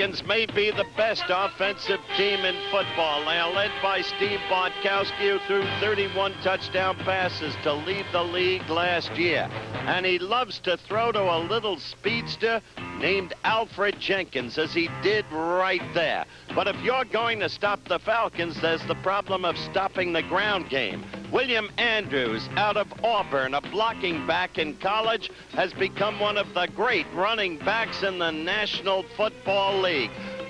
Falcons may be the best offensive team in football. They are led by Steve Bartkowski, who threw 31 touchdown passes to lead the league last year. And he loves to throw to a little speedster named Alfred Jenkins, as he did right there. But if you're going to stop the Falcons, there's the problem of stopping the ground game. William Andrews, out of Auburn, a blocking back in college, has become one of the great running backs in the National Football League.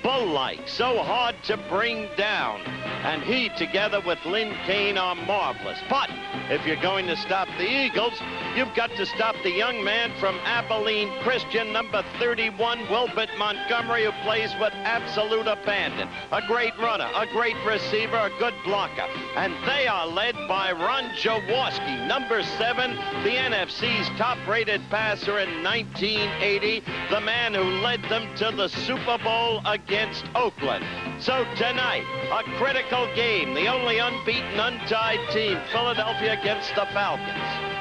Bull-like, so hard to bring down. And he, together with Lynn Kane, are marvelous. But if you're going to stop the Eagles, you've got to stop the young man from Abilene Christian, number 31, Wilbert Montgomery, who plays with absolute abandon. A great runner, a great receiver, a good blocker. And they are led by Ron Jaworski, number 7, the NFC's top-rated passer in 1980, the man who led them to the Super Bowl against Oakland. So tonight, a critical game, the only unbeaten, untied team, Philadelphia against the Falcons.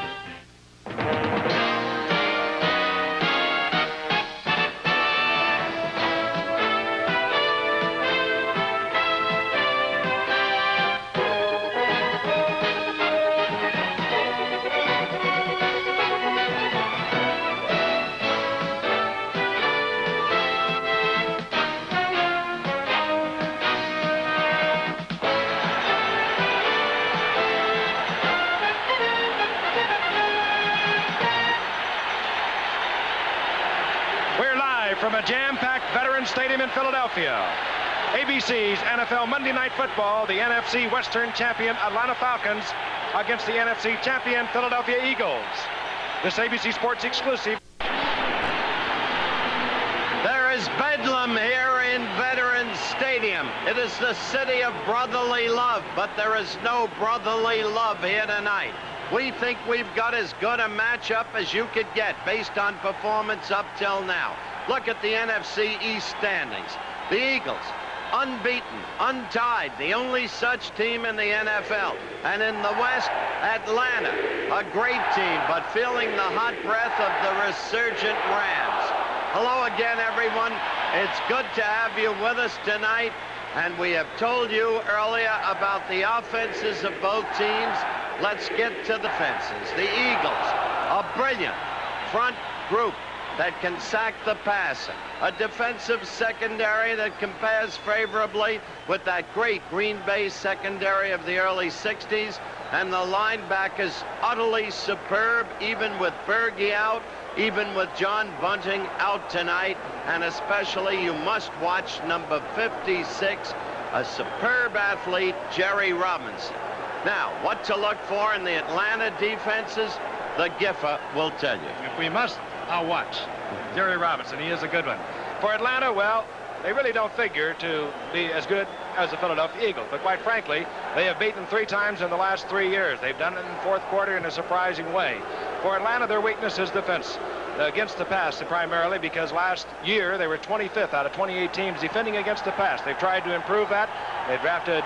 From a jam-packed Veterans Stadium in Philadelphia, ABC's NFL Monday Night Football, the NFC Western champion Atlanta Falcons against the NFC champion Philadelphia Eagles. This ABC Sports exclusive. There is bedlam here in Veterans Stadium. It is the city of brotherly love, but there is no brotherly love here tonight. We think we've got as good a matchup as you could get based on performance up till now. Look at the NFC East standings. The Eagles, unbeaten, untied, the only such team in the NFL. And in the West, Atlanta, a great team, but feeling the hot breath of the resurgent Rams. Hello again, everyone. It's good to have you with us tonight. And we have told you earlier about the offenses of both teams. Let's get to the fences. The Eagles, a brilliant front group that can sack the passer. A defensive secondary that compares favorably with that great Green Bay secondary of the early 60s. And the linebackers utterly superb, even with Berge out, even with John Bunting out tonight. And especially you must watch number 56, a superb athlete, Jerry Robinson. Now, what to look for in the Atlanta defenses, the Giffer will tell you. If we must, I'll watch. Jerry Robinson, he is a good one. For Atlanta, well, they really don't figure to be as good as the Philadelphia Eagles. But quite frankly, they have beaten 3 times in the last 3 years. They've done it in the fourth quarter in a surprising way. For Atlanta, their weakness is defense. Against the pass primarily, because last year they were 25th out of 28 teams defending against the pass. They've tried to improve that. They drafted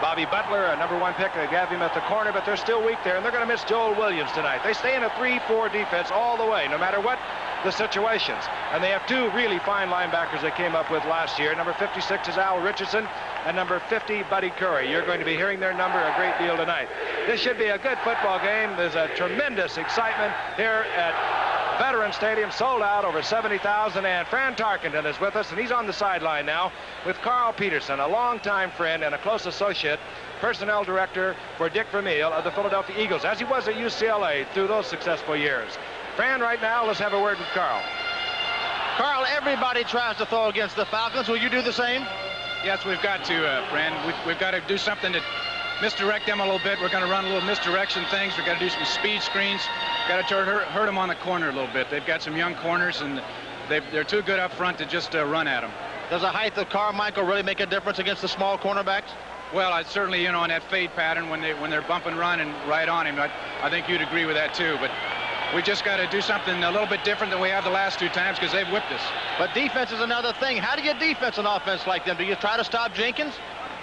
Bobby Butler, a #1 pick. They have him at the corner, but they're still weak there, and they're going to miss Joel Williams tonight. They stay in a 3-4 defense all the way, no matter what the situations. And they have 2 really fine linebackers they came up with last year. Number 56 is Al Richardson, and number 50, Buddy Curry. You're going to be hearing their number a great deal tonight. This should be a good football game. There's a tremendous excitement here at Veterans Stadium, sold out, over 70,000, and Fran Tarkenton is with us, and he's on the sideline now with Carl Peterson, a longtime friend and a close associate, personnel director for Dick Vermeil of the Philadelphia Eagles, as he was at UCLA through those successful years. Fran, right now, let's have a word with Carl. Carl, everybody tries to throw against the Falcons. Will you do the same? Yes, we've got to, Fran. We've got to do something to misdirect them a little bit. We're going to run a little misdirection things. We've got to do some speed screens. Got to hurt them on the corner a little bit. They've got some young corners, and they're too good up front to just run at them. Does the height of Carmichael really make a difference against the small cornerbacks? Well, I certainly, you know, in that fade pattern when they're bumping run and right on him, I think you'd agree with that too. But we just got to do something a little bit different than we have the last 2 times, because they've whipped us. But defense is another thing. How do you defense an offense like them? Do you try to stop Jenkins?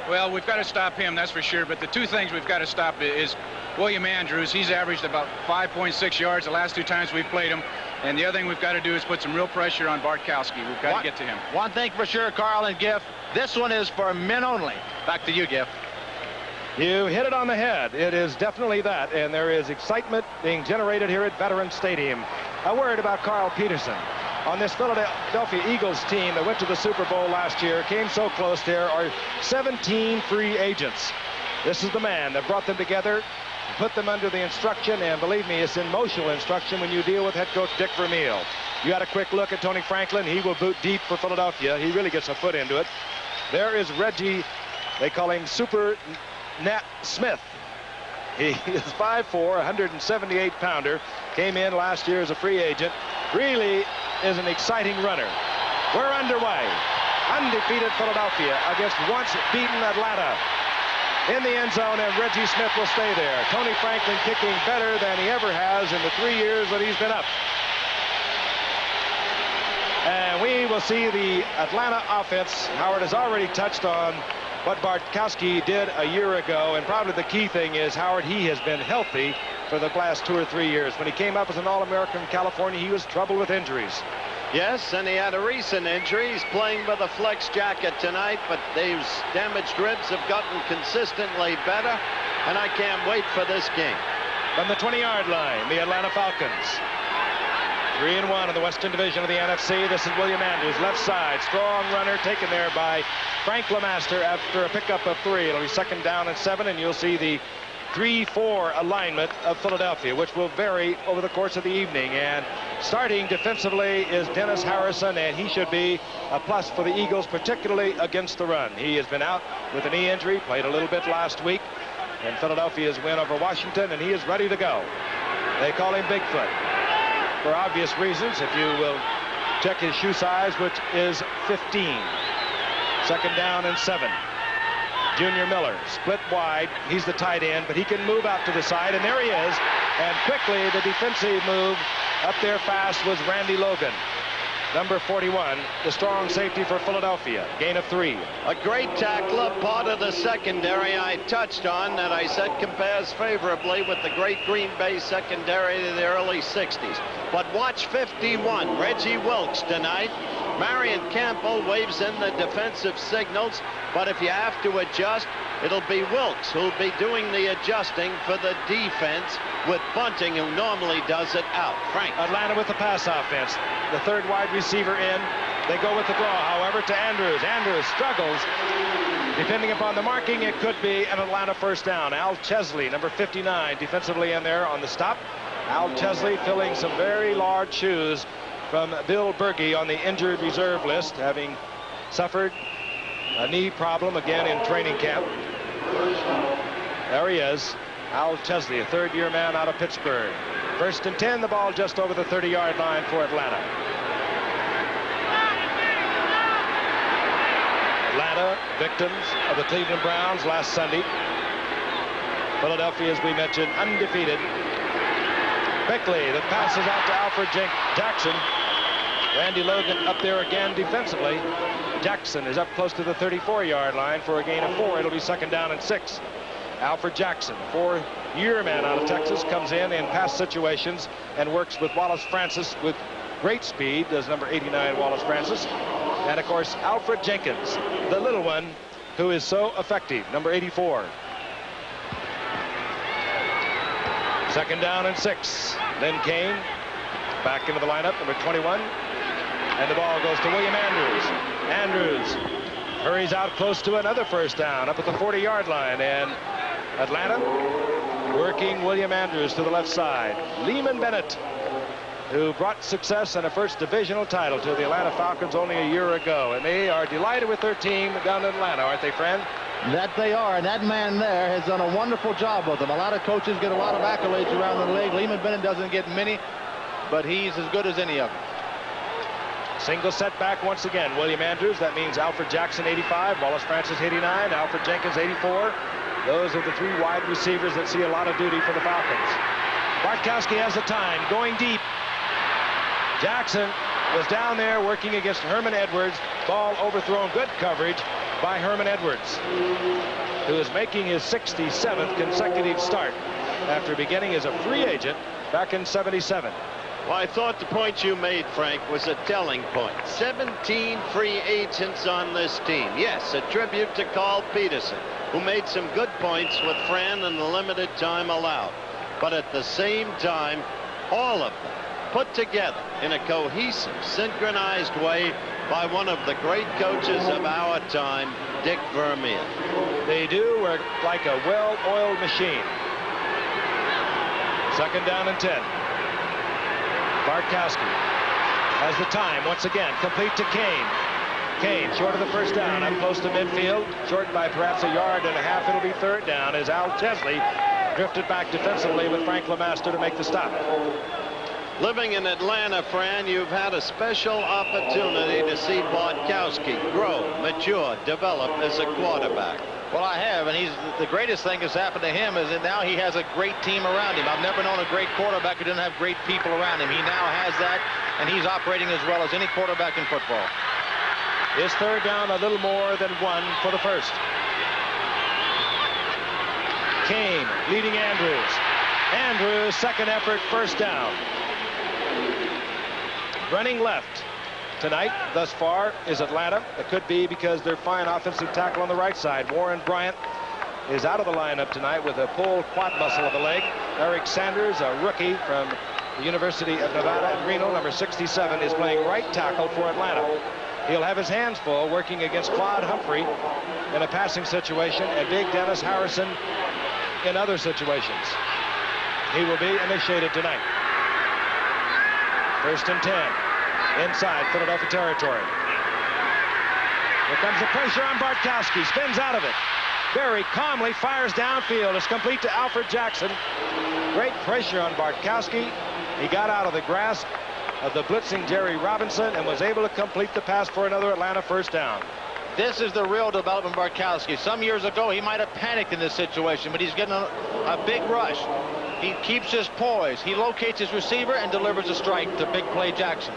Well, we've got to stop him, that's for sure. But the two things we've got to stop is William Andrews. He's averaged about 5.6 yards the last 2 times we've played him. And the other thing we've got to do is put some real pressure on Bartkowski. We've got to get to him. One thing for sure, Carl and Giff, this one is for men only. Back to you, Giff. You hit it on the head. It is definitely that, and there is excitement being generated here at Veterans Stadium. A word about Carl Peterson. On this Philadelphia Eagles team that went to the Super Bowl last year, came so close, there are 17 free agents. This is the man that brought them together, put them under the instruction, and believe me, it's emotional instruction when you deal with head coach Dick Vermeil. You got a quick look at Tony Franklin. He will boot deep for Philadelphia. He really gets a foot into it. There is Reggie, they call him Super Nat Smith. He is 5'4", 178-pounder. Came in last year as a free agent. Really is an exciting runner. We're underway. Undefeated Philadelphia against once beaten Atlanta. In the end zone, and Reggie Smith will stay there. Tony Franklin kicking better than he ever has in the 3 years that he's been up. And we will see the Atlanta offense. Howard has already touched on what Bartkowski did a year ago, and probably the key thing is, Howard, he has been healthy for the last 2 or 3 years. When he came up as an All-American in California, he was troubled with injuries. Yes, and he had a recent injury. He's playing with a flex jacket tonight, but these damaged ribs have gotten consistently better, and I can't wait for this game. From the 20-yard line, the Atlanta Falcons. 3-1 in the Western Division of the NFC. This is William Andrews, left side. Strong runner taken there by Frank LeMaster after a pickup of 3. It'll be 2nd down and 7, and you'll see the 3-4 alignment of Philadelphia, which will vary over the course of the evening. And starting defensively is Dennis Harrison, and he should be a plus for the Eagles, particularly against the run. He has been out with a knee injury, played a little bit last week in Philadelphia's win over Washington, and he is ready to go. They call him Bigfoot for obvious reasons. If you will check his shoe size, which is 15. 2nd down and 7. Junior Miller split wide. He's the tight end, but he can move out to the side, and there he is. And quickly, the defensive move up there fast was Randy Logan, number 41, the strong safety for Philadelphia. Gain of 3. A great tackler, part of the secondary I touched on that I said compares favorably with the great Green Bay secondary of the early 60s. But watch 51, Reggie Wilkes tonight. Marion Campbell waves in the defensive signals, but if you have to adjust, it'll be Wilkes who'll be doing the adjusting for the defense, with Bunting, who normally does it, out. Frank. Atlanta with the pass offense. The 3rd wide receiver in. They go with the draw, however, to Andrews. Andrews struggles. Depending upon the marking, it could be an Atlanta 1st down. Al Chesley, number 59, defensively in there on the stop. Al Chesley filling some very large shoes from Bill Berge on the injured reserve list, having suffered a knee problem again in training camp. There he is, Al Chesley, a 3rd-year man out of Pittsburgh. 1st and 10, the ball just over the 30-yard line for Atlanta. Atlanta, victims of the Cleveland Browns last Sunday. Philadelphia, as we mentioned, undefeated. Quickly, the pass is out to Alfred Jackson. Randy Logan up there again defensively. Jackson is up close to the 34-yard line for a gain of 4. It'll be 2nd down and 6. Alfred Jackson, 4-year man out of Texas, comes in pass situations and works with Wallace Francis with great speed, does number 89 Wallace Francis. And of course, Alfred Jenkins, the little one who is so effective, number 84. 2nd down and 6. Lynn Kane back into the lineup, number 21. And the ball goes to William Andrews. Andrews hurries out close to another 1st down up at the 40-yard line. And Atlanta working William Andrews to the left side. Lehman Bennett, who brought success and a 1st divisional title to the Atlanta Falcons only a year ago. And they are delighted with their team down in Atlanta, aren't they, friend? That they are, and that man there has done a wonderful job with them. A lot of coaches get a lot of accolades around the league. Lehman Bennett doesn't get many, but he's as good as any of them. Single setback once again. William Andrews, that means Alfred Jackson 85, Wallace Francis 89, Alfred Jenkins 84. Those are the 3 wide receivers that see a lot of duty for the Falcons. Bartkowski has the time, going deep. Jackson was down there working against Herman Edwards. Ball overthrown, good coverage. by Herman Edwards, who is making his 67th consecutive start after beginning as a free agent back in '77. Well, I thought the point you made, Frank, was a telling point. 17 free agents on this team. Yes, a tribute to Carl Peterson, who made some good points with Fran in the limited time allowed. But at the same time, all of them put together in a cohesive, synchronized way by one of the great coaches of our time, Dick Vermeer. They do work like a well-oiled machine. Second down and 10. Bartkowski has the time once again, complete to Kane. Kane short of the first down, up close to midfield, short by perhaps a yard and a half. It'll be third down as Al Chesley drifted back defensively with Frank LeMaster to make the stop. Living in Atlanta, Fran, you've had a special opportunity to see Bartkowski grow, mature, develop as a quarterback. Well, I have, and the greatest thing that's happened to him is that now he has a great team around him. I've never known a great quarterback who didn't have great people around him. He now has that, and he's operating as well as any quarterback in football. His third down, a little more than one for the first. Kane leading Andrews. Andrews, second effort, first down. Running left tonight, thus far, is Atlanta. It could be because they're fine offensive tackle on the right side. Warren Bryant is out of the lineup tonight with a pulled quad muscle of the leg. Eric Sanders, a rookie from the University of Nevada at Reno, number 67, is playing right tackle for Atlanta. He'll have his hands full working against Claude Humphrey in a passing situation and big Dennis Harrison in other situations. He will be initiated tonight. First and 10. Inside Philadelphia territory. Here comes the pressure on Bartkowski. Spins out of it. Very calmly fires downfield. It's complete to Alfred Jackson. Great pressure on Bartkowski. He got out of the grasp of the blitzing Jerry Robinson and was able to complete the pass for another Atlanta first down. This is the real development of Bartkowski. Some years ago, he might have panicked in this situation, but he's getting a big rush. He keeps his poise. He locates his receiver and delivers a strike to big play Jackson.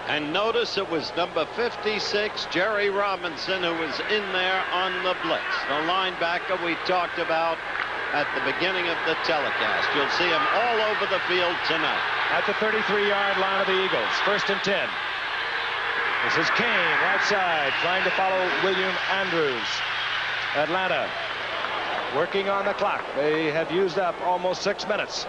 And notice it was number 56, Jerry Robinson, who was in there on the blitz. The linebacker we talked about at the beginning of the telecast. You'll see him all over the field tonight. At the 33-yard line of the Eagles. First and 10. This is Kane, right side, trying to follow William Andrews. Atlanta working on the clock. They have used up almost 6 minutes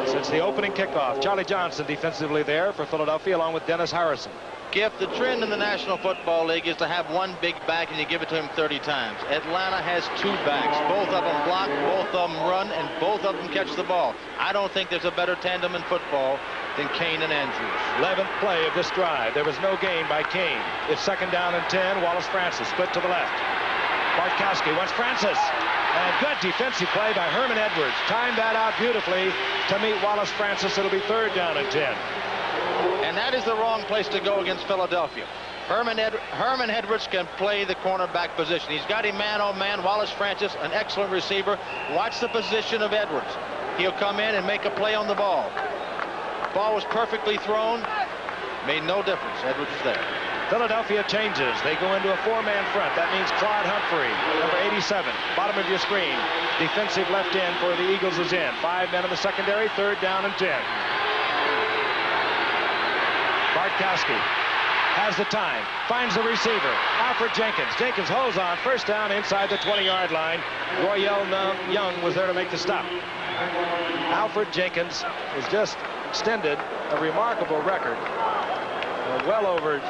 since the opening kickoff. Charlie Johnson defensively there for Philadelphia, along with Dennis Harrison. Gift, the trend in the National Football League is to have one big back and you give it to him 30 times. Atlanta has two backs. Both of them block, both of them run, and both of them catch the ball. I don't think there's a better tandem in football than Kane and Andrews. 11th play of this drive. There was no gain by Kane. It's second down and 10. Wallace Francis split to the left. Bartkowski wants Francis. And good defensive play by Herman Edwards. Timed that out beautifully to meet Wallace Francis. It'll be third down and 10. And that is the wrong place to go against Philadelphia. Herman Edwards can play the cornerback position. He's got him man-on-man. Wallace Francis, an excellent receiver. Watch the position of Edwards. He'll come in and make a play on the ball. Ball was perfectly thrown. Made no difference. Edwards is there. Philadelphia changes. They go into a four-man front. That means Claude Humphrey, number 87, bottom of your screen. Defensive left end for the Eagles is in. 5 men in the secondary, third down and 10. Bartkowski has the time, finds the receiver, Alfred Jenkins. Jenkins holds on, first down inside the 20-yard line. Royale Young was there to make the stop. Alfred Jenkins has just extended a remarkable record of well over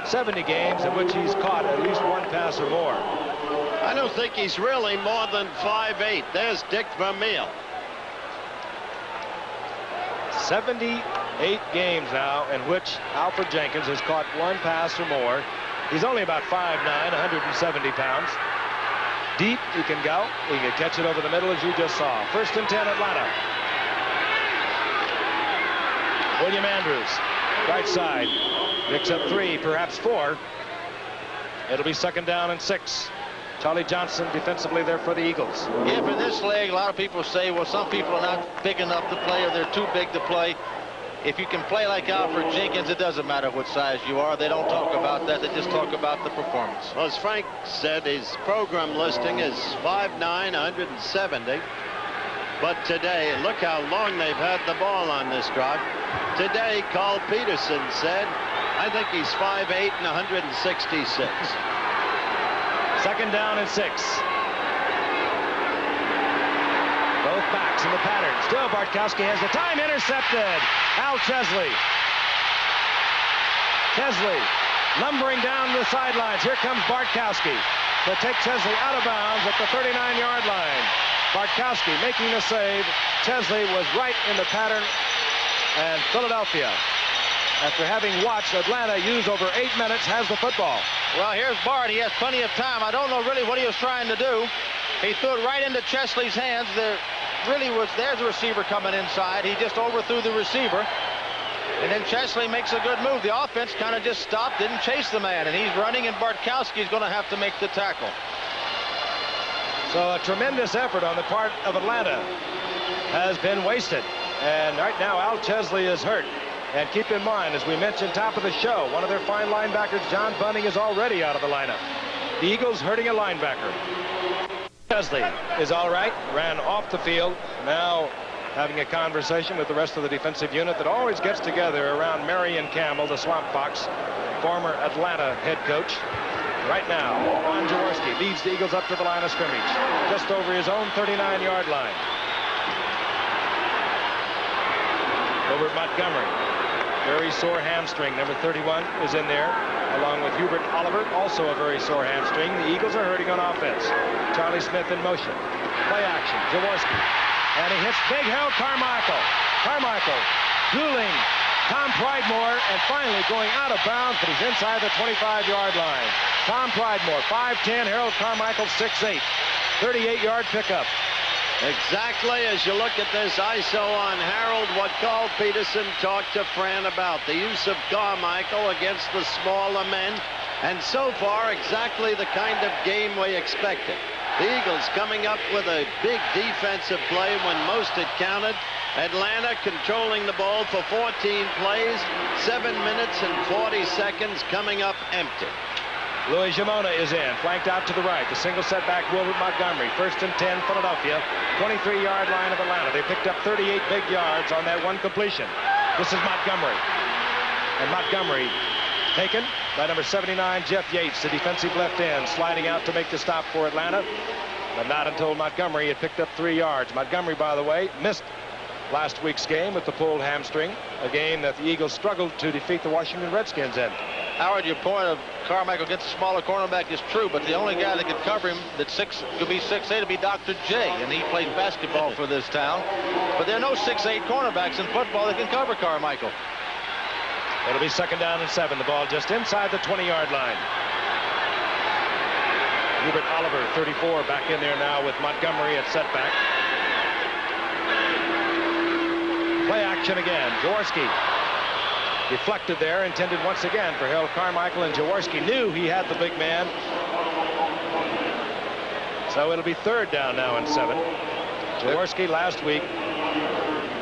70 games in which he's caught at least one pass or more. I don't think he's really more than 5'8". There's Dick Vermeer. 78 games now in which Alfred Jenkins has caught one pass or more. He's only about 5'9", 170 pounds. Deep, he can go. He can catch it over the middle, as you just saw. First and 10, Atlanta. William Andrews, right side. Picks up 3, perhaps 4. It'll be second down and 6. Charlie Johnson defensively there for the Eagles. Yeah, for this leg, a lot of people say, well, some people are not big enough to play or they're too big to play. if you can play like Alfred Jenkins, it doesn't matter what size you are. They don't talk about that. They just talk about the performance. Well, as Frank said, his program listing is 5'9", 170. But today, look how long they've had the ball on this drive. Today, Carl Peterson said, I think he's 5'8" and 166. Second down and 6. Both backs in the pattern. Still Bartkowski has the time. Intercepted. Al Chesley. Chesley lumbering down the sidelines. Here comes Bartkowski to take Chesley out of bounds at the 39-yard line. Bartkowski making the save. Chesley was right in the pattern. And Philadelphia, after having watched Atlanta use over 8 minutes, has the football. Well, here's Bart. He has plenty of time. I don't know really what he was trying to do. He threw it right into Chesley's hands. There's a receiver coming inside. He just overthrew the receiver. And then Chesley makes a good move. The offense kind of just stopped, didn't chase the man. And he's running, and Bartkowski's going to have to make the tackle. So a tremendous effort on the part of Atlanta has been wasted. And right now, Al Chesley is hurt. And keep in mind, as we mentioned top of the show, one of their fine linebackers, John Bunting, is already out of the lineup. The Eagles hurting a linebacker. Chesley is all right, ran off the field, now having a conversation with the rest of the defensive unit that always gets together around Marion Campbell, the Swamp Fox, former Atlanta head coach. Right now, Ron Jaworski leads the Eagles up to the line of scrimmage, just over his own 39-yard line. Over at Montgomery. Very sore hamstring. Number 31 is in there, along with Hubert Oliver, also a very sore hamstring. The Eagles are hurting on offense. Charlie Smith in motion. Play action. Jaworski. And he hits big Harold Carmichael. Carmichael dueling Tom Pridemore and finally going out of bounds, but he's inside the 25-yard line. Tom Pridemore, 5'10", Harold Carmichael, 6'8". 38-yard pickup. Exactly as you look at this ISO on Harold, what Carl Peterson talked to Fran about, the use of Carmichael against the smaller men, and so far exactly the kind of game we expected. The Eagles coming up with a big defensive play when most it counted. Atlanta controlling the ball for 14 plays, 7 minutes and 40 seconds, coming up empty. Louis Jamona is in, flanked out to the right. The single setback Wilbert Montgomery. 1st and 10, Philadelphia. 23-yard line of Atlanta. They picked up 38 big yards on that one completion. This is Montgomery. And Montgomery taken by number 79, Jeff Yates, the defensive left end, sliding out to make the stop for Atlanta. But not until Montgomery had picked up 3 yards. Montgomery, by the way, missed last week's game with the pulled hamstring, a game that the Eagles struggled to defeat the Washington Redskins in. Howard, your point of Carmichael against a smaller cornerback is true, but the only guy that could cover him that could be 6'8" would be Dr. J, and he played basketball for this town. But there are no 6'8" cornerbacks in football that can cover Carmichael. It'll be 2nd down and 7. The ball just inside the 20-yard line. Hubert Oliver, 34, back in there now with Montgomery at setback. Play action again. Jaworski deflected there, intended once again for Harold Carmichael, and Jaworski knew he had the big man. So it'll be 3rd down now and 7. Jaworski last week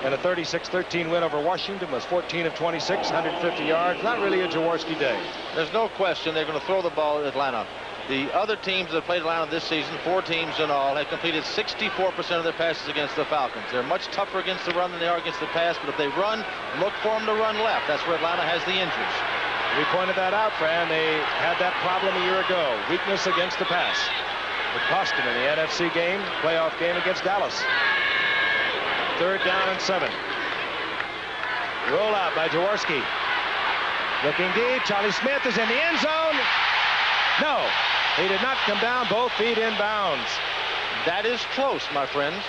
in a 36-13 win over Washington was 14 of 26, 150 yards. Not really a Jaworski day. There's no question they're going to throw the ball at Atlanta. The other teams that played Atlanta this season, 4 teams in all, have completed 64% of their passes against the Falcons. They're much tougher against the run than they are against the pass, but if they run, look for them to run left. That's where Atlanta has the injuries. We pointed that out, Fran. They had that problem a year ago. Weakness against the pass. It cost them in the NFC game, playoff game against Dallas. 3rd down and 7. Roll out by Jaworski. Looking deep. Charlie Smith is in the end zone. No, he did not come down, both feet in bounds. That is close, my friends.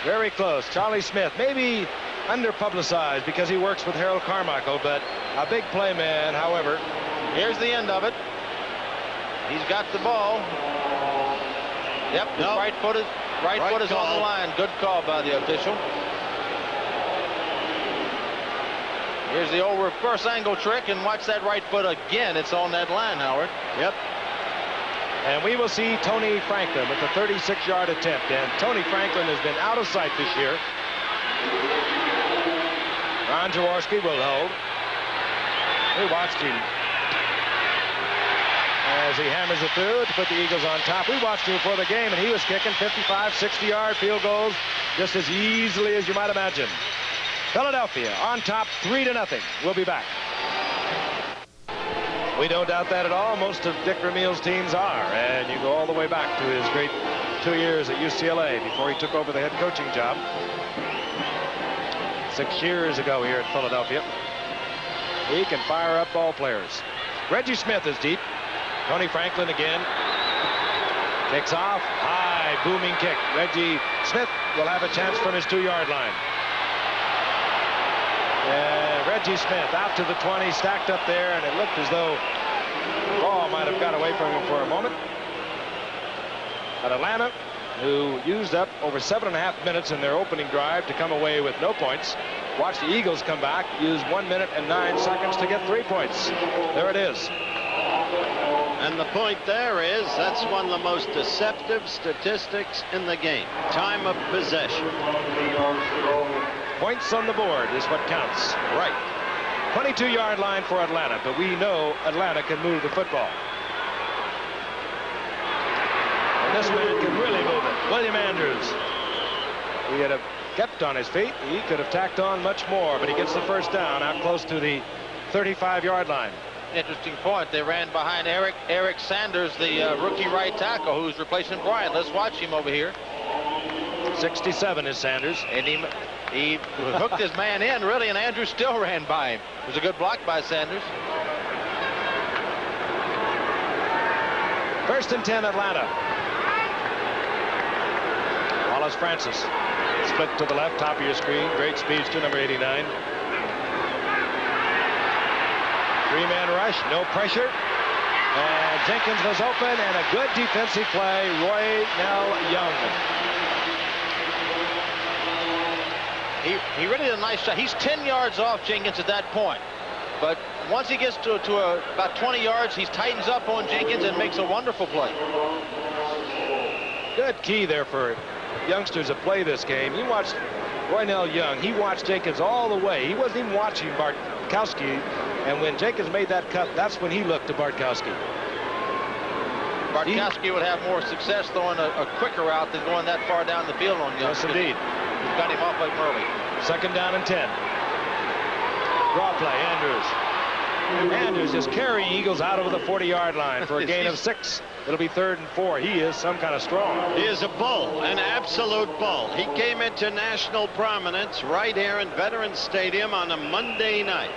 Very close. Charlie Smith, maybe underpublicized because he works with Harold Carmichael, but a big play man, however. Here's the end of it. He's got the ball. Yep, his right foot is on the line. Good call by the official. Here's the old reverse angle trick, and watch that right foot again. It's on that line, Howard. Yep. And we will see Tony Franklin with the 36-yard attempt. And Tony Franklin has been out of sight this year. Ron Jaworski will hold. We watched him as he hammers it through to put the Eagles on top. We watched him before the game, and he was kicking 55, 60-yard field goals just as easily as you might imagine. Philadelphia on top 3-0. We'll be back. We don't doubt that at all. Most of Dick Vermeil's teams are, and you go all the way back to his great 2 years at UCLA before he took over the head coaching job 6 years ago here at Philadelphia. He can fire up ball players. Reggie Smith is deep. Tony Franklin again. Kicks off. High, booming kick. Reggie Smith will have a chance from his 2-yard line. Reggie Smith out to the 20, stacked up there, and it looked as though the ball might have got away from him for a moment. But Atlanta, who used up over 7.5 minutes in their opening drive to come away with no points, watch the Eagles come back, use 1 minute and 9 seconds to get 3 points. There it is. And the point there is that's one of the most deceptive statistics in the game. Time of possession. Points on the board is what counts. Right. 22-yard line for Atlanta, but we know Atlanta can move the football. And this man can really move it. William Andrews. He had kept on his feet. He could have tacked on much more, but he gets the first down out close to the 35-yard line. Interesting point. They ran behind Eric Sanders, the rookie right tackle, who's replacing Bryant. Let's watch him over here. 67 is Sanders. And he hooked his man in, really, and Andrews still ran by him. It was a good block by Sanders. 1st and 10, Atlanta. Wallace Francis. Split to the left, top of your screen. Great speedster, number 89. 3-man rush, no pressure. And Jenkins was open, and a good defensive play. Roy Nell Young. He really did a nice shot. He's 10 yards off Jenkins at that point. But once he gets to about 20 yards, he tightens up on Jenkins and makes a wonderful play. Good key there for youngsters to play this game. You watched Roy Nell Young. He watched Jenkins all the way. He wasn't even watching Bartkowski. And when Jenkins made that cut, that's when he looked to Bartkowski. Bartkowski would have more success throwing a quicker route than going that far down the field on Young. Yes, indeed. He's got him off like early. 2nd down and 10. Draw play, Andrews. Andrews just carrying Eagles out over the 40-yard line for a gain of 6. It'll be 3rd and 4. He is some kind of strong. He is a bull, an absolute bull. He came into national prominence right here in Veterans Stadium on a Monday night.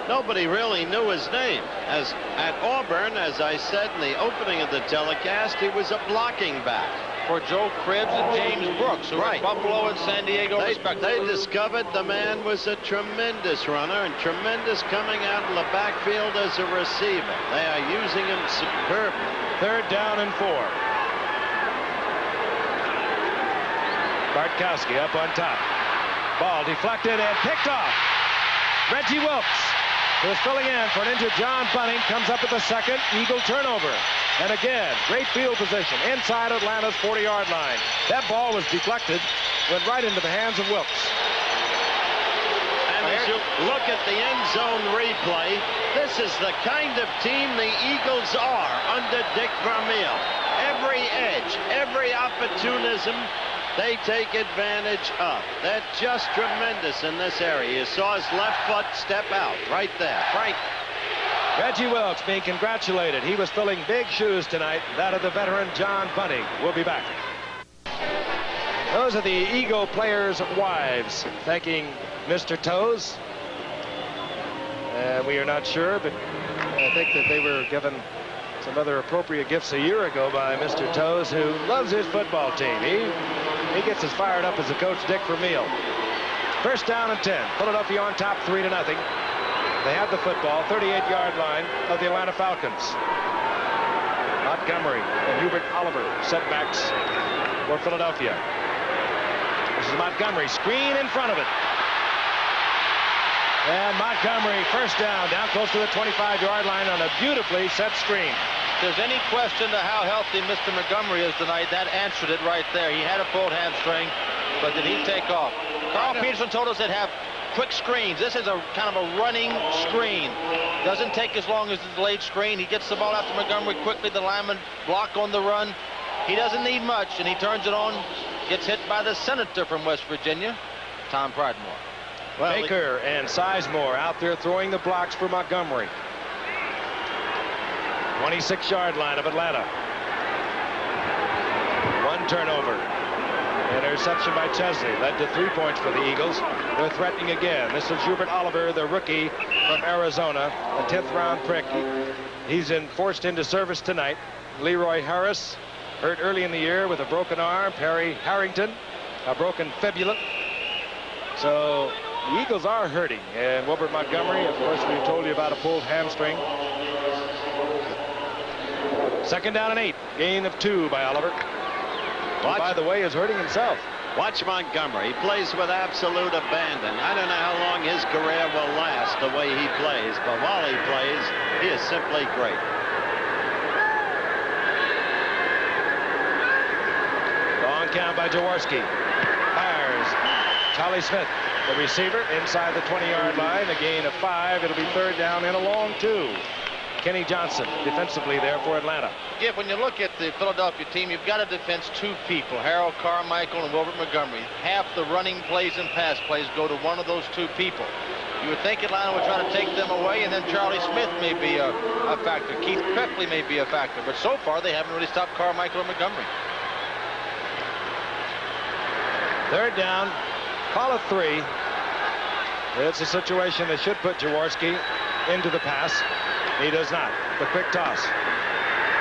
Nobody really knew his name. As at Auburn, as I said in the opening of the telecast, he was a blocking back. For Joe Cribbs and James Brooks, who were at Buffalo and San Diego respectively. They discovered the man was a tremendous runner and tremendous coming out in the backfield as a receiver. They are using him superbly. 3rd down and 4. Bartkowski up on top. Ball deflected and picked off. Reggie Wilkes, who's filling in for an injured John Bunting, comes up at the 2nd. Eagle turnover. And again, great field position inside Atlanta's 40-yard line. That ball was deflected, went right into the hands of Wilkes. And as you look at the end zone replay, this is the kind of team the Eagles are under Dick Vermeil. Every edge, every opportunism, they take advantage of. They're just tremendous in this area. You saw his left foot step out right there. Frank. Reggie Wilkes being congratulated. He was filling big shoes tonight, that of the veteran John Bunting. We'll be back. Those are the Eagle players' wives thanking Mr. Toes. We are not sure, but I think that they were given some other appropriate gifts a year ago by Mr. Toes, who loves his football team. He gets as fired up as the coach, Dick Vermeil. 1st down and 10. Philadelphia on top 3-0. They have the football, 38-yard line of the Atlanta Falcons. Montgomery and Hubert Oliver, setbacks for Philadelphia. This is Montgomery, screen in front of it. And Montgomery, 1st down close to the 25-yard line on a beautifully set screen. If there's any question to how healthy Mr. Montgomery is tonight, that answered it right there. He had a pulled hamstring, but did he take off? Carl Peterson told us they'd have quick screens. This is a kind of a running screen. Doesn't take as long as the delayed screen. He gets the ball out to Montgomery quickly. The lineman block on the run. He doesn't need much, and he turns it on. Gets hit by the senator from West Virginia, Tom Pridemore. Well, Baker and Sizemore out there throwing the blocks for Montgomery. 26-yard line of Atlanta. One turnover. Interception by Chesley led to 3 points for the Eagles. They're threatening again. This is Hubert Oliver, the rookie from Arizona, a 10th round pick. He's forced into service tonight. Leroy Harris, hurt early in the year with a broken arm. Perry Harrington, a broken fibula. So the Eagles are hurting. And Wilbert Montgomery, of course, we told you about a pulled hamstring. 2nd down and 8. Gain of 2 by Oliver. Who, by the way, is hurting himself. Watch Montgomery. He plays with absolute abandon. I don't know how long his career will last the way he plays, but while he plays, he is simply great. Long count by Jaworski. Fires. Charlie Smith, the receiver, inside the 20-yard line. A gain of 5. It'll be 3rd down and a long 2. Kenny Johnson defensively there for Atlanta. Yeah, when you look at the Philadelphia team, you've got to defense 2 people, Harold Carmichael and Wilbert Montgomery. Half the running plays and pass plays go to one of those 2 people. You would think Atlanta would try to take them away, and then Charlie Smith may be a factor. Keith Pepley may be a factor, but so far they haven't really stopped Carmichael or Montgomery. 3rd down, call it 3. It's a situation that should put Jaworski into the pass. He does not. The quick toss.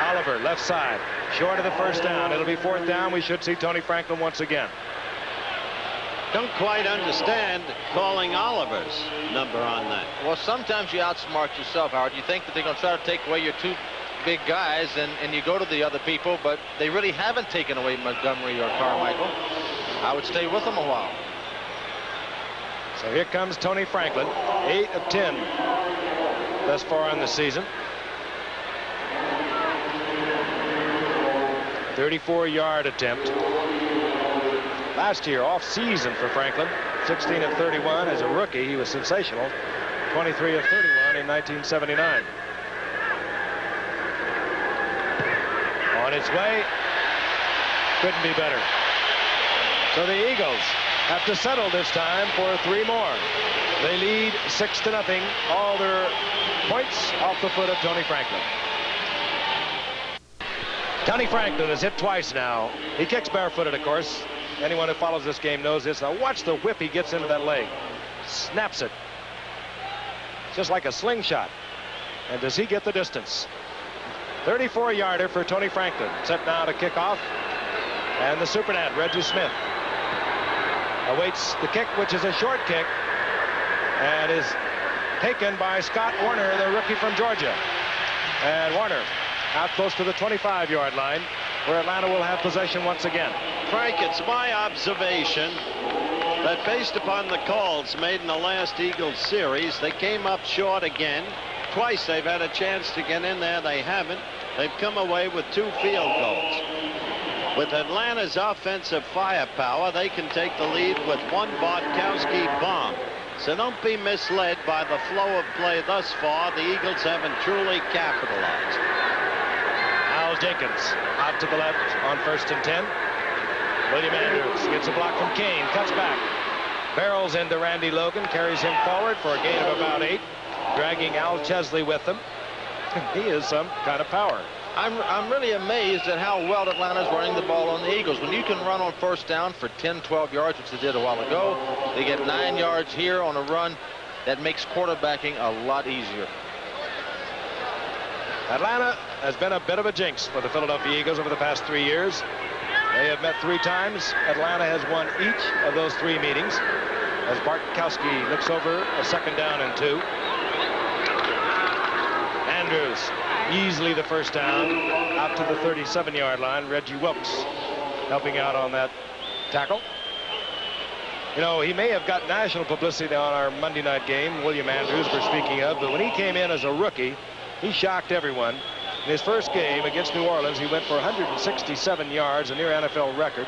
Oliver, left side, short of the 1st down. It'll be 4th down. We should see Tony Franklin once again. Don't quite understand calling Oliver's number on that. Well, sometimes you outsmart yourself, Howard. You think that they're going to try to take away your 2 big guys, and you go to the other people, but they really haven't taken away Montgomery or Carmichael. I would stay with them a while. So here comes Tony Franklin, 8 of 10 thus far in the season. 34-yard attempt. Last year, off season for Franklin, 16 of 31 as a rookie. He was sensational. 23 of 31 in 1979. On its way, couldn't be better. So the Eagles have to settle this time for 3 more. They lead 6-0. All their points off the foot of Tony Franklin. Tony Franklin has hit twice now. He kicks barefooted, of course. Anyone who follows this game knows this. Now watch the whip he gets into that leg. Snaps it. Just like a slingshot. And does he get the distance? 34-yarder for Tony Franklin. Set now to kick off. And the Supernet, Reggie Smith, awaits the kick, which is a short kick, and is taken by Scott Warner, the rookie from Georgia. And Warner out close to the 25-yard line, where Atlanta will have possession once again. Frank, it's my observation that based upon the calls made in the last Eagles series, they came up short again. Twice they've had a chance to get in there. They haven't. They've come away with 2 field goals. With Atlanta's offensive firepower, they can take the lead with 1 Bartkowski bomb. So don't be misled by the flow of play thus far. The Eagles haven't truly capitalized. Al Jenkins out to the left on 1st and 10. William Andrews gets a block from Kane, cuts back, barrels into Randy Logan, carries him forward for a gain of about 8, dragging Al Chesley with him. He is some kind of power. I'm really amazed at how well Atlanta's running the ball on the Eagles. When you can run on 1st down for 10, 12 yards, which they did a while ago, they get 9 yards here on a run. That makes quarterbacking a lot easier. Atlanta has been a bit of a jinx for the Philadelphia Eagles over the past 3 years. They have met 3 times. Atlanta has won each of those 3 meetings as Bartkowski looks over a 2nd down and 2. Andrews easily the 1st down out to the 37-yard line. Reggie Wilkes helping out on that tackle. You know, he may have got national publicity on our Monday night game, William Andrews we're speaking of, but when he came in as a rookie, he shocked everyone. In his first game against New Orleans, he went for 167 yards, a near NFL record.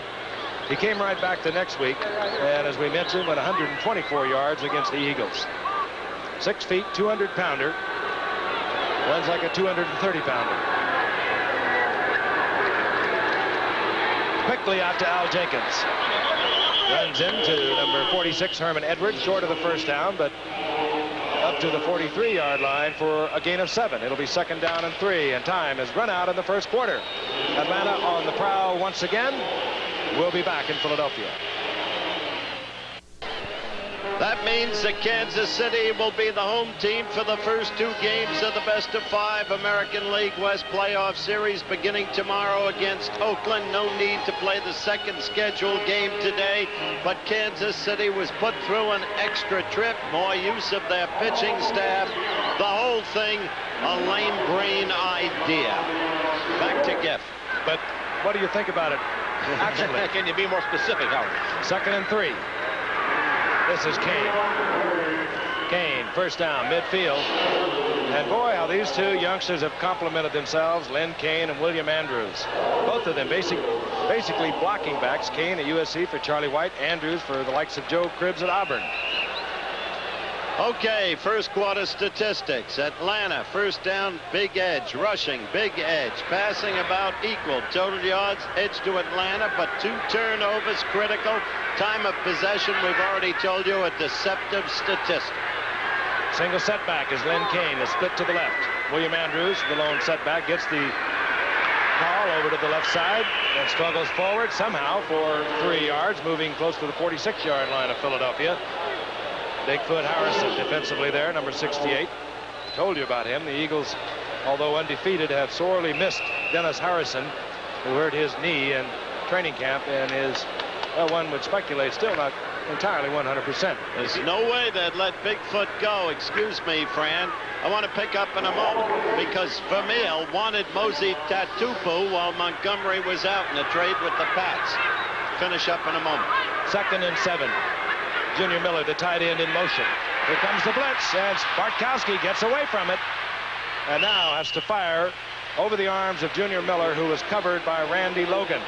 He came right back the next week, and as we mentioned, went 124 yards against the Eagles. 6 feet, 200-pounder. Runs like a 230-pounder. Quickly out to Al Jenkins. Runs into number 46, Herman Edwards, short of the first down, but up to the 43-yard line for a gain of 7. It'll be 2nd down and 3, and time has run out in the first quarter. Atlanta on the prowl once again. We'll be back in Philadelphia. That means that Kansas City will be the home team for the first 2 games of the best-of-5 American League West playoff series beginning tomorrow against Oakland. No need to play the second scheduled game today, but Kansas City was put through an extra trip, more use of their pitching staff. The whole thing a lame brain idea. Back to Giff. But what do you think about it? Actually, can you be more specific, Howard? 2nd and 3. This is Kane. Kane, first down, midfield. And boy, how these 2 youngsters have complimented themselves, Len Kane and William Andrews. Both of them basically blocking backs. Kane at USC for Charlie White, Andrews for the likes of Joe Cribbs at Auburn. Okay, first quarter statistics. Atlanta, first down, big edge. Rushing, big edge. Passing about equal. Total yards, edge to Atlanta, but 2 turnovers critical. Time of possession, we've already told you, a deceptive statistic. Single setback as Len Kane is split to the left. William Andrews, the lone setback, gets the call over to the left side and struggles forward somehow for 3 yards, moving close to the 46-yard line of Philadelphia. Bigfoot Harrison defensively there, number 68. Told you about him. The Eagles, although undefeated, have sorely missed Dennis Harrison, who hurt his knee in training camp and is, well, one would speculate, still not entirely 100%. There's no way they'd let Bigfoot go. Excuse me, Fran. I want to pick up in a moment because Vermeil wanted Mosey Tatupu while Montgomery was out in a trade with the Pats. Finish up in a moment. 2nd and 7. Junior Miller, the tight end, in motion. Here comes the blitz, and Bartkowski gets away from it and now has to fire over the arms of Junior Miller, who was covered by Randy Logan.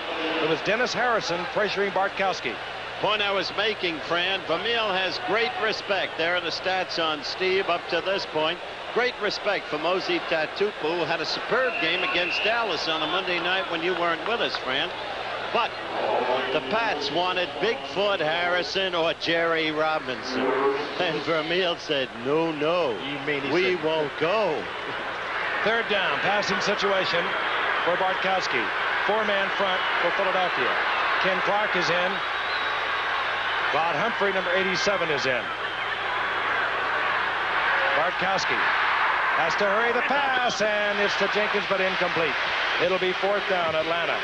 It was Dennis Harrison pressuring Bartkowski. Point I was making, Fran, Vermeil has great respect. There are the stats on Steve up to this point. Great respect for Mosey Tatupu, who had a superb game against Dallas on a Monday night when you weren't with us, Fran. But the Pats wanted Bigfoot Harrison or Jerry Robinson. And Vermeil said, no, we won't go. 3rd down, passing situation for Bartkowski. 4-man front for Philadelphia. Ken Clark is in. Rod Humphrey, number 87, is in. Bartkowski has to hurry the pass, and it's to Jenkins, but incomplete. It'll be 4th down, Atlanta.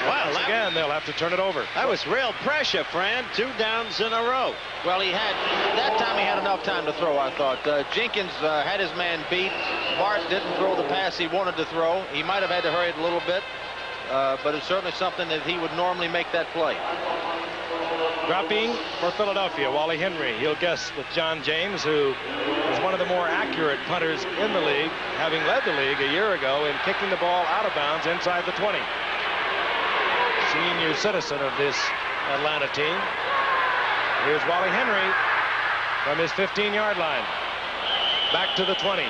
Well, again, they'll have to turn it over. That was real pressure, Fran. 2 downs in a row. Well, that time he had enough time to throw, I thought. Jenkins had his man beat. Bart didn't throw the pass he wanted to throw. He might have had to hurry it a little bit, but it's certainly something that he would normally make that play. Dropping for Philadelphia, Wally Henry. He'll guess with John James, who is one of the more accurate punters in the league, having led the league a year ago in kicking the ball out of bounds inside the 20. Senior citizen of this Atlanta team. Here's Wally Henry from his 15-yard line. Back to the 20.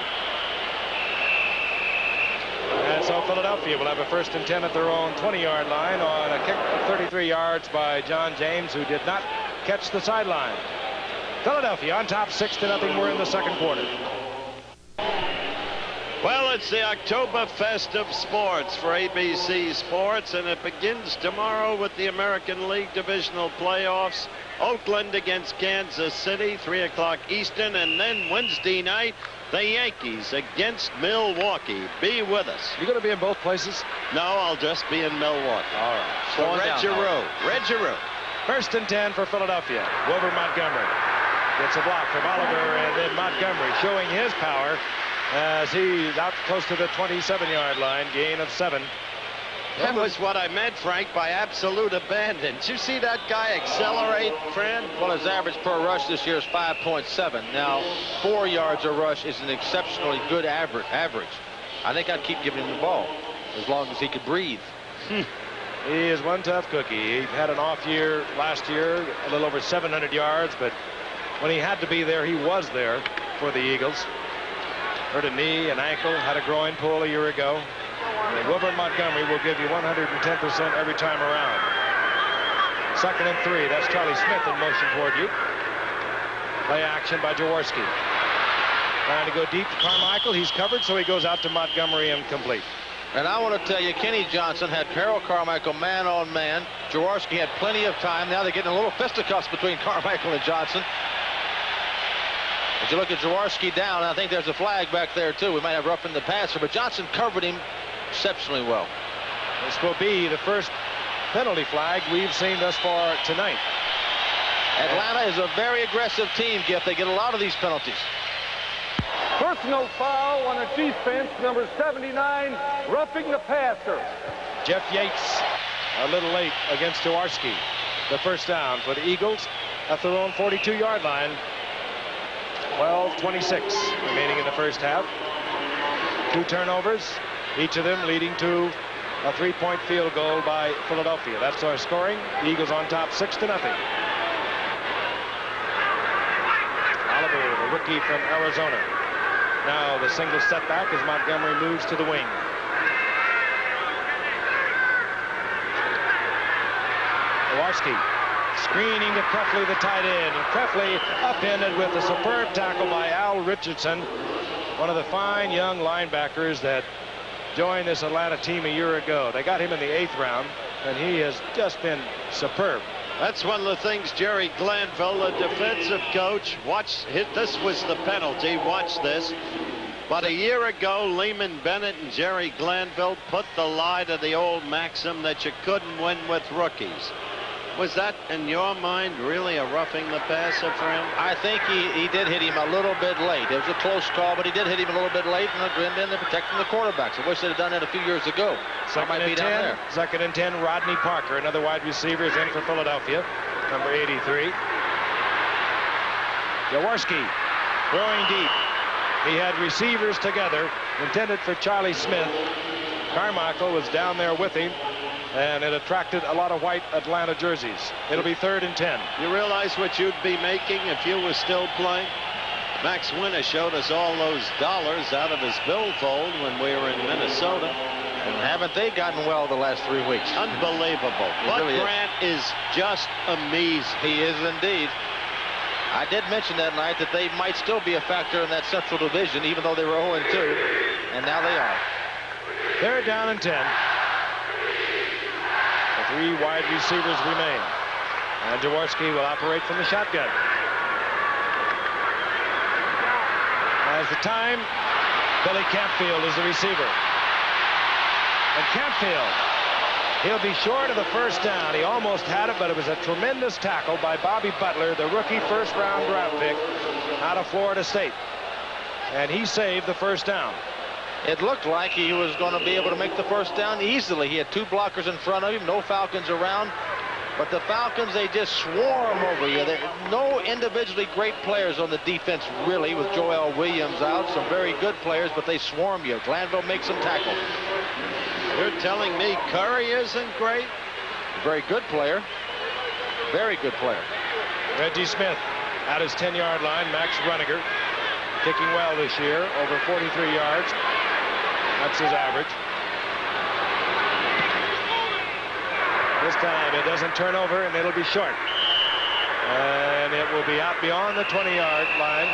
And so Philadelphia will have a 1st and 10 at their own 20-yard line on a kick of 33 yards by John James, who did not catch the sideline. Philadelphia on top 6-0. We're in the 2nd quarter. Well, it's the Oktoberfest of sports for ABC Sports, and it begins tomorrow with the American League Divisional Playoffs. Oakland against Kansas City, 3 o'clock Eastern, and then Wednesday night, the Yankees against Milwaukee. Be with us. You going to be in both places? No, I'll just be in Milwaukee. All right. So Red Giroux. 1st and 10 for Philadelphia. Wilbur Montgomery gets a block from Oliver, and then Montgomery showing his power as he's out close to the 27-yard line, gain of 7. That was what I meant, Frank, by absolute abandon. Did you see that guy accelerate, Fran? Well, his average per rush this year is 5.7. Now, 4 yards a rush is an exceptionally good average. I think I'd keep giving him the ball as long as he could breathe. He is one tough cookie. He had an off year last year, a little over 700 yards, but when he had to be there, he was there for the Eagles. Hurt a knee, an ankle, had a groin pull a year ago. And Wilbert Montgomery will give you 110% every time around. 2nd and 3. That's Charlie Smith in motion toward you. Play action by Jaworski. Trying to go deep to Carmichael. He's covered, so he goes out to Montgomery incomplete. And I want to tell you, Kenny Johnson had Harold Carmichael man on man. Jaworski had plenty of time. Now they're getting a little fisticuffs between Carmichael and Johnson. As you look at Jaworski down, I think there's a flag back there, too. We might have roughing the passer, but Johnson covered him exceptionally well. This will be the first penalty flag we've seen thus far tonight. Atlanta is a very aggressive team, Giff. They get a lot of these penalties. Personal foul on a defense, number 79, roughing the passer. Jeff Yates a little late against Jaworski. The first down for the Eagles at their own 42-yard line. 12:26 remaining in the first half. 2 turnovers, each of them leading to a 3-point field goal by Philadelphia. That's our scoring. The Eagles on top 6-0. Oliver, the rookie from Arizona. Now the single setback as Montgomery moves to the wing. Jaworski screening to Krefley, the tight end. And Krefley upended with a superb tackle by Al Richardson, one of the fine young linebackers that joined this Atlanta team a year ago. They got him in the 8th round, and he has just been superb. That's one of the things Jerry Glanville, the defensive coach, this was the penalty. Watch this. But a year ago, Lehman Bennett and Jerry Glanville put the lie to the old maxim that you couldn't win with rookies. Was that, in your mind, really a roughing the passer for him? I think he did hit him a little bit late. It was a close call, but he did hit him a little bit late, and then they're protecting the quarterbacks. I wish they'd have done that a few years ago. Second and 10. 2nd and 10. Rodney Parker, another wide receiver, is in for Philadelphia, number 83. Jaworski throwing deep. He had receivers together, intended for Charlie Smith. Carmichael was down there with him, and it attracted a lot of white Atlanta jerseys. It'll be 3rd and 10. You realize what you'd be making if you were still playing? Max Winter showed us all those dollars out of his billfold when we were in Minnesota. And haven't they gotten well the last 3 weeks? Unbelievable. Bud really Grant is just amazing. He is indeed. I did mention that night that they might still be a factor in that Central Division, even though they were 0-2, and now they are. 3rd down and 10. The 3 wide receivers remain. And Jaworski will operate from the shotgun. As the time, Billy Campfield is the receiver. And Campfield, he'll be short of the first down. He almost had it, but it was a tremendous tackle by Bobby Butler, the rookie first-round draft pick out of Florida State. And he saved the first down. It looked like he was going to be able to make the first down easily. He had 2 blockers in front of him, no Falcons around. But the Falcons, they just swarm over you. No individually great players on the defense, really, with Joel Williams out. Some very good players, but they swarm you. Glanville makes them tackle. You're telling me Curry isn't great? Very good player. Very good player. Reggie Smith at his 10-yard line. Max Runniger kicking well this year, over 43 yards. That's his average. This time it doesn't turn over, and it'll be short. And it will be out beyond the 20-yard line.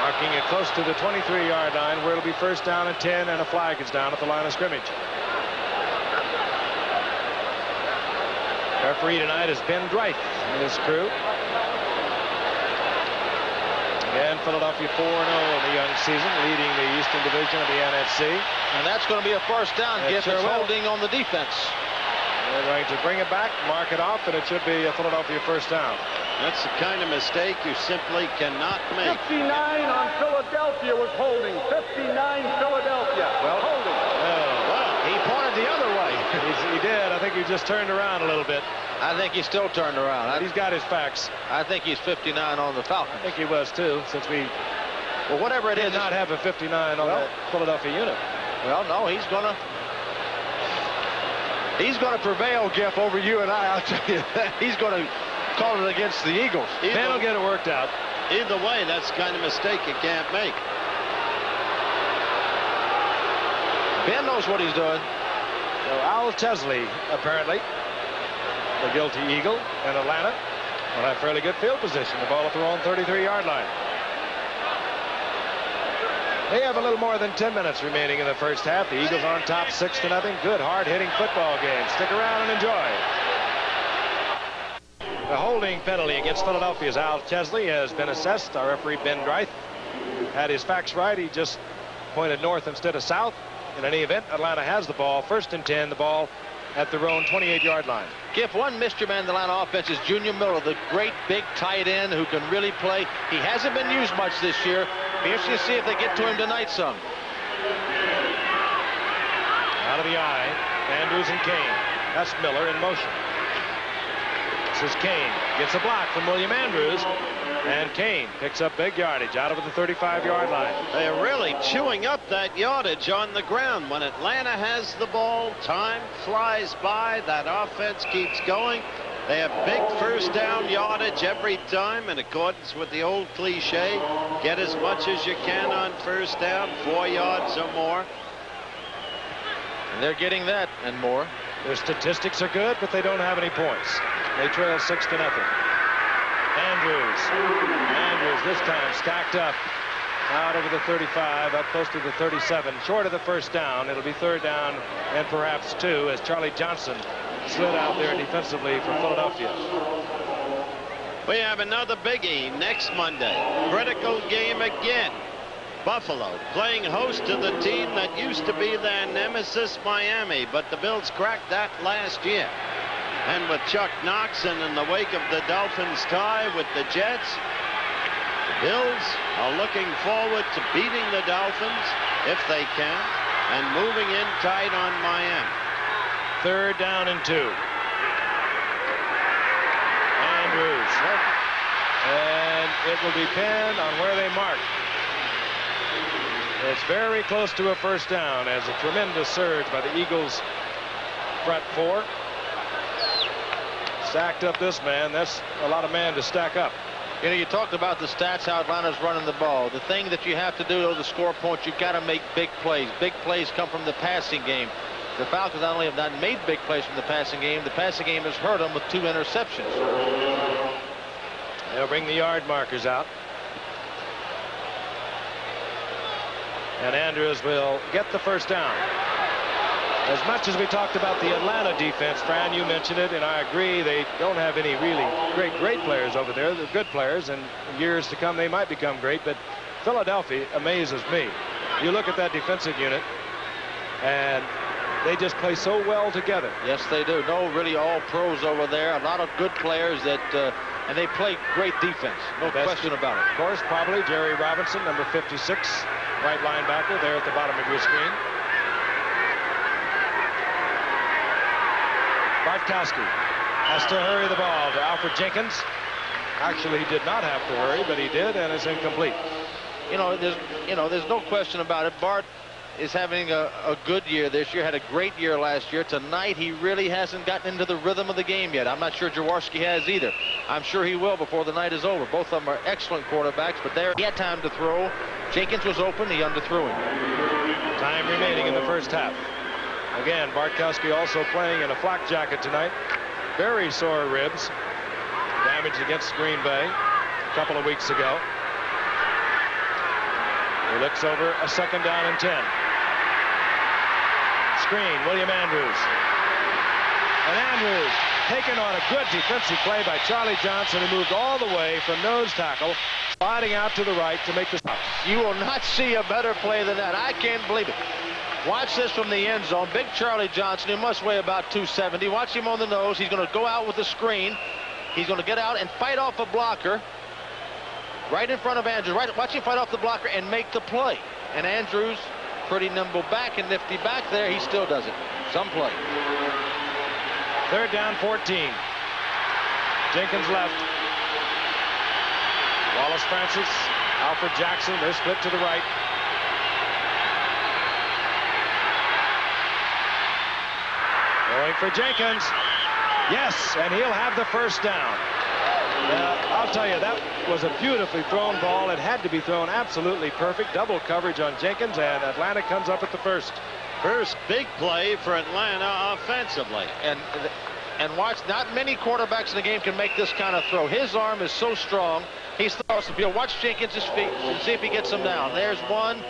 Marking it close to the 23-yard line, where it'll be 1st down and 10, and a flag is down at the line of scrimmage. Referee tonight is Ben Dreith and his crew. Again, Philadelphia 4-0 in the young season, leading the Eastern Division of the NFC. And that's going to be a first down. Giff is holding on the defense. They're going to bring it back, mark it off, and it should be a Philadelphia first down. That's the kind of mistake you simply cannot make. 59 on Philadelphia was holding. 59 Philadelphia. Well, holding. Well, he pointed the other way. He did. I think he just turned around a little bit. I think he still turned around. He's got his facts. I think he's 59 on the Falcons. I think he was, too, since we whatever it did not have a 59 on the Philadelphia unit. Well, no, he's going to He's going to prevail, Giff, over you and I. I'll tell you that. He's going to call it against the Eagles. Ben will get it worked out. Either way, that's the kind of mistake you can't make. Ben knows what he's doing. So Al Chesley, apparently, the guilty Eagle, and Atlanta will have fairly good field position. The ball at their own 33-yard line. They have a little more than 10 minutes remaining in the first half. The Eagles on top 6-0. Good, hard-hitting football game. Stick around and enjoy. The holding penalty against Philadelphia's Al Chesley has been assessed. Our referee, Ben Dreith, had his facts right. He just pointed north instead of south. In any event, Atlanta has the ball. 1st and 10, the ball at their own 28-yard line. Giff, one mystery man in the Atlanta offense is Junior Miller, the great big tight end who can really play. He hasn't been used much this year. Be interesting to see if they get to him tonight some. Out of the eye, Andrews and Kane. That's Miller in motion. This is Kane. Gets a block from William Andrews. And Kane picks up big yardage out of the 35-yard line. They're really chewing up that yardage on the ground. When Atlanta has the ball, time flies by. That offense keeps going. They have big first down yardage every time in accordance with the old cliche. Get as much as you can on first down, 4 yards or more. And they're getting that and more. Their statistics are good, but they don't have any points. They trail 6-0. Andrews this time stacked up out over the 35, up close to the 37, short of the first down. It'll be 3rd down and perhaps 2 as Charlie Johnson slid out there defensively for Philadelphia. We have another biggie next Monday. Critical game again. Buffalo playing host to the team that used to be their nemesis, Miami, but the Bills cracked that last year. And with Chuck Knox and in the wake of the Dolphins' tie with the Jets, the Bills are looking forward to beating the Dolphins if they can and moving in tight on Miami. 3rd down and 2. Andrews. And it will depend on where they mark. It's very close to a first down as a tremendous surge by the Eagles front 4. Stacked up this man. That's a lot of man to stack up. You know, you talked about the stats, how Atlanta's running the ball. The thing that you have to do to score points, you've got to make big plays. Big plays come from the passing game. The Falcons not only have not made big plays from the passing game has hurt them with 2 interceptions. They'll bring the yard markers out. And Andrews will get the first down. As much as we talked about the Atlanta defense, Fran, you mentioned it, and I agree, they don't have any really great players over there. They're good players, and in years to come they might become great, but Philadelphia amazes me. You look at that defensive unit, and they just play so well together. Yes, they do. No, really all pros over there. A lot of good players that, and they play great defense. No question about it. Of course, probably Jerry Robinson, number 56, right linebacker there at the bottom of your screen. Bartkowski has to hurry the ball to Alfred Jenkins. Actually, he did not have to hurry, but he did, and it's incomplete. There's no question about it. Bart is having a good year this year. Had a great year last year. Tonight, he really hasn't gotten into the rhythm of the game yet. I'm not sure Jaworski has either. I'm sure he will before the night is over. Both of them are excellent quarterbacks, but he had time to throw. Jenkins was open. He underthrew him. Time remaining in the first half. Again, Bartkowski also playing in a flak jacket tonight. Very sore ribs. Damage against Green Bay a couple of weeks ago. He looks over a 2nd down and 10. Screen, William Andrews. And Andrews taken on a good defensive play by Charlie Johnson, who moved all the way from nose tackle, sliding out to the right to make the stop. You will not see a better play than that. I can't believe it. Watch this from the end zone. Big Charlie Johnson, who must weigh about 270. Watch him on the nose. He's going to go out with the screen. He's going to get out and fight off a blocker right in front of Andrews. Watch him fight off the blocker and make the play. And Andrews, pretty nimble back and nifty back there. He still does it. Some play. 3rd down, 14. Jenkins left. Wallace Francis, Alfred Jackson, they're split to the right. Going for Jenkins. Yes, and he'll have the first down. I'll tell you, that was a beautifully thrown ball. It had to be thrown absolutely perfect. Double coverage on Jenkins, and Atlanta comes up at the first. First big play for Atlanta offensively. And watch, not many quarterbacks in the game can make this kind of throw. His arm is so strong. He's across the field. Watch Jenkins' feet and see if he gets him down. There's 1,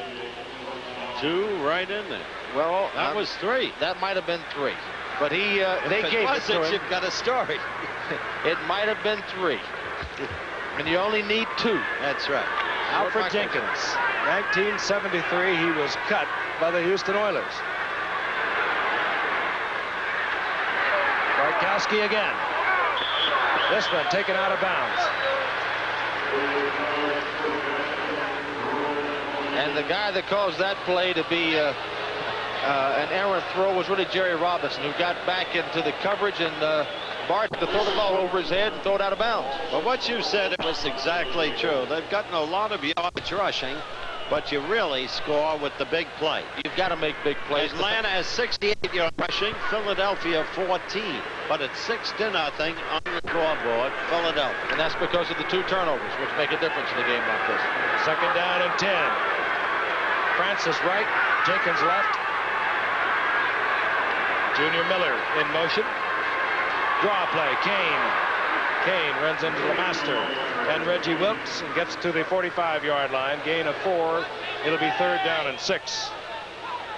2 right in there. Well, that was 3. That might have been 3. But they gave it to him. You've got a story. It might have been 3. And you only need 2. That's right. Alfred Jenkins, 1973, he was cut by the Houston Oilers. Bartkowski again. This one taken out of bounds. And the guy that caused that play to be an errant throw was really Jerry Robinson, who got back into the coverage and Bart to throw the ball over his head and throw it out of bounds. Well, what you said, it was exactly true. They've gotten a lot of yards rushing, but you really score with the big play. You've got to make big plays. Atlanta has 68 yards rushing, Philadelphia 14, but it's 6-0 on the scoreboard, Philadelphia. And that's because of the 2 turnovers, which make a difference in a game like this. Second down and 10. Francis right, Jenkins left. Junior Miller in motion. Draw play, Kane. Kane runs into the master and Reggie Wilkes and gets to the 45-yard line. Gain of 4. It'll be 3rd down and 6.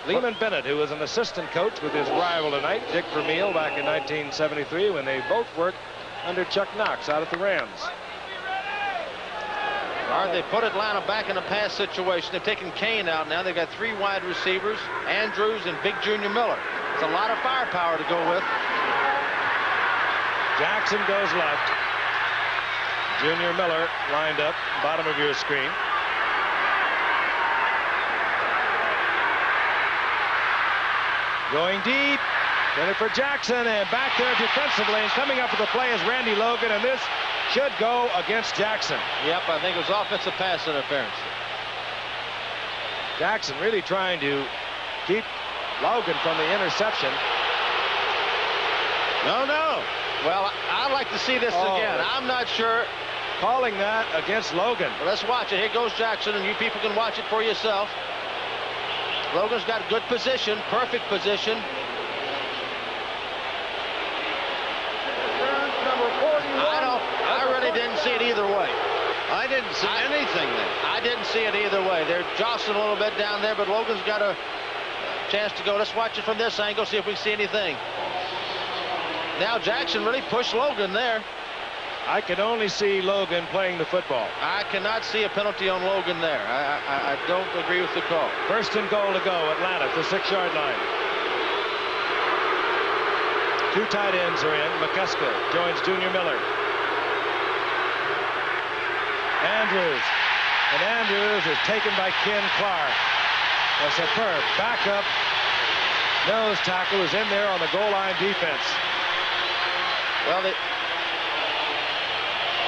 Lehman Bennett, who was an assistant coach with his rival tonight, Dick Vermeil, back in 1973 when they both worked under Chuck Knox out at the Rams. All right, they put Atlanta back in a pass situation. They've taken Kane out now. They've got 3 wide receivers, Andrews and Big Junior Miller. It's a lot of firepower to go with. Jackson goes left. Junior Miller lined up, bottom of your screen. Going deep. Jennifer Jackson, and back there defensively, and coming up with the play is Randy Logan, and this should go against Jackson. Yep, I think it was offensive pass interference. Jackson really trying to keep Logan from the interception. No. Well, I'd like to see this again. I'm not sure. Calling that against Logan. Well, let's watch it. Here goes Jackson, and you people can watch it for yourself. Logan's got good position, perfect position. I really didn't see it either way. I didn't see anything there. I didn't see it either way. They're jostling a little bit down there, but Logan's got a chance to go. Let's watch it from this angle, see if we can see anything. Now Jackson really pushed Logan there. I can only see Logan playing the football. I cannot see a penalty on Logan there. I don't agree with the call. 1st and goal to go, Atlanta at the 6-yard line. 2 tight ends are in. McCusker joins Junior Miller. Andrews. And Andrews is taken by Ken Clark. A superb backup nose tackle is in there on the goal line defense. Well,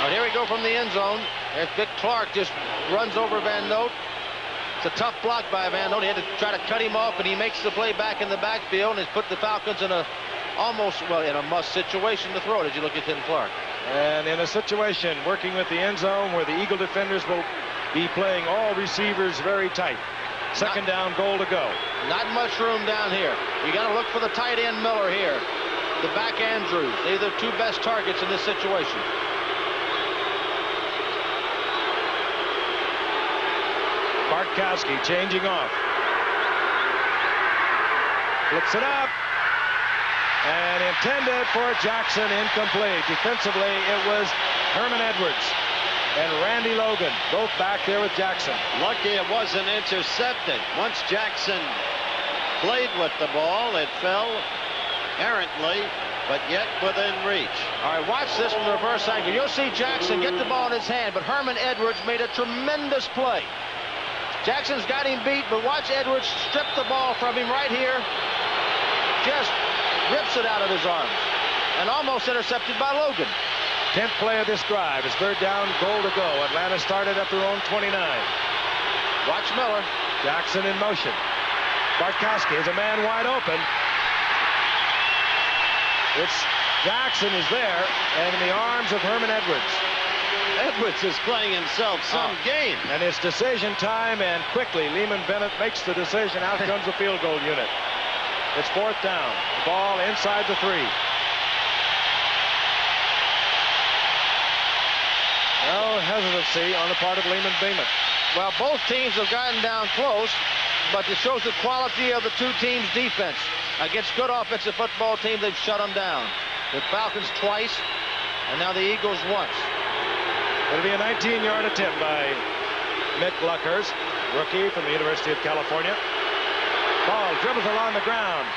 here we go from the end zone. There's Big Clark just runs over Van Note. It's a tough block by Van Note. He had to try to cut him off, and he makes the play back in the backfield and has put the Falcons in a in a must situation to throw. Did you look at Ken Clark? And in a situation working with the end zone where the Eagle defenders will be playing all receivers very tight. 2nd down, goal to go. Not much room down here. You got to look for the tight end Miller here. The back Andrews. They're the 2 best targets in this situation. Bartkowski changing off. Flips it up. And intended for Jackson, incomplete. Defensively, it was Herman Edwards and Randy Logan, both back there with Jackson. Lucky it wasn't intercepted. Once Jackson played with the ball, it fell errantly, but yet within reach. All right, watch this from the reverse angle. You'll see Jackson get the ball in his hand, but Herman Edwards made a tremendous play. Jackson's got him beat, but watch Edwards strip the ball from him right here. Just rips it out of his arms and almost intercepted by Logan. 10th play of this drive is 3rd down, goal to go. Atlanta started at their own 29. Watch Miller. Jackson in motion. Bartkowski is a man wide open. It's Jackson is there, and in the arms of Herman Edwards. Edwards is playing himself some game. And it's decision time, and quickly Lehman Bennett makes the decision. Out comes the field goal unit. It's 4th down. Ball inside the 3. No hesitancy on the part of Lehman Bennett. Well, both teams have gotten down close, but it shows the quality of the two teams' defense. Against good offensive football teams, they've shut them down. The Falcons twice, and now the Eagles once. It'll be a 19-yard attempt by Mick Luckhurst, rookie from the University of California. Ball dribbles along the ground.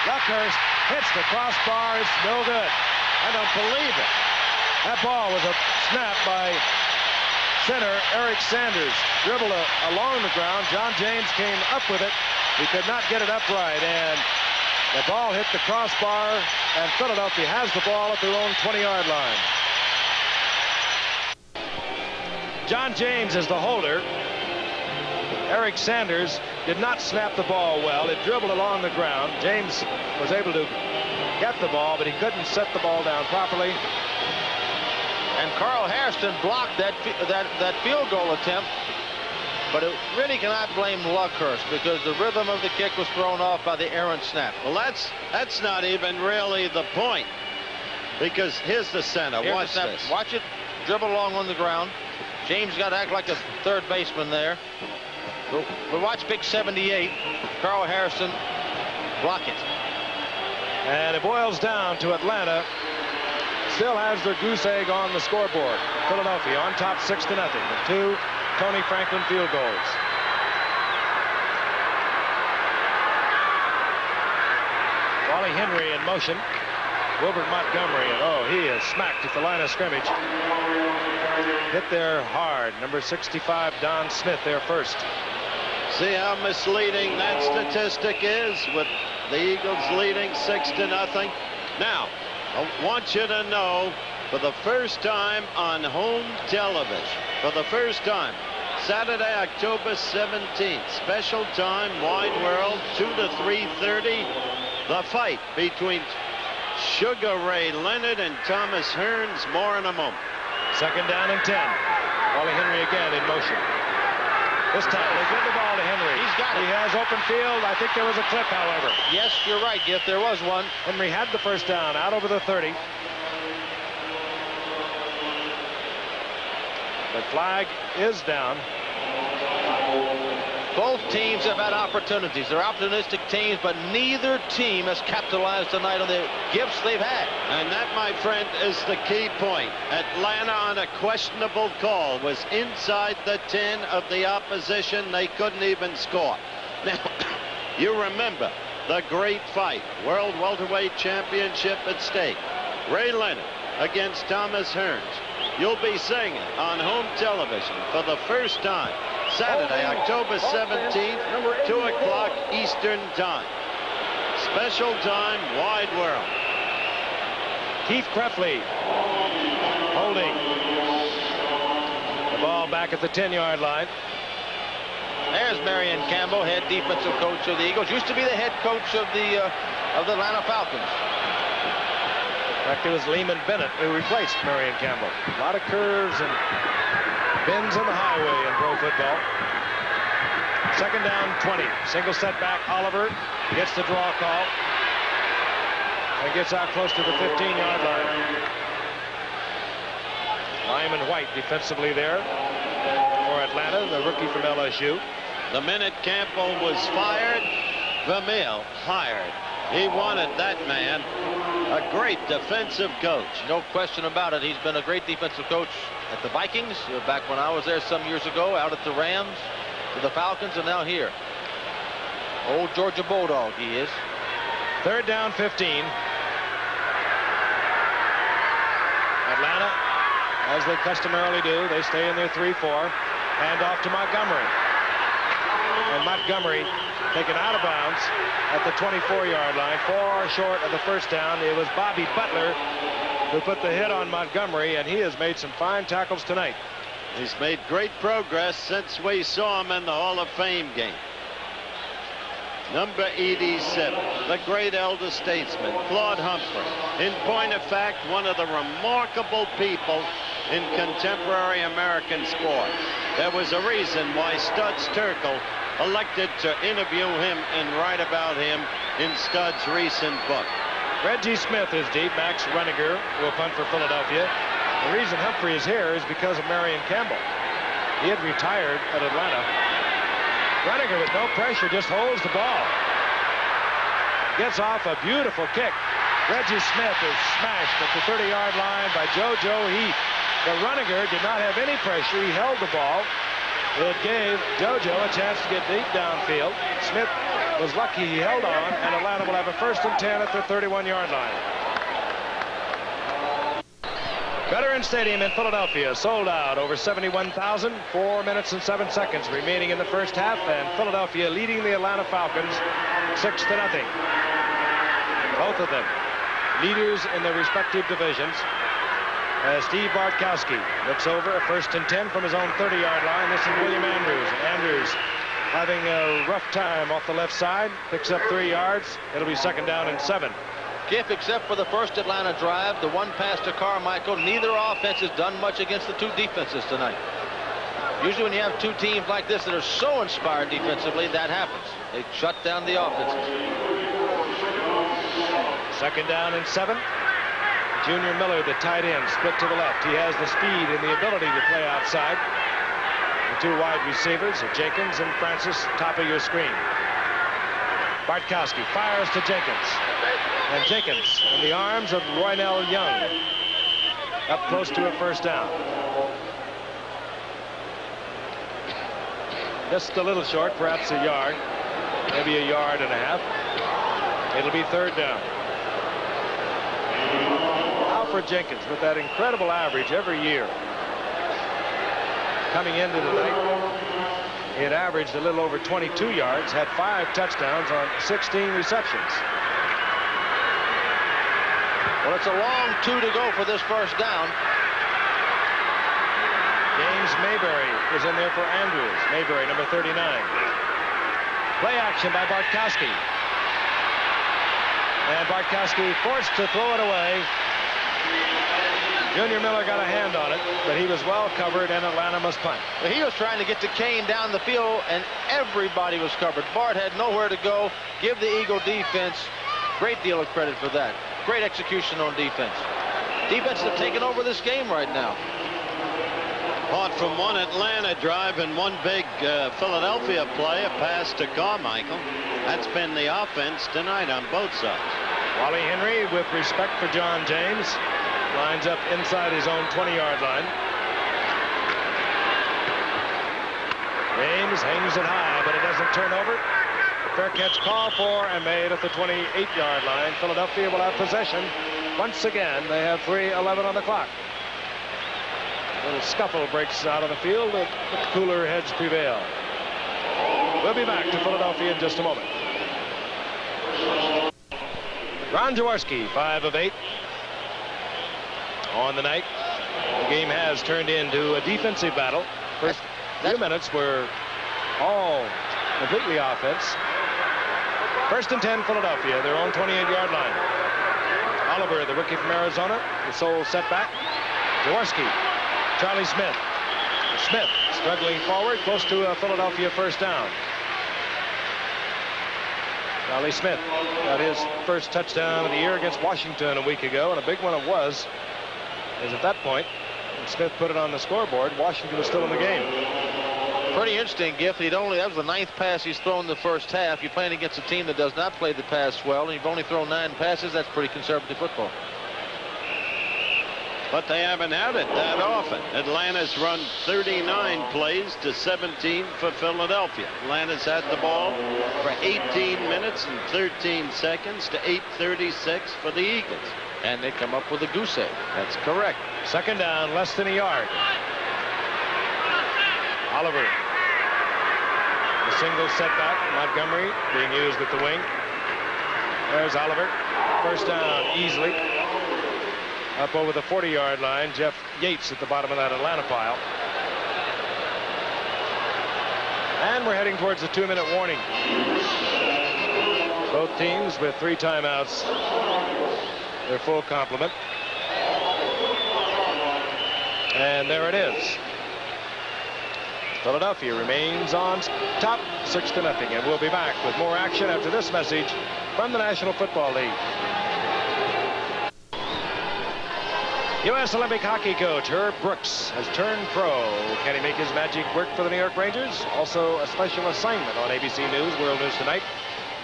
Luckhurst hits the crossbar. It's no good. I don't believe it. That ball was a snap by center Eric Sanders. Dribbled along the ground. John James came up with it. He could not get it upright, and the ball hit the crossbar, and Philadelphia has the ball at their own 20-yard line. John James is the holder. Eric Sanders did not snap the ball well. It dribbled along the ground. James was able to get the ball, but he couldn't set the ball down properly. And Carl Hairston blocked that field goal attempt, but it really cannot blame Luckhurst because the rhythm of the kick was thrown off by the errant snap. Well, that's not even really the point, because here's the center. Watch this. Watch it dribble along on the ground. James got to act like a third baseman there. But watch big 78, Carl Hairston, block it. And it boils down to Atlanta. Still has their goose egg on the scoreboard. Philadelphia on top 6-0 with 2 Tony Franklin field goals. Wally Henry in motion. Wilbert Montgomery, and he is smacked at the line of scrimmage. Hit there hard. Number 65, Don Smith, there first. See how misleading that statistic is, with the Eagles leading 6-0. Now, I want you to know, for the first time on home television, for the first time, Saturday, October 17th, special time, Wide World, 2 to 3:30, the fight between Sugar Ray Leonard and Thomas Hearns. More in a moment. 2nd down and 10. Wally Henry again in motion. This time they give the ball to Henry. He's got it. He has open field. I think there was a clip, however. Yes, you're right. Yes, there was one. Henry had the first down out over the 30. The flag is down. Both teams have had opportunities. They're opportunistic teams, but neither team has capitalized tonight on the gifts they've had. And that, my friend, is the key point. Atlanta, on a questionable call, was inside the 10 of the opposition. They couldn't even score. Now, you remember the great fight. World Welterweight Championship at stake. Ray Leonard against Thomas Hearns. You'll be seeing it on home television for the first time. Saturday, October 17th, 2 o'clock Eastern Time. Special time, Wide World. Keith Krefli holding the ball back at the 10-yard line. There's Marion Campbell, head defensive coach of the Eagles. Used to be the head coach of the Atlanta Falcons. In fact, it was Lehman Bennett who replaced Marion Campbell. A lot of curves and bends on the highway in pro football. 2nd down, 20. Single setback. Oliver gets the draw call and gets out close to the 15-yard line. Lyman White defensively there for Atlanta, the rookie from LSU. The minute Campbell was fired, Vermeil hired. He wanted that man. A great defensive coach. No question about it. He's been a great defensive coach at the Vikings, back when I was there some years ago, out at the Rams, to the Falcons, and now here. Old Georgia Bulldog, he is. 3rd down, 15. Atlanta, as they customarily do, they stay in their 3-4. Hand off to Montgomery. And Montgomery taken out of bounds at the 24-yard line, far short of the first down. It was Bobby Butler who put the hit on Montgomery, and he has made some fine tackles tonight. He's made great progress since we saw him in the Hall of Fame game. Number 87, the great elder statesman, Claude Humphrey. In point of fact, one of the remarkable people in contemporary American sport. There was a reason why Studs Terkel elected to interview him and write about him in Studs' recent book. Reggie Smith is deep. Max Reniger will punt for Philadelphia. The reason Humphrey is here is because of Marion Campbell. He had retired at Atlanta. Reniger with no pressure just holds the ball. Gets off a beautiful kick. Reggie Smith is smashed at the 30-yard line by JoJo Heath. But Reniger did not have any pressure. He held the ball. It gave JoJo a chance to get deep downfield. Smith was lucky he held on, and Atlanta will have a 1st and 10 at the 31-yard line. Veterans Stadium in Philadelphia sold out, over 71,000. 4 minutes and 7 seconds remaining in the first half, and Philadelphia leading the Atlanta Falcons 6-0. Both of them leaders in their respective divisions. Steve Bartkowski looks over a 1st and 10 from his own 30-yard line. This is William Andrews. Andrews having a rough time off the left side, picks up 3 yards. It'll be 2nd down and 7. Giff, except for the first Atlanta drive, the one pass to Carmichael, neither offense has done much against the two defenses tonight. Usually when you have two teams like this that are so inspired defensively, that happens. They shut down the offenses. 2nd down and 7. Junior Miller, the tight end, split to the left. He has the speed and the ability to play outside. The two wide receivers are Jenkins and Francis, top of your screen. Bartkowski fires to Jenkins. And Jenkins in the arms of Roynell Young. Up close to a 1st down. Just a little short, perhaps a yard. Maybe a yard and a half. It'll be 3rd down. Alfred Jenkins with that incredible average every year. Coming into the night, he had averaged a little over 22 yards, had 5 touchdowns on 16 receptions. Well, it's a long 2 to go for this 1st down. James Mayberry is in there for Andrews. Mayberry, number 39. Play action by Bartkowski. And Bartkowski forced to throw it away. Junior Miller got a hand on it, but he was well covered, and Atlanta must punt. Well, he was trying to get to Kane down the field, and everybody was covered. Bart had nowhere to go. Give the Eagle defense great deal of credit for that. Great execution on defense. Defense have taken over this game right now. Apart from one Atlanta drive and one big Philadelphia play, a pass to Carmichael. That's been the offense tonight on both sides. Wally Henry, with respect for John James, lines up inside his own 20-yard line. James hangs it high, but it doesn't turn over. Fair catch called for and made at the 28-yard line. Philadelphia will have possession. Once again, they have 3:11 on the clock. A little scuffle breaks out of the field, but cooler heads prevail. We'll be back to Philadelphia in just a moment. Ron Jaworski, 5 of 8 on the night. The game has turned into a defensive battle. First few minutes were all completely offense. 1st and 10, Philadelphia, their own 28-yard line. Oliver, the rookie from Arizona, the sole setback. Jaworski, Charlie Smith. Smith struggling forward, close to a Philadelphia 1st down. Charlie Smith got his first touchdown of the year against Washington a week ago, and a big one it was. As at that point, when Smith put it on the scoreboard, Washington was still in the game. Pretty interesting, Giff. That was the 9th pass he's thrown in the first half. You're playing against a team that does not play the pass well, and you've only thrown 9 passes. That's pretty conservative football. But they haven't had it that often. Atlanta's run 39 plays to 17 for Philadelphia. Atlanta's had the ball for 18 minutes and 13 seconds to 8:36 for the Eagles. And they come up with a goose egg. That's correct. 2nd down, less than a yard. Oliver. The single setback. Montgomery being used with the wing. There's Oliver. 1st down easily. Up over the 40-yard line, Jeff Yates at the bottom of that Atlanta pile. And we're heading towards the 2-minute warning. Both teams with 3 timeouts. Their full complement. And there it is. Philadelphia remains on top 6-0. And we'll be back with more action after this message from the National Football League. U.S. Olympic hockey coach Herb Brooks has turned pro. Can he make his magic work for the New York Rangers? Also a special assignment on ABC News, World News Tonight.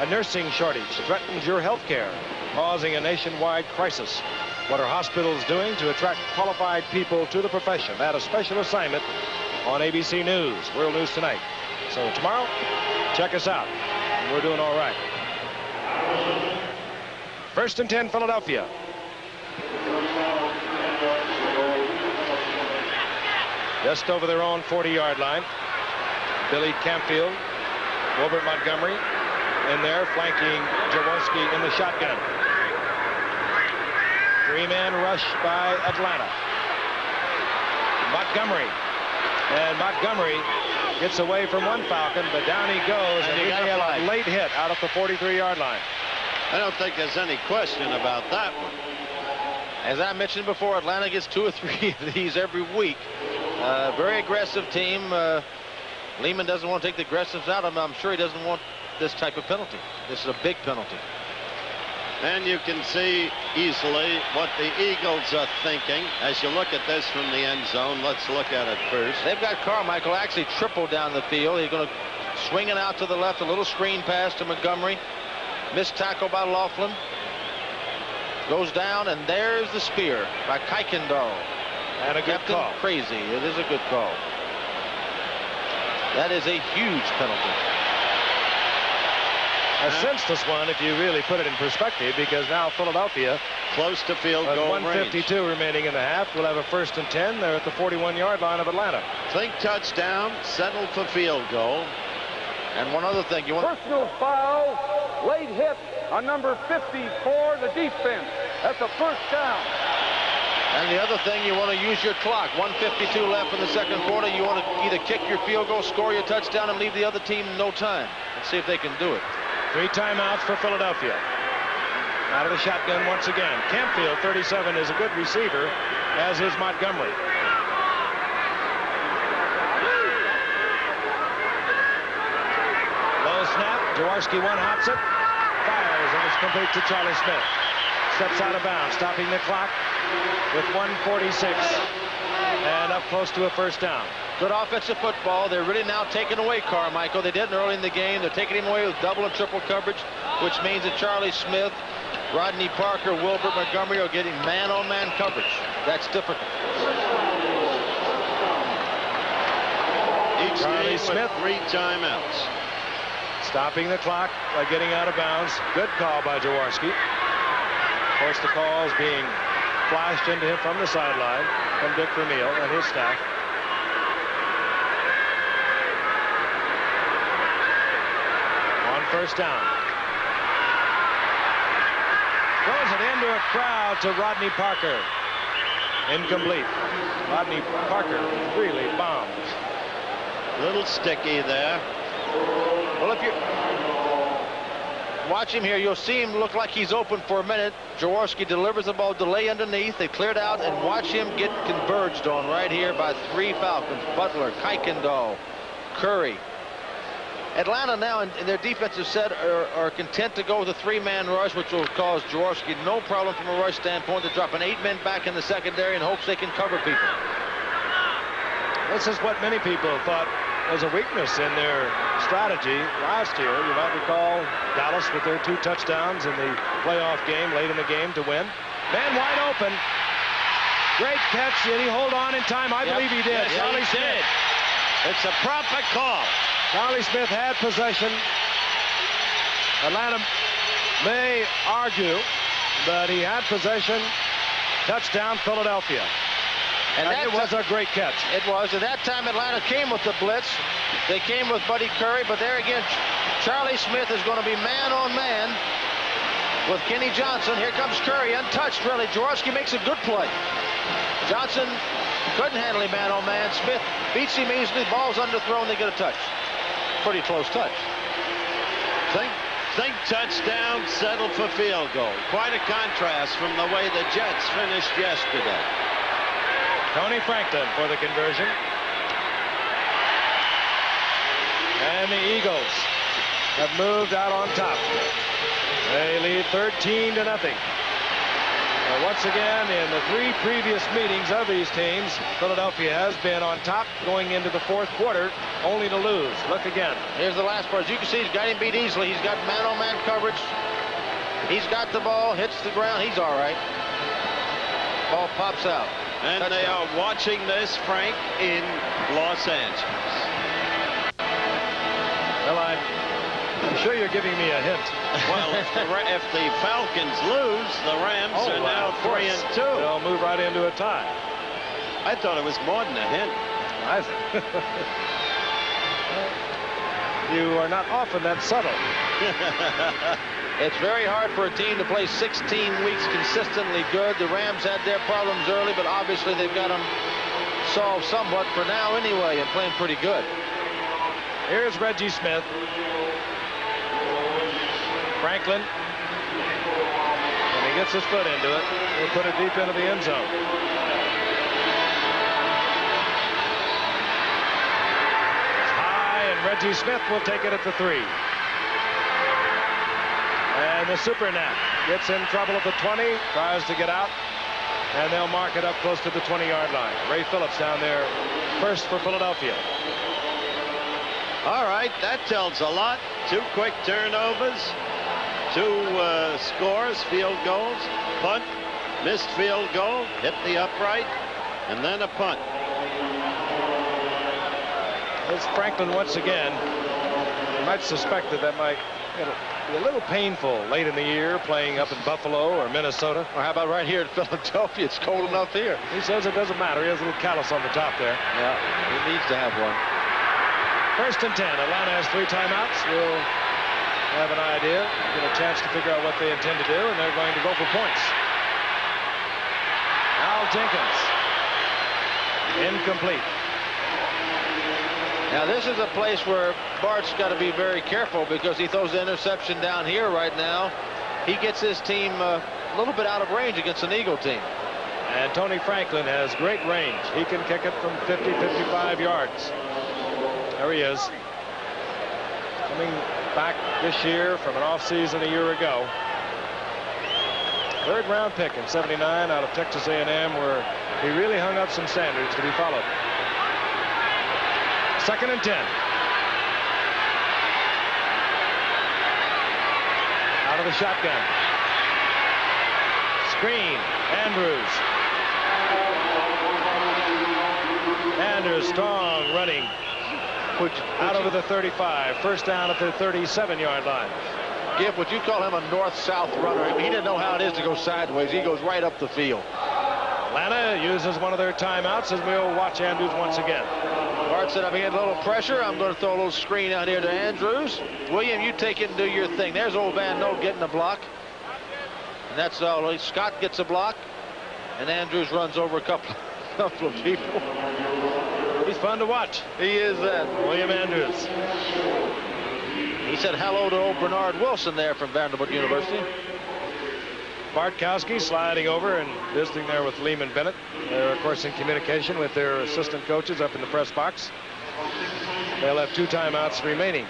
A nursing shortage threatens your health care, causing a nationwide crisis. What are hospitals doing to attract qualified people to the profession? That a special assignment on ABC News, World News Tonight. So tomorrow, check us out. We're doing all right. 1st and 10, Philadelphia. Just over their own 40-yard line. Billy Campfield, Wilbert Montgomery in there, flanking Jaworski in the shotgun. 3-man rush by Atlanta. Montgomery. And Montgomery gets away from one Falcon, but down he goes, and he got a late hit out of the 43-yard line. I don't think there's any question about that one. As I mentioned before, Atlanta gets 2 or 3 of these every week. Very aggressive team. Lehman doesn't want to take the aggressives out of him. I'm sure he doesn't want this type of penalty. This is a big penalty. And you can see easily what the Eagles are thinking as you look at this from the end zone. Let's look at it first. They've got Carmichael actually triple down the field. He's going to swing it out to the left. A little screen pass to Montgomery. Missed tackle by Laughlin. Goes down, and there's the spear by Kuykendall. And a good call. Crazy. It is a good call. That is a huge penalty. A senseless one if you really put it in perspective, because now Philadelphia close to field goal 152 range. remaining in the half. We'll have a 1st and 10. They're at the 41-yard line of Atlanta. Think touchdown, settle for field goal. And one other thing, you want Personal foul, late hit on number 54, the defense. That's a 1st down. And the other thing, you want to use your clock. 1:52 left in the 2nd quarter. You want to either kick your field goal, score your touchdown, and leave the other team no time. Let's see if they can do it. 3 timeouts for Philadelphia. Out of the shotgun once again. Campfield, 37, is a good receiver, as is Montgomery. Low snap. Jaworski one-hops it. Fires, and it's complete to Charlie Smith. Steps out of bounds, stopping the clock with 1:46. And up close to a 1st down. Good offensive football. They're really now taking away Carmichael. They didn't early in the game. They're taking him away with double and triple coverage, which means that Charlie Smith, Rodney Parker, Wilbert Montgomery are getting man-on-man coverage. That's difficult. Each Charlie team Smith, with 3 timeouts. Stopping the clock by getting out of bounds. Good call by Jaworski. Of course, the call is being flashed into him from the sideline from Dick Vermeil and his staff. On 1st down. Throws it into a crowd to Rodney Parker. Incomplete. Rodney Parker really bombed. Little sticky there. Well, if you watch him here, you'll see him look like he's open for a minute. Jaworski delivers the ball, delay underneath. They cleared out, and watch him get converged on right here by 3 Falcons. Butler, Kuykendall, Curry. Atlanta now in their defensive set are content to go with a 3-man rush, which will cause Jaworski no problem from a rush standpoint to drop an 8 men back in the secondary in hopes they can cover people. This is what many people thought was a weakness in their strategy last year. You might recall Dallas with their 2 touchdowns in the playoff game late in the game to win. Man wide open. Great catch. Did he hold on in time? I believe he did. Yes, Charlie he Smith. did. It's a proper call. Charlie Smith had possession. Atlanta may argue, but he had possession. Touchdown, Philadelphia. And it was a great catch. It was. At that time, Atlanta came with the blitz. They came with Buddy Curry, but there again, Charlie Smith is going to be man-on-man with Kenny Johnson. Here comes Curry, untouched, really. Jaworski makes a good play. Johnson couldn't handle him man-on-man. Smith beats him easily. Ball's underthrown. They get a touch. Pretty close touch. Think Think touchdown, settle for field goal. Quite a contrast from the way the Jets finished yesterday. Tony Franklin for the conversion. And the Eagles have moved out on top. They lead 13-0. Once again, in the 3 previous meetings of these teams, Philadelphia has been on top going into the 4th quarter, only to lose. Look again. Here's the last part. As you can see, he's got him beat easily. He's got man-on-man coverage. He's got the ball, hits the ground. He's all right. Ball pops out. And Touchdown. they are watching this, Frank, in Los Angeles. Well, I'm sure you're giving me a hint. Well, if the Falcons lose, the Rams are now 3-2. They'll move right into a tie. I thought it was more than a hint. You are not often that subtle. It's very hard for a team to play 16 weeks consistently good. The Rams had their problems early, but obviously they've got them solved somewhat for now anyway, and playing pretty good. Here's Reggie Smith. Franklin, when he gets his foot into it, he'll put it deep into the end zone. It's high, and Reggie Smith will take it at the 3. And the super nap gets in trouble at the 20, tries to get out, and they'll mark it up close to the 20-yard line. Ray Phillips down there first for Philadelphia. All right, that tells a lot. 2 quick turnovers. 2 scores, field goals, punt, missed field goal, hit the upright, and then a punt. There's Franklin once again. You might suspect that might be a little painful late in the year playing up in Buffalo or Minnesota. Or how about right here in Philadelphia? It's cold enough here. He says it doesn't matter. He has a little callus on the top there. Yeah, he needs to have one. 1st and 10. Atlanta has 3 timeouts. We'll have an idea, get a chance to figure out what they intend to do, and they're going to go for points. Al Jenkins. Incomplete. Now this is a place where Bart's got to be very careful, because he throws the interception down here right now. He gets his team a little bit out of range against an Eagle team. And Tony Franklin has great range. He can kick it from 50, 55 yards. There he is. Coming back this year from an offseason a year ago. 3rd round pick in '79 out of Texas A&M, where he really hung up some standards to be followed. 2nd and 10. Out of the shotgun. Screen. Andrews. Andrews strong running. Out over the 35. First down at the 37-yard line. Giff, would you call him a north-south runner? I mean, he didn't know how it is to go sideways. He goes right up the field. Atlanta uses one of their timeouts as we'll watch Andrews once again. Bart said, I'm getting a little pressure. I'm going to throw a little screen out here to Andrews. William, you take it and do your thing. There's old Van Note getting a block. And that's all. Scott gets a block. And Andrews runs over a couple of people. He's fun to watch. He is that. William Andrews. He said hello to old Bernard Wilson there from Vanderbilt University. Bartkowski sliding over and visiting there with Lehman Bennett. They're, of course, in communication with their assistant coaches up in the press box. They'll have 2 timeouts remaining.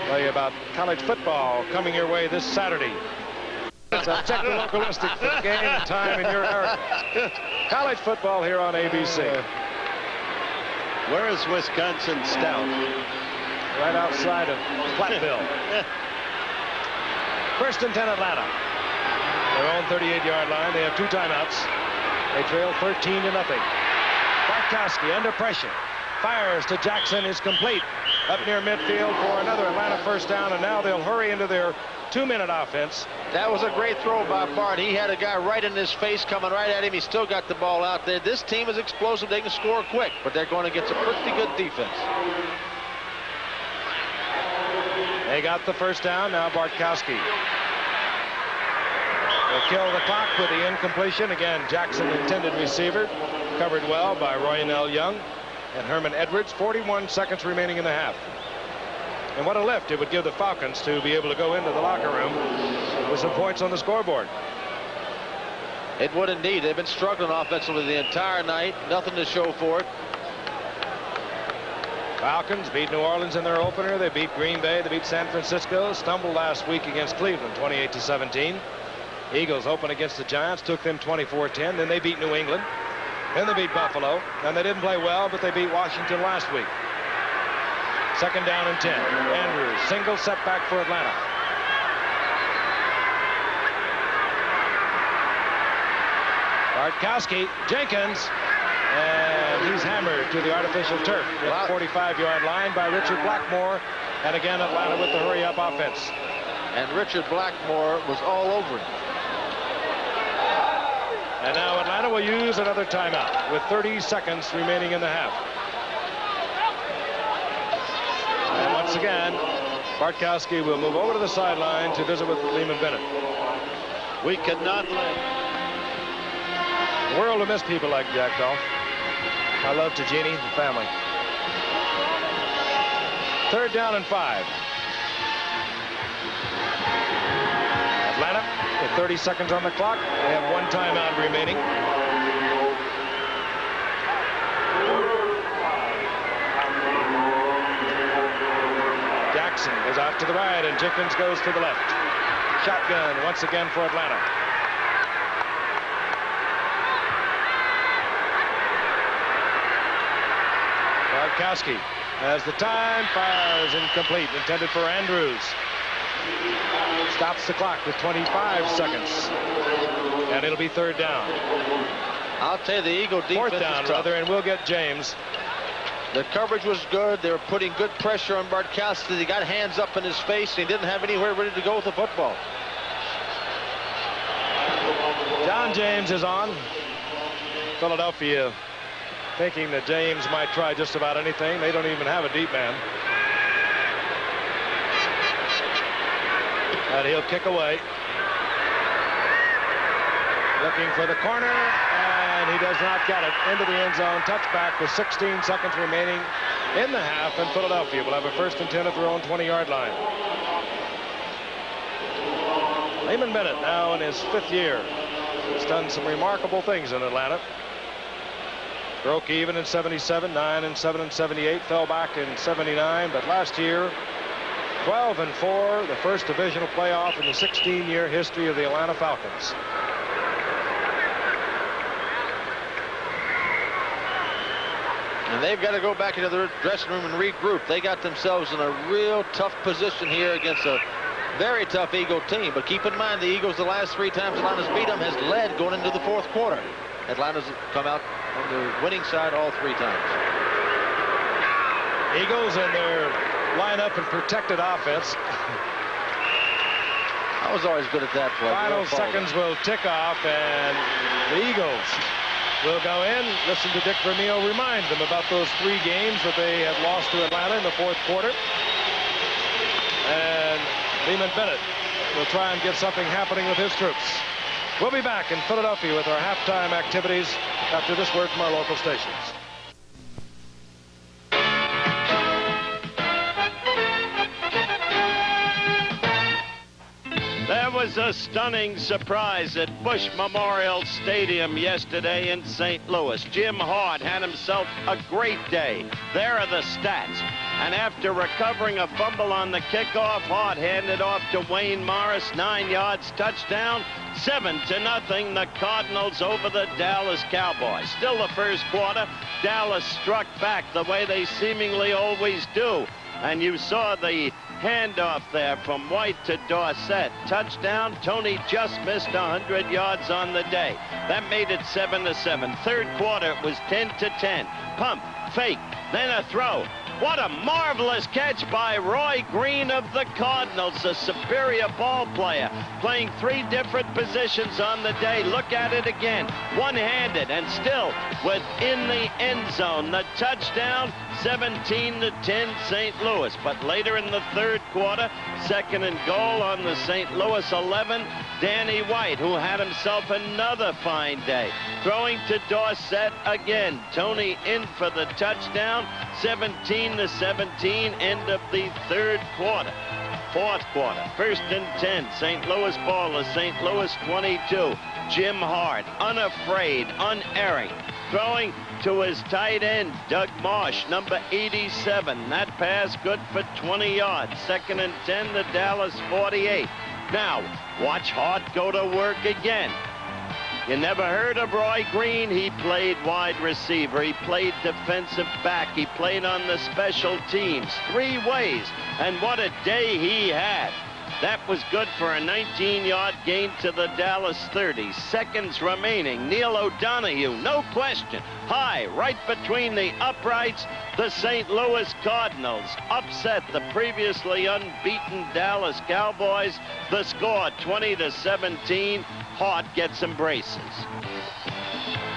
Tell you about college football coming your way this Saturday. It's a techno-localistic game time in your area. College football here on ABC. Where is Wisconsin Stout? Right outside of Platteville. 1st and 10 Atlanta. Their own 38-yard line. They have 2 timeouts. They trail 13-0. Bartkowski under pressure. Fires to Jackson, is complete. Up near midfield for another Atlanta first down, and now they'll hurry into their 2-minute offense. That was a great throw by Bart. He had a guy right in his face coming right at him. He still got the ball out there. This team is explosive. They can score quick, but they're going to get some pretty good defense. They got the first down. Now Bartkowski will kill the clock with the incompletion. Again, Jackson, intended receiver, covered well by Roynell Young and Herman Edwards. 41 seconds remaining in the half. And what a lift it would give the Falcons to be able to go into the locker room with some points on the scoreboard. It would indeed. They've been struggling offensively the entire night. Nothing to show for it. Falcons beat New Orleans in their opener. They beat Green Bay. They beat San Francisco. Stumbled last week against Cleveland, 28-17. Eagles open against the Giants, took them 24-10. Then they beat New England. Then they beat Buffalo. And they didn't play well, but they beat Washington last week. Second down and 10. Andrews, single setback for Atlanta. Bartkowski, Jenkins, and he's hammered to the artificial turf at the 45-yard line by Richard Blackmore. And again, Atlanta with the hurry-up offense. And Richard Blackmore was all over him. And now Atlanta will use another timeout with 30 seconds remaining in the half. And once again, Bartkowski will move over to the sideline to visit with Lehman Bennett. We could not live. The world will miss people like Jack Dolph. I love to Jeannie, the family. Third down and 5. Atlanta with 30 seconds on the clock. They have one timeout remaining. Jackson goes out to the right and Jenkins goes to the left. Shotgun once again for Atlanta. Bartkowski as the time fires incomplete, intended for Andrews. Stops the clock with 25 seconds. And it'll be third down. I'll tell you, the Eagle defense Fourth down, is tough. rather, and we'll get James. The coverage was good. They were putting good pressure on Bartkowski. He got hands up in his face, and he didn't have anywhere ready to go with the football. John James is on. Philadelphia thinking that James might try just about anything. They don't even have a deep man. And he'll kick away. Looking for the corner, and he does not get it into the end zone. Touchback with 16 seconds remaining in the half, and Philadelphia will have a first and 10 at their own 20-yard line. Lehman Bennett now in his 5th year. He's done some remarkable things in Atlanta. Broke even in 77, 9-7 in 78, fell back in 79, but last year 12-4, the first divisional playoff in the 16-year history of the Atlanta Falcons. And they've got to go back into their dressing room and regroup. They got themselves in a real tough position here against a very tough Eagle team. But keep in mind, the Eagles, the last 3 times Atlanta's beat them, has led going into the 4th quarter. Atlanta's come out on the winning side all 3 times. Eagles in their lineup and protected offense. I was always good at that play. Final seconds will tick off, and the Eagles will go in. Listen to Dick Vermeil remind them about those 3 games that they had lost to Atlanta in the 4th quarter. And Lehman Bennett will try and get something happening with his troops. We'll be back in Philadelphia with our halftime activities after this word from our local stations. There was a stunning surprise at Bush Memorial Stadium yesterday in St. Louis. Jim Hart had himself a great day. There are the stats. And after recovering a fumble on the kickoff, Hart handed off to Wayne Morris, 9 yards, touchdown, 7-0, the Cardinals over the Dallas Cowboys. Still the first quarter, Dallas struck back the way they seemingly always do. And you saw the handoff there from White to Dorsett. Touchdown. Tony just missed 100 yards on the day. That made it 7-7. Third quarter, it was 10-10. Pump, fake, then a throw. What a marvelous catch by Roy Green of the Cardinals, a superior ball player, playing 3 different positions on the day. Look at it again, one-handed and still within the end zone. The touchdown, 17-10 St. Louis. But later in the third quarter, 2nd and goal on the St. Louis 11. Danny White, who had himself another fine day. Throwing to Dorsett again. Tony in for the touchdown. 17-17, end of the third quarter. Fourth quarter, 1st and 10. St. Louis ball is St. Louis 22. Jim Hart, unafraid, unerring. Throwing to his tight end, Doug Marsh, number 87. That pass good for 20 yards. 2nd and 10 to Dallas 48. Now, watch Hart go to work again. You never heard of Roy Green. He played wide receiver. He played defensive back. He played on the special teams. 3 ways. And what a day he had. That was good for a 19-yard gain to the Dallas 30. Seconds remaining. Neil O'Donoghue, no question. High, right between the uprights. The St. Louis Cardinals upset the previously unbeaten Dallas Cowboys. The score 20-17. Hart gets some braces.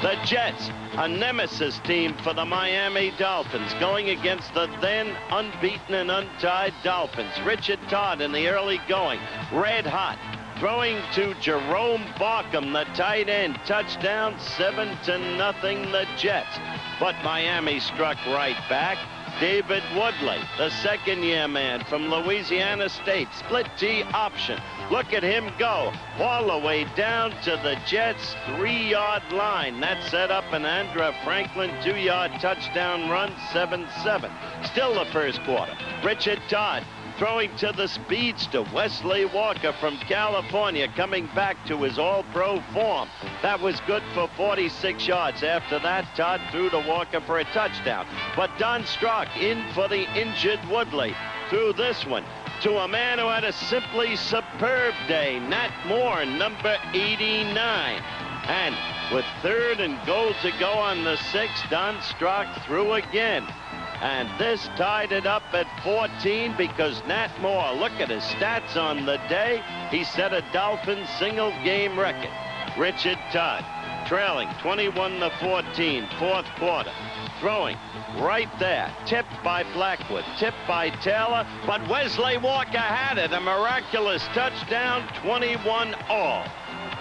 The Jets, a nemesis team for the Miami Dolphins, going against the then unbeaten and untied Dolphins. Richard Todd in the early going, red hot, throwing to Jerome Barkham, the tight end. Touchdown, 7-0 the Jets. But Miami struck right back. David Woodley, the second-year man from Louisiana State, split T option. Look at him go all the way down to the Jets' 3-yard line. That set up an Andra Franklin 2-yard touchdown run, 7-7. Still the first quarter. Richard Todd throwing to the speedster Wesley Walker from California, coming back to his all-pro form. That was good for 46 yards. After that, Todd threw to Walker for a touchdown. But Don Strock in for the injured Woodley. Threw this one to a man who had a simply superb day, Nat Moore, number 89. And with 3rd and goal to go on the 6th, Don Strock threw again. And this tied it up at 14 because Nat Moore, look at his stats on the day. He set a Dolphins single game record. Richard Todd trailing 21-14, fourth quarter. Throwing right there, tipped by Blackwood, tipped by Taylor, but Wesley Walker had it. A miraculous touchdown, 21-all.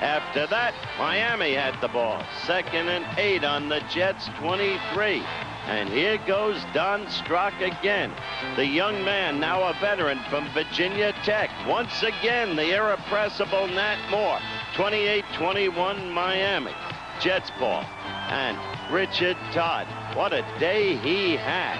After that, Miami had the ball. 2nd and 8 on the Jets' 23. And here goes Don Strock again. The young man, now a veteran from Virginia Tech. Once again, the irrepressible Nat Moore. 28-21 Miami. Jets ball. And Richard Todd. What a day he had.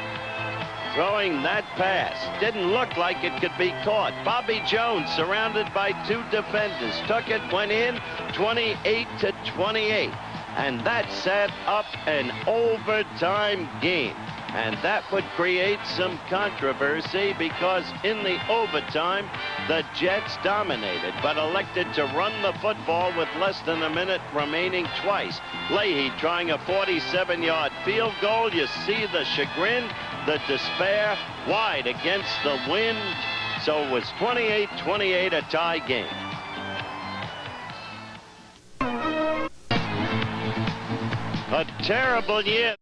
Throwing that pass. Didn't look like it could be caught. Bobby Jones, surrounded by 2 defenders, took it, went in, 28-28. And that set up an overtime game. And that would create some controversy because in the overtime, the Jets dominated, but elected to run the football with less than a minute remaining twice. Leahy trying a 47-yard field goal. You see the chagrin, the despair, wide against the wind. So it was 28-28, a tie game. A terrible year.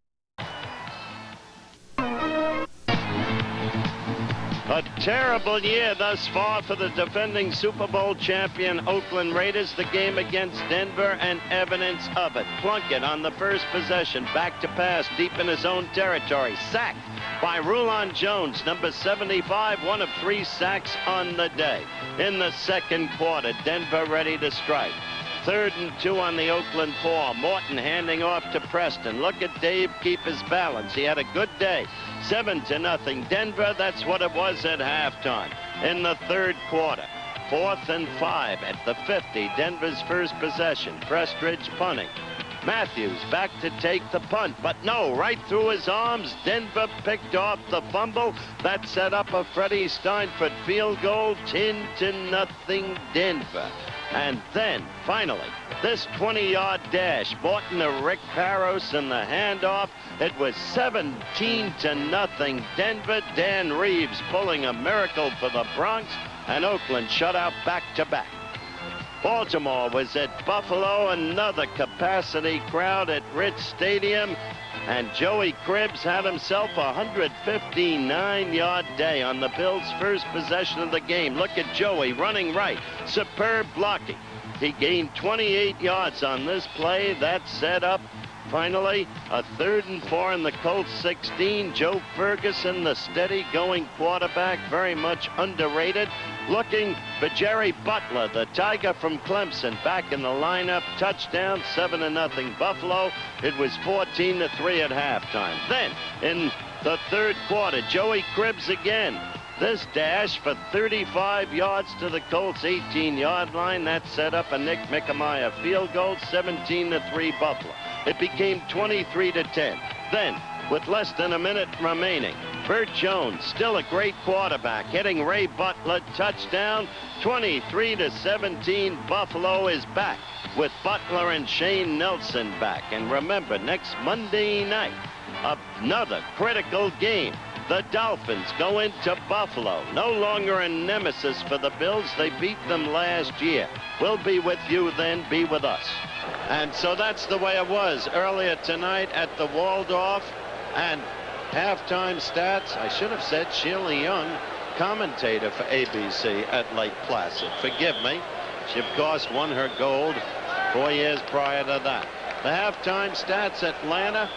A terrible year thus far for the defending Super Bowl champion Oakland Raiders. The game against Denver and evidence of it. Plunkett on the first possession, back to pass deep in his own territory. Sacked by Rulon Jones, number 75, one of 3 sacks on the day. In the second quarter, Denver ready to strike. 3rd and 2 on the Oakland 4. Morton handing off to Preston. Look at Dave keep his balance. He had a good day. 7-0 Denver. That's what it was at halftime. In the third quarter, 4th and 5 at the 50. Denver's first possession. Prestridge punting. Matthews back to take the punt, but no, right through his arms. Denver picked off the fumble. That set up a Freddie Steinfort field goal. 10-0 Denver. And then, finally, this 20-yard dash. Morton to Rick Parros in the handoff. It was 17-0 Denver. Dan Reeves pulling a miracle for the Bronx. And Oakland shut out back-to-back. Baltimore was at Buffalo, another capacity crowd at Rich Stadium. And Joey Cribbs had himself a 159-yard day on the Bills' first possession of the game. Look at Joey running right. Superb blocking. He gained 28 yards on this play. That set up, finally, a 3rd and 4 in the Colts 16. Joe Ferguson, the steady-going quarterback, very much underrated. Looking for Jerry Butler, the Tiger from Clemson, back in the lineup. Touchdown, 7-0 Buffalo. It was 14-3 at halftime. Then, in the 3rd quarter, Joey Cribbs again. This dash for 35 yards to the Colts 18-yard line. That set up a Nick Mickemeyer field goal, 17-3 Buffalo. It became 23-10. Then, with less than a minute remaining, Bert Jones, still a great quarterback, hitting Ray Butler, touchdown, 23-17. Buffalo is back with Butler and Shane Nelson back. And remember, next Monday night, another critical game. The Dolphins go into Buffalo. No longer a nemesis for the Bills. They beat them last year. We'll be with you then. Be with us. And so that's the way it was earlier tonight at the Waldorf. And halftime stats, I should have said Sheila Young, commentator for ABC at Lake Placid. Forgive me. She, of course, won her gold 4 years prior to that. The halftime stats, Atlanta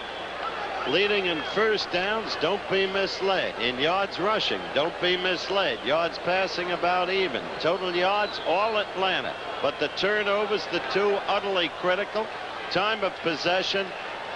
leading in first downs, don't be misled. In yards rushing, don't be misled. Yards passing about even. Total yards, all Atlanta. But the turnovers, the two utterly critical. Time of possession,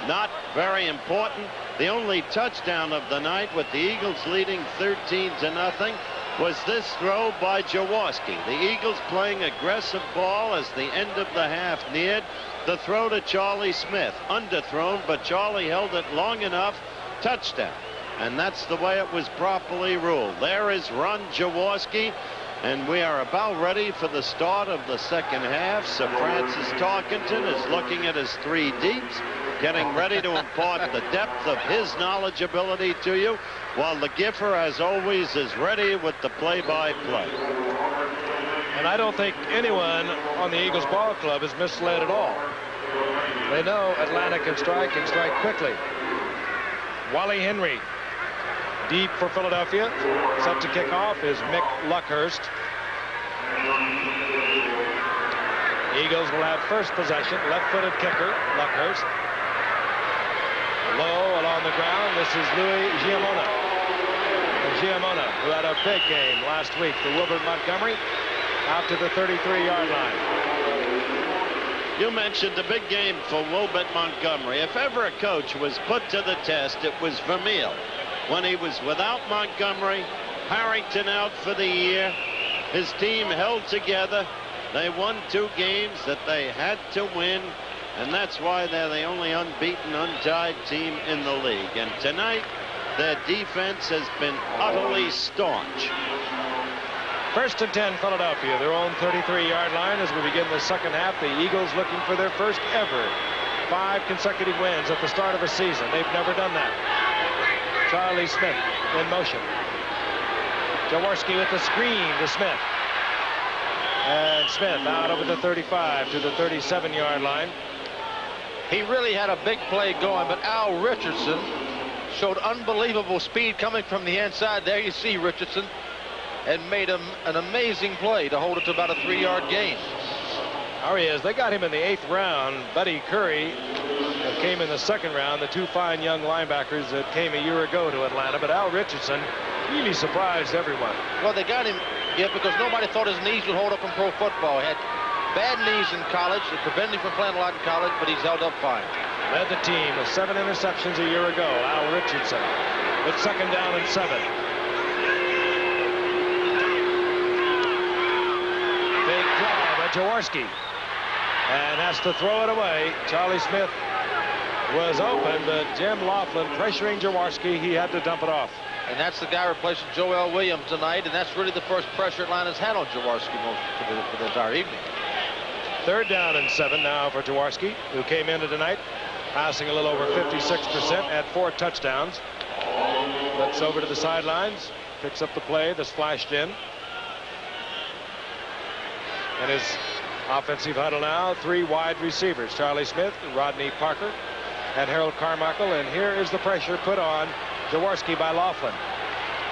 not very important. The only touchdown of the night, with the Eagles leading 13-0, was this throw by Jaworski. The Eagles playing aggressive ball as the end of the half neared. The throw to Charlie Smith, underthrown, but Charlie held it long enough. Touchdown. And that's the way it was properly ruled. There is Ron Jaworski, and we are about ready for the start of the second half. Sir Francis Tarkenton is looking at his 3 deeps, getting ready to impart the depth of his knowledgeability to you, while the Giffer, as always, is ready with the play-by-play. And I don't think anyone on the Eagles ball club is misled at all. They know Atlanta can strike quickly. Wally Henry, deep for Philadelphia. Set to kick off is Mick Luckhurst. Eagles will have first possession. Left-footed kicker, Luckhurst. Low along the ground. This is Louis Giamona. And Giamona, who had a big game last week for Wilbert Montgomery, out to the 33-yard line. You mentioned the big game for Wilbert Montgomery. If ever a coach was put to the test, it was Vermeil. When he was without Montgomery, Harrington out for the year, his team held together. They won 2 games that they had to win, and that's why they're the only unbeaten, untied team in the league. And tonight, their defense has been utterly staunch. First and 10, Philadelphia, their own 33-yard line as we begin the second half. The Eagles looking for their first ever 5 consecutive wins at the start of a season. They've never done that. Charlie Smith in motion. Jaworski with the screen to Smith. And Smith out over the 35 to the 37-yard line. He really had a big play going, but Al Richardson showed unbelievable speed coming from the inside. There you see Richardson, and made him an amazing play to hold it to about a 3-yard gain. There he is. They got him in the 8th round. Buddy Curry came in the 2nd round, the 2 fine young linebackers that came a year ago to Atlanta. But Al Richardson really surprised everyone. Well, they got him, yeah, because nobody thought his knees would hold up in pro football. He had bad knees in college. It prevented him from playing a lot in college, but he's held up fine. Led the team with 7 interceptions a year ago. Al Richardson with 2nd down and 7. Big draw by Jaworski, and has to throw it away. Charlie Smith was open, but Jim Laughlin pressuring Jaworski. He had to dump it off. And that's the guy replacing Joel Williams tonight, and that's really the first pressure Atlanta's had on Jaworski for the entire evening. 3rd down and 7 now for Jaworski, who came into tonight passing a little over 56%, had 4 touchdowns. Looks over to the sidelines, picks up the play that's flashed in. And his offensive huddle now, 3 wide receivers, Charlie Smith, Rodney Parker, and Harold Carmichael. And here is the pressure put on Jaworski by Laughlin.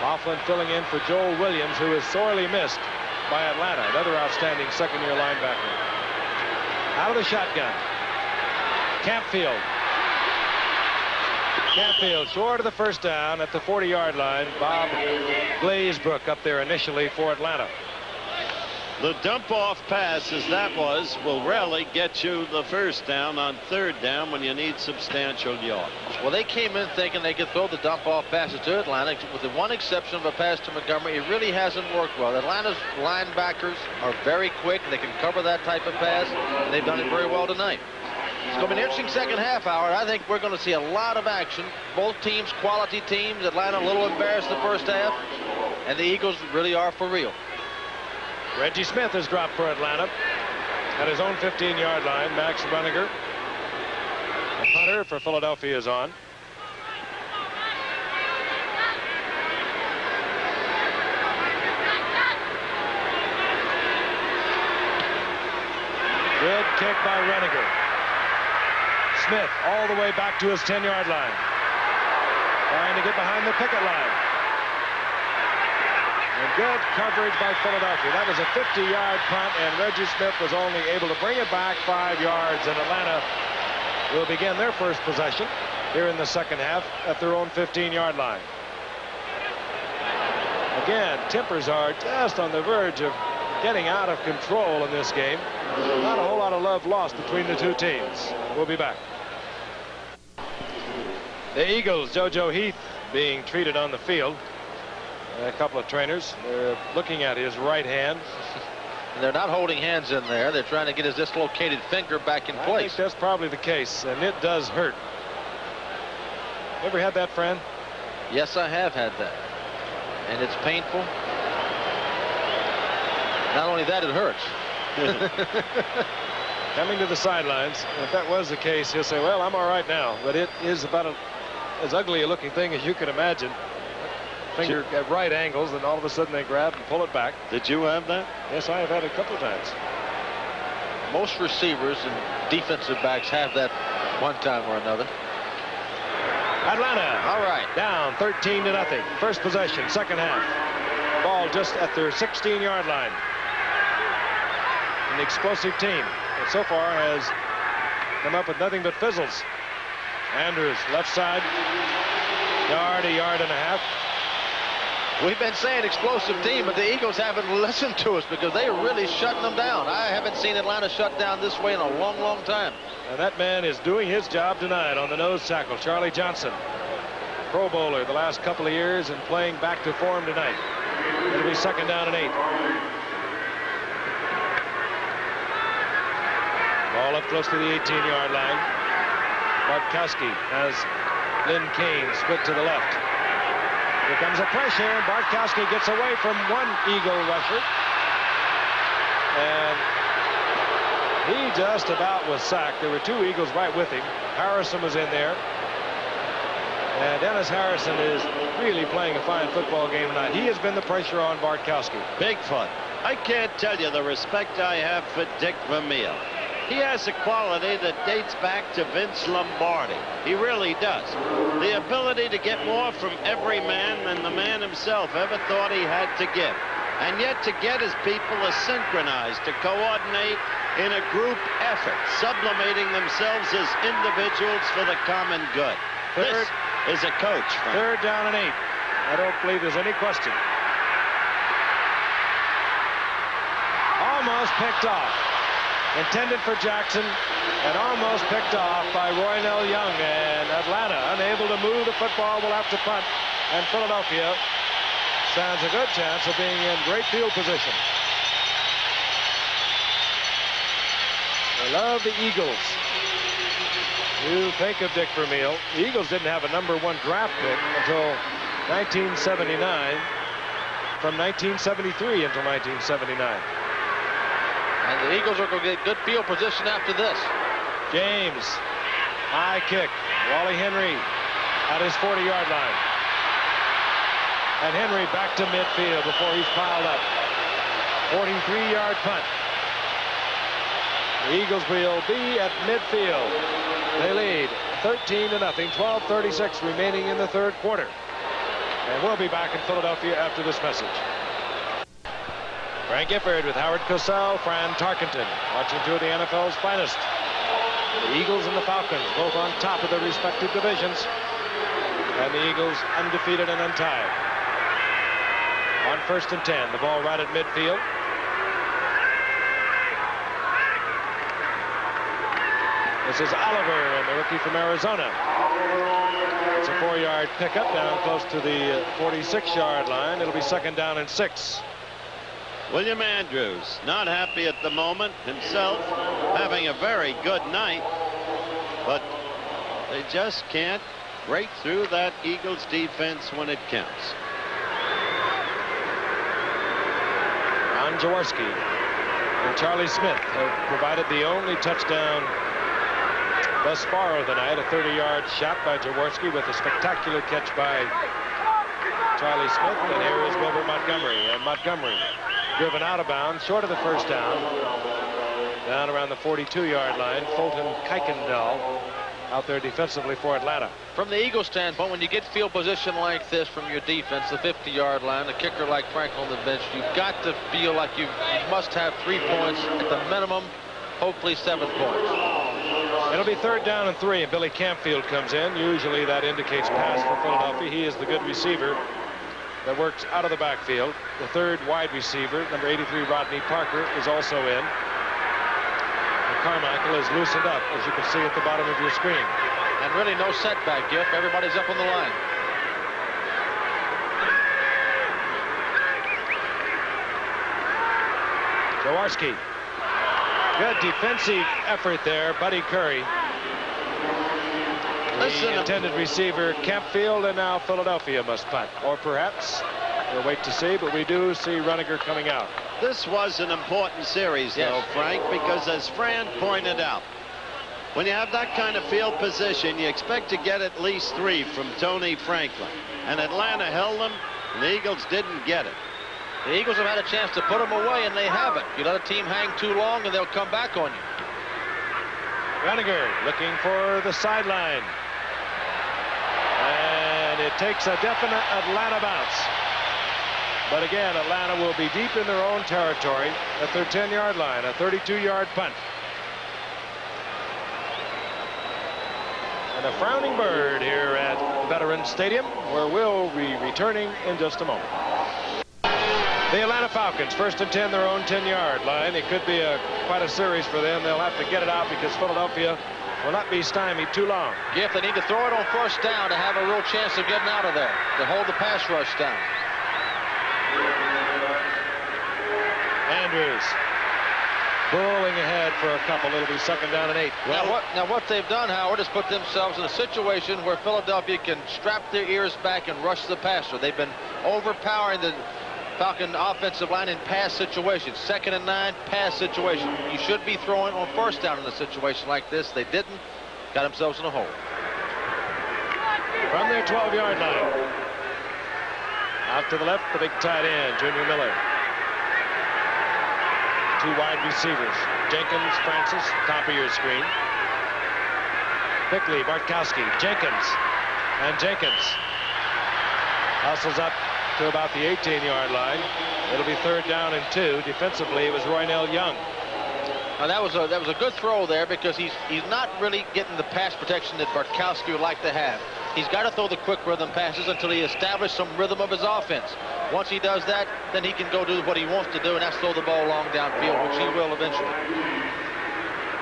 Laughlin filling in for Joel Williams, who is sorely missed by Atlanta, another outstanding 2nd-year linebacker. Out of the shotgun. Campfield short of the first down at the 40-yard line. Bob Glazebrook up there initially for Atlanta. The dump-off pass, as that was, will rarely get you the first down on third down when you need substantial yards. Well, they came in thinking they could throw the dump-off passes to Atlanta, with the one exception of a pass to Montgomery. It really hasn't worked well. Atlanta's linebackers are very quick. They can cover that type of pass, and they've done it very well tonight. It's going to be an interesting second half, Howard. I think we're going to see a lot of action. Both teams, quality teams. Atlanta a little embarrassed the first half, and the Eagles really are for real. Reggie Smith has dropped for Atlanta at his own 15-yard line. Max Bruniger, the punter for Philadelphia, is on. Good kick by Bruniger. Smith all the way back to his 10-yard line, trying to get behind the picket line. And good coverage by Philadelphia. That was a 50-yard punt, and Reggie Smith was only able to bring it back 5 yards, and Atlanta will begin their first possession here in the second half at their own 15-yard line. Again, tempers are just on the verge of getting out of control in this game. Not a whole lot of love lost between the two teams. We'll be back. The Eagles, JoJo Heath being treated on the field. A couple of trainers. They're looking at his right hand. And they're not holding hands in there. They're trying to get his dislocated finger back in place. I think that's probably the case, and it does hurt. Ever had that, friend? Yes, I have had that. And it's painful. Not only that, it hurts. Coming to the sidelines, if that was the case, he'll say, well, I'm all right now. But it is about as ugly a looking thing as you can imagine. Finger at right angles, and all of a sudden they grab and pull it back. Did you have that? Yes, I have had it a couple of times. Most receivers and defensive backs have that one time or another. Atlanta, all right, down 13-0. First possession, second half. Ball just at their 16-yard line. An explosive team that so far has come up with nothing but fizzles. Andrews, left side, a yard and a half. We've been saying explosive team, but the Eagles haven't listened to us because they are really shutting them down. I haven't seen Atlanta shut down this way in a long, long time. And that man is doing his job tonight on the nose tackle, Charlie Johnson. Pro Bowler the last couple of years and playing back to form tonight. It'll be second down and 8. Ball up close to the 18-yard line. Bartkowski has Lynn Kane split to the left. Here comes a pressure. Bartkowski gets away from one Eagle rusher. And he just about was sacked. There were two Eagles right with him. Harrison was in there. And Dennis Harrison is really playing a fine football game tonight. He has been the pressure on Bartkowski. Bigfoot. I can't tell you the respect I have for Dick Vermeil. He has a quality that dates back to Vince Lombardi. He really does. The ability to get more from every man than the man himself ever thought he had to give. And yet to get his people to synchronize, to coordinate in a group effort, sublimating themselves as individuals for the common good. This is a coach. Third down and 8. I don't believe there's any question. Almost picked off. Intended for Jackson and almost picked off by Roynell Young, and Atlanta unable to move the football will have to punt, and Philadelphia stands a good chance of being in great field position. They love the Eagles. You think of Dick Vermeil. The Eagles didn't have a #1 draft pick until 1979, from 1973 until 1979. And the Eagles are going to get good field position after this. James, high kick. Wally Henry at his 40-yard line. And Henry back to midfield before he's piled up. 43-yard punt. The Eagles will be at midfield. They lead 13-0, 12:36 remaining in the third quarter. And we'll be back in Philadelphia after this message. Frank Gifford with Howard Cosell, Fran Tarkenton, watching two of the NFL's finest. The Eagles and the Falcons, both on top of their respective divisions. And the Eagles undefeated and untied. On 1st and 10, the ball right at midfield. This is Oliver, and the rookie from Arizona. It's a 4-yard pickup down close to the 46-yard line. It'll be 2nd down and 6. William Andrews, not happy at the moment himself, having a very good night, but they just can't break through that Eagles defense when it counts. Ron Jaworski and Charlie Smith have provided the only touchdown thus far of the night. A 30-yard shot by Jaworski with a spectacular catch by Charlie Smith. And here is Wilbur Montgomery. And Montgomery driven out of bounds, short of the first down. Down around the 42-yard line. Fulton Kuykendall out there defensively for Atlanta. From the Eagles standpoint, when you get field position like this from your defense, the 50-yard line, a kicker like Frank on the bench, you've got to feel like you must have 3 points at the minimum, hopefully 7 points. It'll be 3rd down and 3, and Billy Campfield comes in. Usually that indicates pass for Philadelphia. He is the good receiver that works out of the backfield. The 3rd wide receiver, number 83, Rodney Parker, is also in. Carmichael is loosened up, as you can see at the bottom of your screen. And really no setback, Giff. Everybody's up on the line. Jaworski. Good defensive effort there, Buddy Curry. The intended receiver, Campfield, and now Philadelphia must punt. Or perhaps, we'll wait to see, but we do see Runninger coming out. This was an important series, though, Frank, because as Fran pointed out, when you have that kind of field position, you expect to get at least 3 from Tony Franklin. And Atlanta held them, and the Eagles didn't get it. The Eagles have had a chance to put them away, and they haven't. You let a team hang too long, and they'll come back on you. Runninger looking for the sideline. And it takes a definite Atlanta bounce. But again, Atlanta will be deep in their own territory at their 10-yard line, a 32-yard punt. And a frowning bird here at Veterans Stadium, where we'll be returning in just a moment. The Atlanta Falcons, 1st and 10, their own 10-yard line. It could be quite a series for them. They'll have to get it out because Philadelphia will not be stymied too long. If they need to throw it on 1st down to have a real chance of getting out of there, to hold the pass rush down. Andrews bowling ahead for a couple. It'll be 2nd down and 8. Well, now what they've done, Howard, is put themselves in a situation where Philadelphia can strap their ears back and rush the passer. They've been overpowering the Falcon offensive line in pass situations. 2nd and 9, pass situation. You should be throwing on 1st down in a situation like this. They didn't. Got themselves in a hole. From their 12-yard line. Out to the left, the big tight end, Junior Miller. 2 wide receivers, Jenkins, Francis, top of your screen. Bickley, Bartkowski, Jenkins, and Jenkins hustles up to about the 18-yard line. It'll be 3rd down and 2. Defensively, it was Roynell Young. Now that was a good throw there because he's not really getting the pass protection that Bartkowski would like to have. He's got to throw the quick rhythm passes until he establishes some rhythm of his offense. Once he does that, then he can go do what he wants to do, and that's throw the ball long downfield, which he will eventually.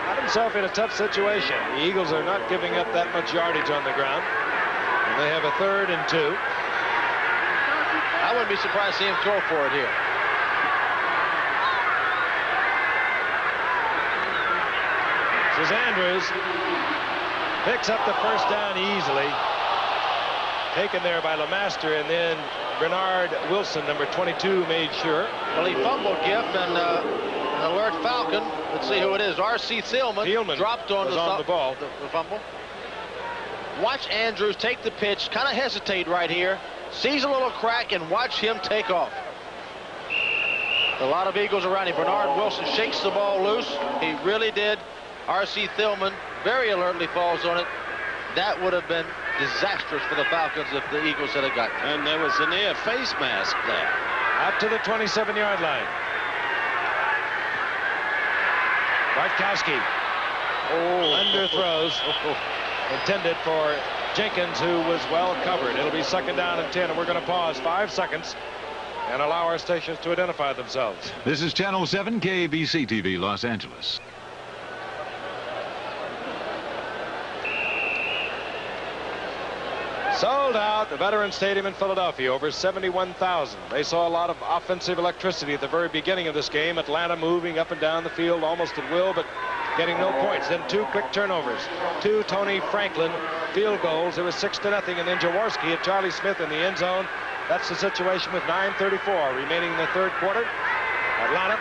Got himself in a tough situation. The Eagles are not giving up that much yardage on the ground. And they have a 3rd and 2. I wouldn't be surprised to see him throw for it here. This is Andrews. Picks up the 1st down easily. Taken there by LeMaster, and then Bernard Wilson, number 22, made sure. Well, he fumbled, Giff, and an alert Falcon. Let's see who it is. R.C. Thielman dropped on the ball. The fumble. Watch Andrews take the pitch, kind of hesitate right here, sees a little crack, and watch him take off. A lot of Eagles around him. Bernard Wilson shakes the ball loose. He really did. R.C. Thielman very alertly falls on it. That would have been disastrous for the Falcons if the Eagles had gotten it. And there was a near face mask there. Out to the 27-yard line. Bartkowski underthrows, intended for Jenkins, who was well covered. It'll be 2nd down and 10, and we're going to pause 5 seconds and allow our stations to identify themselves. This is Channel 7 KABC TV, Los Angeles. Sold out the Veterans Stadium in Philadelphia, over 71,000. They saw a lot of offensive electricity at the very beginning of this game. Atlanta moving up and down the field almost at will, but getting no points. Then 2 quick turnovers. 2 Tony Franklin field goals. It was 6-0, and then Jaworski at Charlie Smith in the end zone. That's the situation with 9:34 remaining in the 3rd quarter. Atlanta,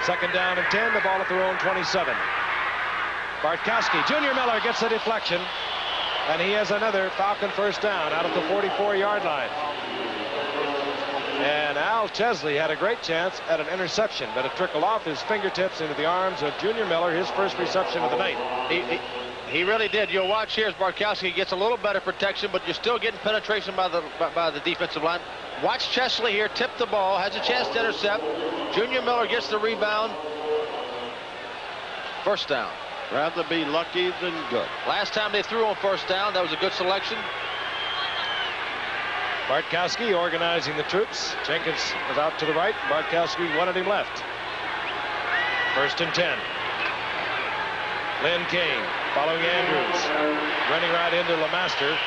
2nd down and 10, the ball at their own 27. Bartkowski, Junior Miller gets the deflection. And he has another Falcon 1st down out of the 44-yard line. And Al Chesley had a great chance at an interception, but it trickled off his fingertips into the arms of Junior Miller, his first reception of the night. He really did. You'll watch here as Bartkowski gets a little better protection, but you're still getting penetration by the defensive line. Watch Chesley here tip the ball, has a chance to intercept. Junior Miller gets the rebound. 1st down. Rather be lucky than good. Last time they threw on 1st down, that was a good selection. Bartkowski organizing the troops. Jenkins was out to the right. Bartkowski wanted him left. 1st and 10. Lynn Kane following Andrews. Running right into LeMaster.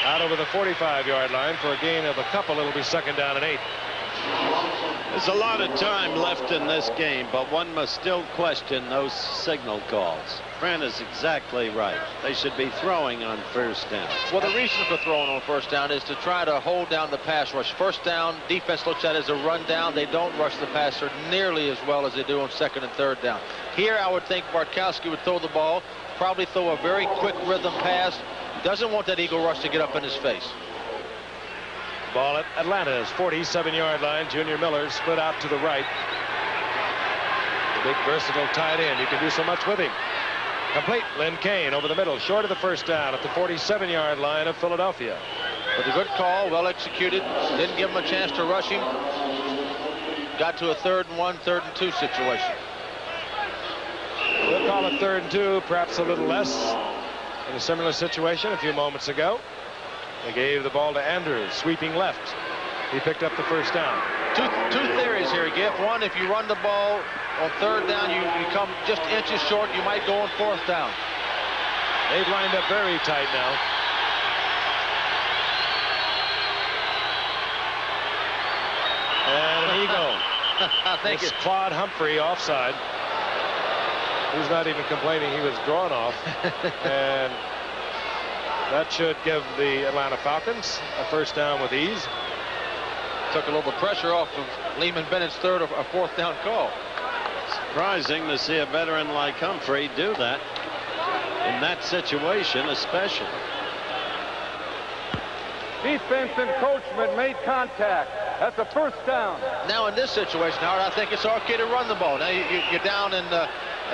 Out over the 45-yard line for a gain of a couple. It'll be 2nd down and 8. There's a lot of time left in this game, but one must still question those signal calls. Fran is exactly right. They should be throwing on 1st down. Well, the reason for throwing on 1st down is to try to hold down the pass rush. 1st down, defense looks at it as a run down. They don't rush the passer nearly as well as they do on 2nd and 3rd down. Here, I would think Bartkowski would throw the ball, probably throw a very quick rhythm pass. Doesn't want that Eagle rush to get up in his face. Ball at Atlanta's 47-yard line. Junior Miller split out to the right. The big versatile tight end. You can do so much with him. Complete. Lynn Kane over the middle, short of the 1st down at the 47-yard line of Philadelphia. But a good call, well executed. Didn't give him a chance to rush him. Got to a 3rd and 1, 3rd and 2 situation. We'll call it 3rd and 2, perhaps a little less. In a similar situation a few moments ago. They gave the ball to Andrews, sweeping left. He picked up the 1st down. Two theories here, Giff. One, if you run the ball on 3rd down, you come just inches short, you might go on 4th down. They've lined up very tight now. And an eagle. It's Claude Humphrey offside. He's not even complaining he was drawn off. And that should give the Atlanta Falcons a 1st down with ease. Took a little bit of pressure off of Lehman Bennett's 3rd or 4th down call. Surprising to see a veteran like Humphrey do that in that situation, especially. Defense encroachment made contact. That's a 1st down. Now in this situation, Howard, I think it's okay to run the ball. Now you're down in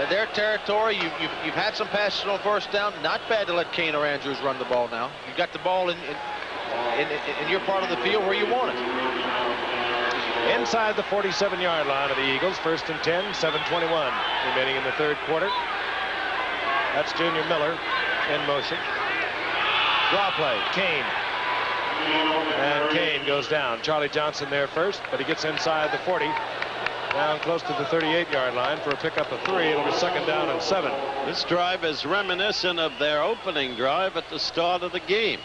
their territory. You've had some passes on 1st down. Not bad to let Kane or Andrews run the ball now. You've got the ball in your part of the field where you want it. Inside the 47-yard line of the Eagles, 1st and 10, 7:21 remaining in the 3rd quarter. That's Junior Miller in motion. Draw play, Kane. And Kane goes down. Charlie Johnson there first, but he gets inside the 40. Down close to the 38-yard line for a pickup of 3. It'll be 2nd down and 7. This drive is reminiscent of their opening drive at the start of the game.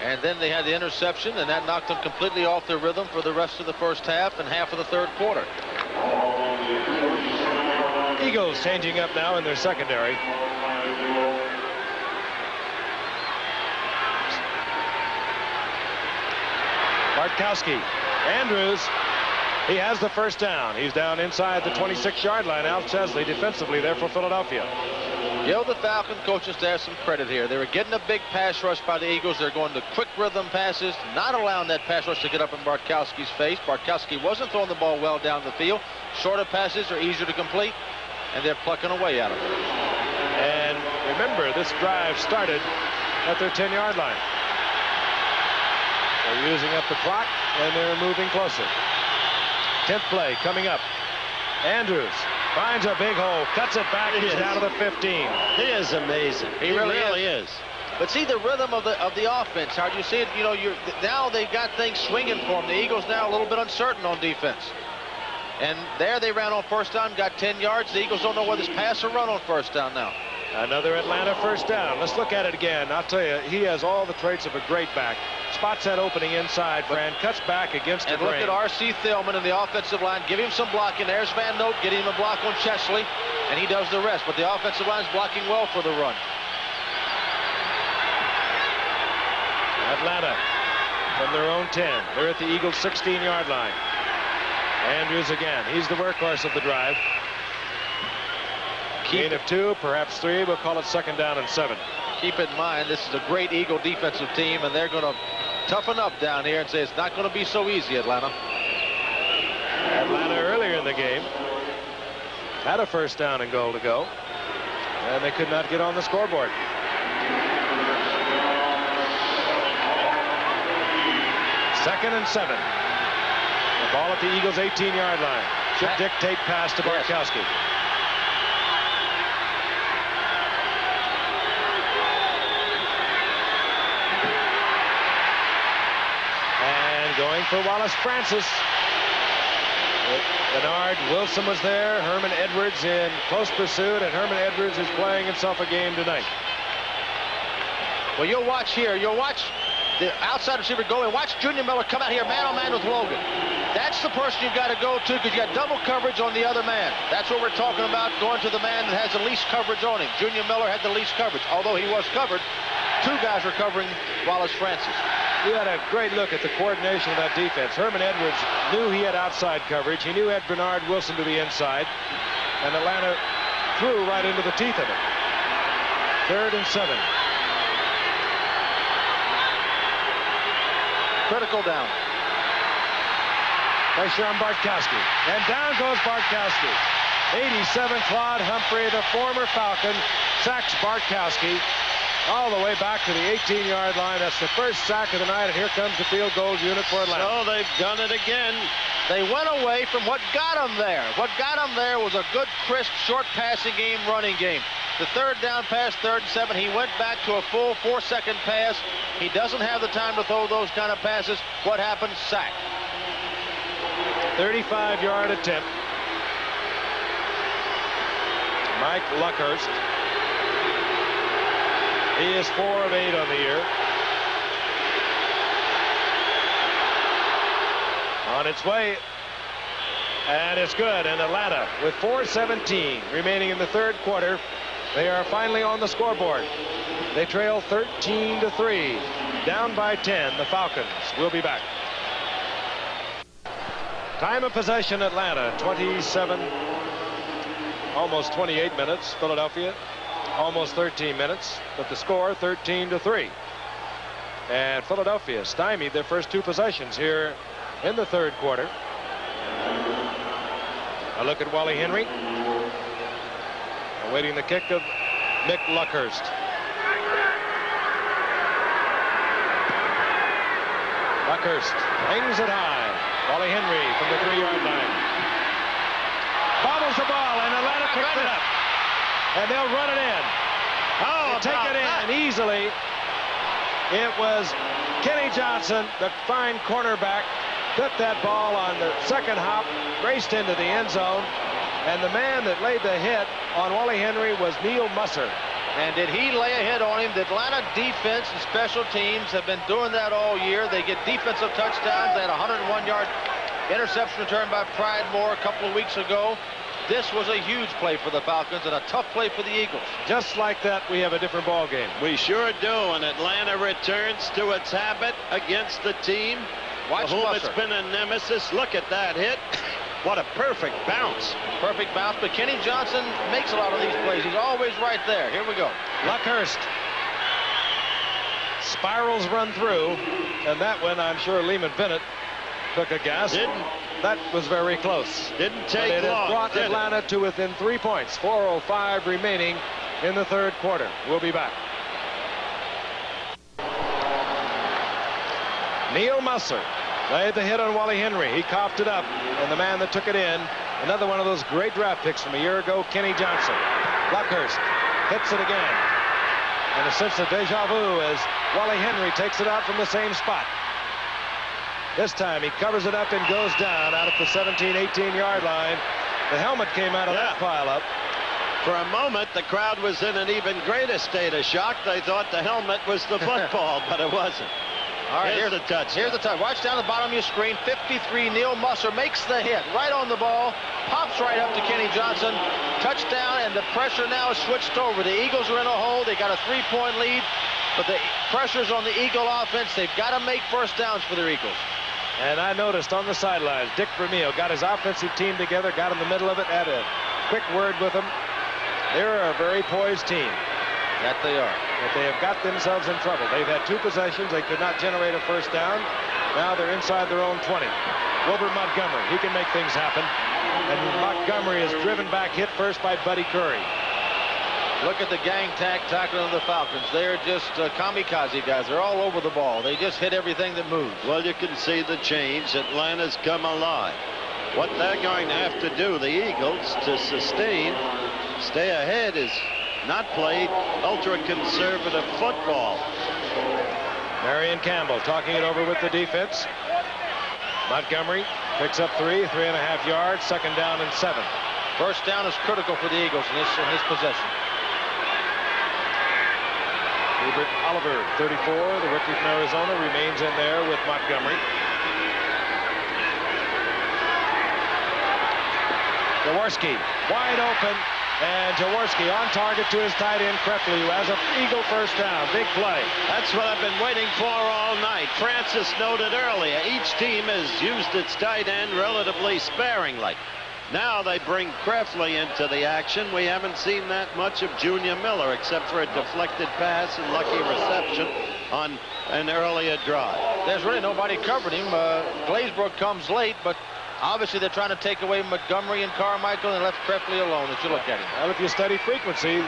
And then they had the interception, and that knocked them completely off their rhythm for the rest of the 1st half and half of the 3rd quarter. Eagles changing up now in their secondary. Bartkowski. Andrews. He has the 1st down. He's down inside the 26-yard line. Al Chesley defensively there for Philadelphia. Give the Falcon coaches there some credit here. They were getting a big pass rush by the Eagles. They're going to quick rhythm passes, not allowing that pass rush to get up in Bartkowski's face. Bartkowski wasn't throwing the ball well down the field. Shorter passes are easier to complete, and they're plucking away at him. And remember, this drive started at their 10-yard line. They're using up the clock, and they're moving closer. 10th play coming up. Andrews Finds a big hole, cuts it back, he's down to the 15. He is amazing. He really is. But see the rhythm of the offense. How do you see it? You know, now they got things swinging for them. The Eagles now a little bit uncertain on defense. And there they ran on first down, got 10 yards. The Eagles don't know whether it's pass or run on first down now. Another Atlanta first down. Let's look at it again. I'll tell you, he has all the traits of a great back. Spots that opening inside, Fran, cuts back against the grain. And look at R.C. Thielman in the offensive line. Give him some blocking. There's Van Note getting him a block on Chesley, and he does the rest. But the offensive line's blocking well for the run. Atlanta from their own 10. They're at the Eagles' 16-yard line. Andrews again. He's the workhorse of the drive. Gain of 2, perhaps 3. We'll call it second down and 7. Keep in mind, this is a great Eagle defensive team, and they're going to toughen up down here and say it's not going to be so easy, Atlanta. Atlanta earlier in the game had a first down and goal to go, and they could not get on the scoreboard. Second and 7. The ball at the Eagles' 18-yard line. Should dictate pass to Bartkowski. And going for Wallace Francis. Bernard Wilson was there. Herman Edwards in close pursuit, and Herman Edwards is playing himself a game tonight. Well, you'll watch here. You'll watch the outside receiver go and watch Junior Miller come out here man-on-man with Logan. That's the person you've got to go to because you got double coverage on the other man. That's what we're talking about, going to the man that has the least coverage on him. Junior Miller had the least coverage, although he was covered. 2 guys were covering Wallace Francis. You had a great look at the coordination of that defense. Herman Edwards knew he had outside coverage. He knew he had Bernard Wilson to the inside, and Atlanta threw right into the teeth of it. 3rd and 7. Critical down. Pressure on Bartkowski. And down goes Bartkowski. 87, Claude Humphrey, the former Falcon, sacks Bartkowski all the way back to the 18-yard line. That's the first sack of the night, and here comes the field goal unit for Atlanta. So they've done it again. They went away from what got them there. What got them there was a good, crisp, short passing game, running game. The 3rd down pass, 3rd and 7, he went back to a full 4-second pass. He doesn't have the time to throw those kind of passes. What happened? Sack. 35-yard attempt. Mike Luckhurst. He is 4 of 8 on the year. On its way, and it's good. And Atlanta, with 4:17 remaining in the 3rd quarter, they are finally on the scoreboard. They trail 13-3, down by 10. The Falcons will be back. Time of possession, Atlanta, 27, almost 28 minutes. Philadelphia, almost 13 minutes, but the score 13-3. And Philadelphia stymied their first 2 possessions here in the 3rd quarter. A look at Wally Henry, awaiting the kick of Mick Luckhurst. Luckhurst hangs it high. Wally Henry from the 3-yard line. Bobbles the ball, and Atlanta picks it up. And they'll run it in. Oh, take it in easily. It was Kenny Johnson, the fine cornerback, took that ball on the second hop, raced into the end zone, and the man that laid the hit on Wally Henry was Neil Musser. And did he lay a hit on him? The Atlanta defense and special teams have been doing that all year. They get defensive touchdowns. They had a 101-yard interception return by Pride Moore a couple of weeks ago. This was a huge play for the Falcons and a tough play for the Eagles. Just like that, we have a different ball game. We sure do, and Atlanta returns to its habit against the team Watch for whom Musser. it's been a nemesis. Look at that hit. What a perfect bounce. Perfect bounce, but Kenny Johnson makes a lot of these plays. He's always right there. Here we go. Luckhurst. Spirals run through, and that one, I'm sure Lehman Bennett took a guess. That was very close. Didn't take but it long, has brought Atlanta to within 3 points. 4:05 remaining in the 3rd quarter. We'll be back. Neil Musser laid the hit on Wally Henry. He coughed it up, and the man that took it in Another one of those great draft picks from a year ago, Kenny Johnson. Luckhurst hits it again. And a sense of deja vu as Wally Henry takes it out from the same spot. This time he covers it up and goes down out at the 17, 18-yard line. The helmet came out of that pileup. For a moment, the crowd was in an even greater state of shock. They thought the helmet was the football, but it wasn't. All right, here's the touch. Here's the touch. Watch down the bottom of your screen. 53, Neil Musser makes the hit right on the ball, pops right up to Kenny Johnson. Touchdown, and the pressure now is switched over. The Eagles are in a hole. They got a 3-point lead, but the pressure's on the Eagle offense. They've got to make first downs for their Eagles. And I noticed on the sidelines, Dick Vermeil got his offensive team together, got in the middle of it, had a quick word with them. They're a very poised team. That they are. But they have got themselves in trouble. They've had 2 possessions. They could not generate a first down. Now they're inside their own 20. Wilbur Montgomery, he can make things happen. And Montgomery is driven back, hit first by Buddy Curry. Look at the gang tackling of the Falcons. They're just kamikaze guys. They're all over the ball. They just hit everything that moves. Well, you can see the change. Atlanta's come alive. What they're going to have to do, the Eagles, to sustain, stay ahead, is not play ultra-conservative football. Marion Campbell talking it over with the defense. Montgomery picks up 3.5 yards, 2nd down and 7. First down is critical for the Eagles in this possession. Hubert Oliver, 34, the rookie from Arizona, remains in there with Montgomery. Jaworski wide open, and Jaworski on target to his tight end Krepke, who has an Eagle first down. Big play. That's what I've been waiting for all night. Francis noted earlier, each team has used its tight end relatively sparingly. Now they bring Krepke into the action. We haven't seen that much of Junior Miller except for a deflected pass and lucky reception on an earlier drive. There's really nobody covering him. Glazebrook comes late, but obviously they're trying to take away Montgomery and Carmichael and left Krepke alone as you look at him. Well, if you study frequency,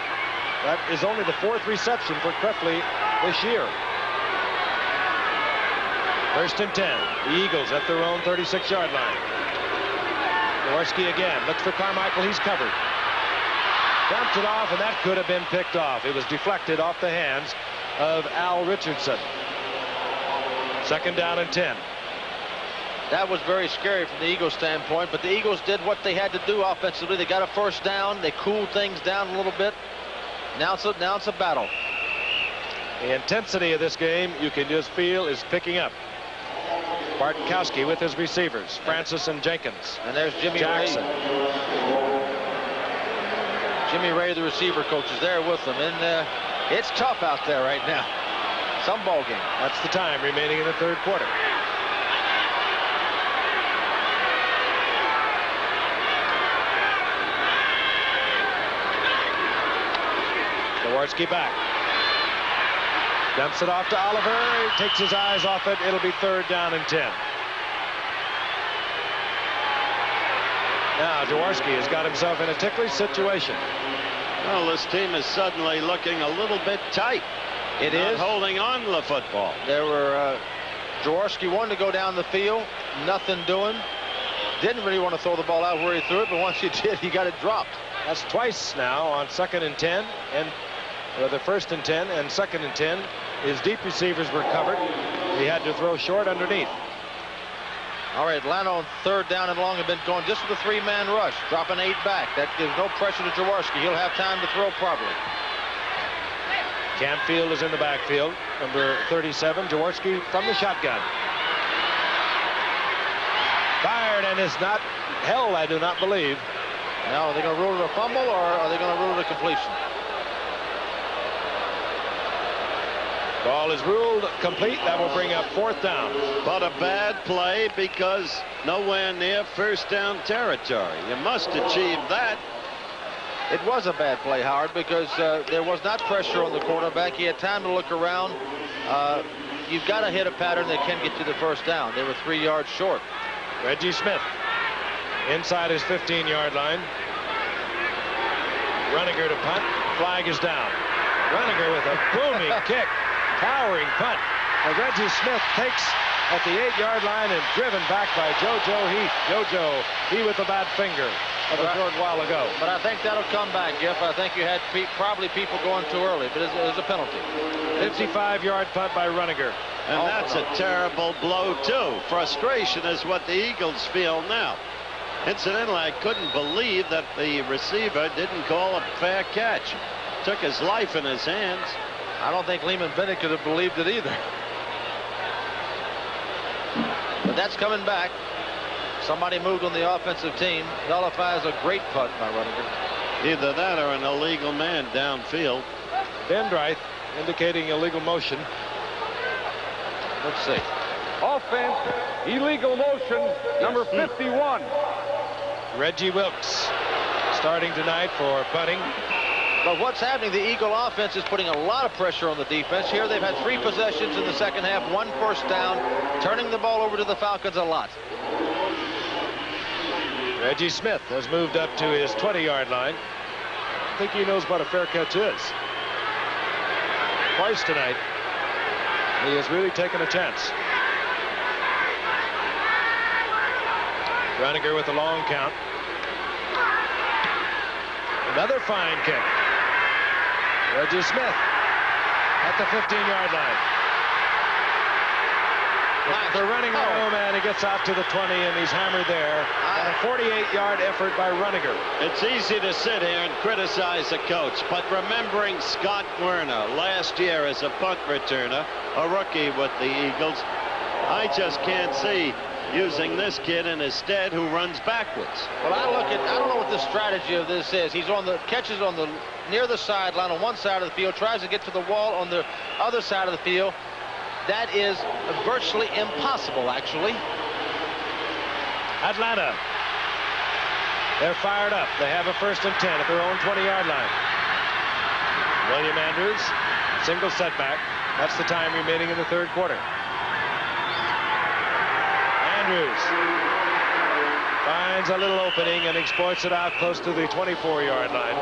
that is only the 4th reception for Krepke this year. 1st and 10. The Eagles at their own 36-yard line. Jaworski again looks for Carmichael. He's covered. Dumps it off, and that could have been picked off. It was deflected off the hands of Al Richardson. 2nd down and 10. That was very scary from the Eagles standpoint, but the Eagles did what they had to do offensively. They got a first down. They cooled things down a little bit. Now it's a battle. The intensity of this game, you can just feel, is picking up. Bartkowski with his receivers, Francis and Jenkins. And there's Jimmy Jackson. Ray. Jimmy Ray, the receiver coach, is there with them. And it's tough out there right now. Some ball game. That's the time remaining in the 3rd quarter. Jaworski back. Dumps it off to Oliver. He takes his eyes off it. It'll be 3rd down and 10. Now Jaworski has got himself in a ticklish situation. Well, this team is suddenly looking a little bit tight. It Not is holding on to the football. There were Jaworski wanted to go down the field, nothing doing. Didn't really want to throw the ball out where he threw it, but once he did, he got it dropped. That's twice now on 2nd and 10, and the 1st and 10 and 2nd and 10. His deep receivers were covered. He had to throw short underneath. All right, Atlanta on 3rd down and long have been going just with a 3-man rush, dropping 8 back. That gives no pressure to Jaworski. He'll have time to throw properly. Camfield is in the backfield. Number 37, Jaworski from the shotgun. Fired and is not held, I do not believe. Now, are they going to rule it a fumble or are they going to rule it a completion? Ball is ruled complete. That will bring up 4th down. But a bad play because nowhere near first down territory. You must achieve that. It was a bad play, Howard, because there was not pressure on the quarterback. He had time to look around. You've got to hit a pattern that can get you the first down. They were 3 yards short. Reggie Smith inside his 15-yard line. Runninger to punt. Flag is down. Runninger with a booming kick. Towering punt. And Reggie Smith takes at the 8-yard line and driven back by JoJo Heath. JoJo, he with the bad finger of a short while ago. But I think that'll come back, Giff. I think you had probably people going too early, but it was a penalty. 55-yard punt by Runninger. And that's a terrible blow, too. Frustration is what the Eagles feel now. Incidentally, I couldn't believe that the receiver didn't call a fair catch. Took his life in his hands. I don't think Lehman Bennett could have believed it either. But that's coming back. Somebody moved on the offensive team. Nullifies a great punt by Runninger. Either that or an illegal man downfield. Bendrith indicating illegal motion. Let's see. Offense, illegal motion, number 51. Reggie Wilkes starting tonight for bunting. But what's happening, the Eagle offense is putting a lot of pressure on the defense. Here they've had 3 possessions in the second half, 1 first down, turning the ball over to the Falcons a lot. Reggie Smith has moved up to his 20-yard line. I think he knows what a fair catch is. Twice tonight, he has really taken a chance. Runninger with a long count. Another fine kick. Reggie Smith at the 15-yard line. They're running home, and he gets out to the 20, and he's hammered there. And a 48-yard effort by Runninger. It's easy to sit here and criticize a coach, but remembering Scott Werner last year as a punt returner, a rookie with the Eagles, I just can't see using this kid in his stead who runs backwards. Well, I don't know what the strategy of this is. He's on the catches on the near the sideline on one side of the field, tries to get to the wall on the other side of the field. That is virtually impossible, actually. Atlanta. They're fired up. They have a 1st and 10 at their own 20-yard line. William Andrews, single setback. That's the time remaining in the 3rd quarter. Andrews finds a little opening and exploits it out close to the 24-yard line.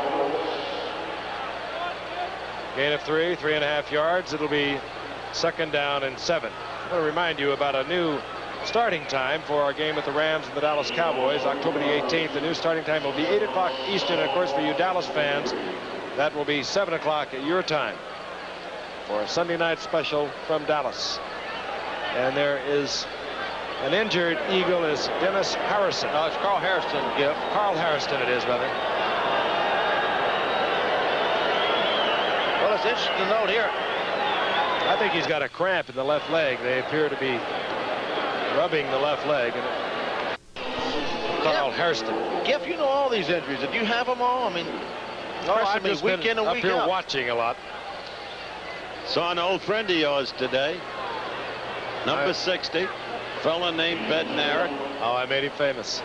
Gain of 3.5 yards. It'll be 2nd down and 7. I want to remind you about a new starting time for our game with the Rams and the Dallas Cowboys, October the 18th. The new starting time will be 8 o'clock Eastern. And of course, for you Dallas fans, that will be 7 o'clock at your time for a Sunday night special from Dallas. And there is an injured Eagle is Dennis Harrison. No, it's Carl Harrison, Giff. Carl Harrison it is, rather. Well, it's interesting to note here. I think he's got a cramp in the left leg. They appear to be rubbing the left leg. Carl Hairston. Giff, you know all these injuries. Did you have them all? I mean, I've just week been in and up week here out. watching a lot. Saw an old friend of yours today. Number 60. Fella named Bednarik. Oh, I made him famous.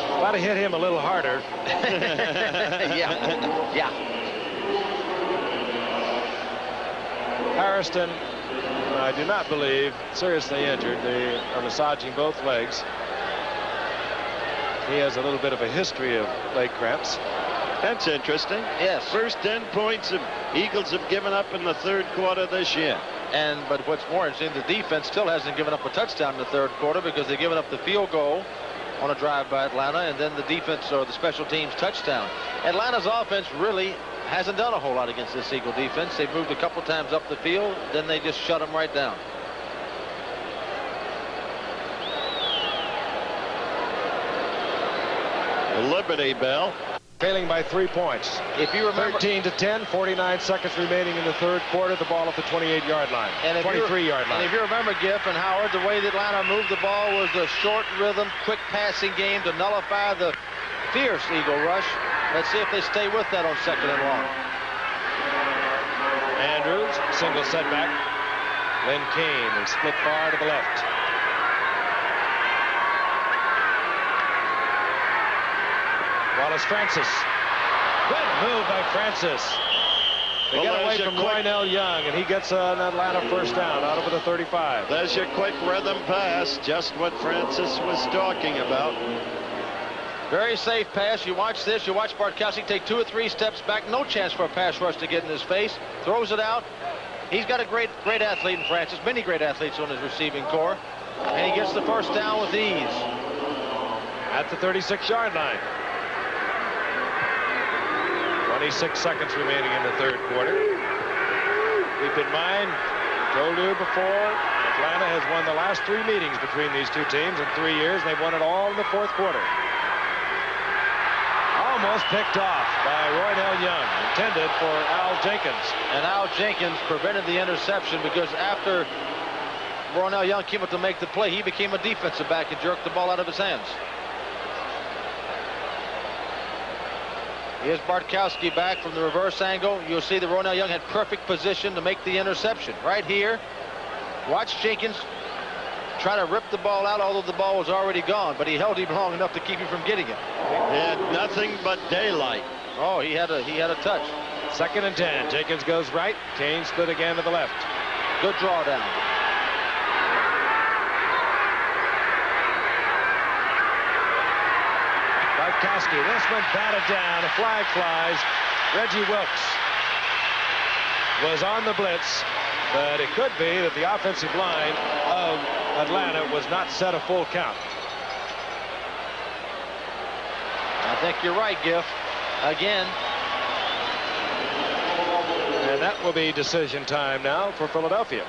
Got to hit him a little harder. Yeah. Harrison, I do not believe, seriously injured. They are massaging both legs. He has a little bit of a history of leg cramps. That's interesting. Yes. First 10 points the Eagles have given up in the 3rd quarter this year. But what's more interesting, the defense still hasn't given up a touchdown in the 3rd quarter because they've given up the field goal on a drive by Atlanta, and then the defense or the special teams touchdown. Atlanta's offense really hasn't done a whole lot against this Eagle defense. They've moved a couple times up the field, then they just shut them right down. The Liberty Bell. Failing by 3 points. If you remember, 13-10, 49 seconds remaining in the 3rd quarter. The ball at the 28-yard line, 23-yard line. And if you remember, Giff and Howard, the way that Atlanta moved the ball was the short rhythm, quick passing game to nullify the fierce Eagle rush. Let's see if they stay with that on 2nd and long. Andrews, single setback. Lynn Kane is split far to the left. Wallace Francis. Good move by Francis. They get away from Roynell Young, and he gets an Atlanta 1st down out over the 35. There's your quick rhythm pass, just what Francis was talking about. Very safe pass. You watch this. You watch Bartkowski take 2 or 3 steps back. No chance for a pass rush to get in his face. Throws it out. He's got a great athlete in Francis, many great athletes on his receiving corps, and he gets the first down with ease. At the 36-yard line. 26 seconds remaining in the third quarter. Keep in mind, told you before, Atlanta has won the last 3 meetings between these two teams in 3 years, and they've won it all in the fourth quarter. Almost picked off by Roydell Young, intended for Al Jenkins. And Al Jenkins prevented the interception because after Roydell Young came up to make the play, he became a defensive back and jerked the ball out of his hands. Here's Bartkowski back from the reverse angle. You'll see that Roydell Young had perfect position to make the interception. Right here, watch Jenkins try to rip the ball out, although the ball was already gone, but he held him long enough to keep him from getting it. He had nothing but daylight. Oh, he had a touch. 2nd and 10. Jenkins goes right. Kane split again to the left. Good drawdown. Bartkowski, this one batted down. A flag flies. Reggie Wilkes was on the blitz, but it could be that the offensive line of Atlanta was not set a full count. I think you're right, Giff. Again. And that will be decision time now for Philadelphia.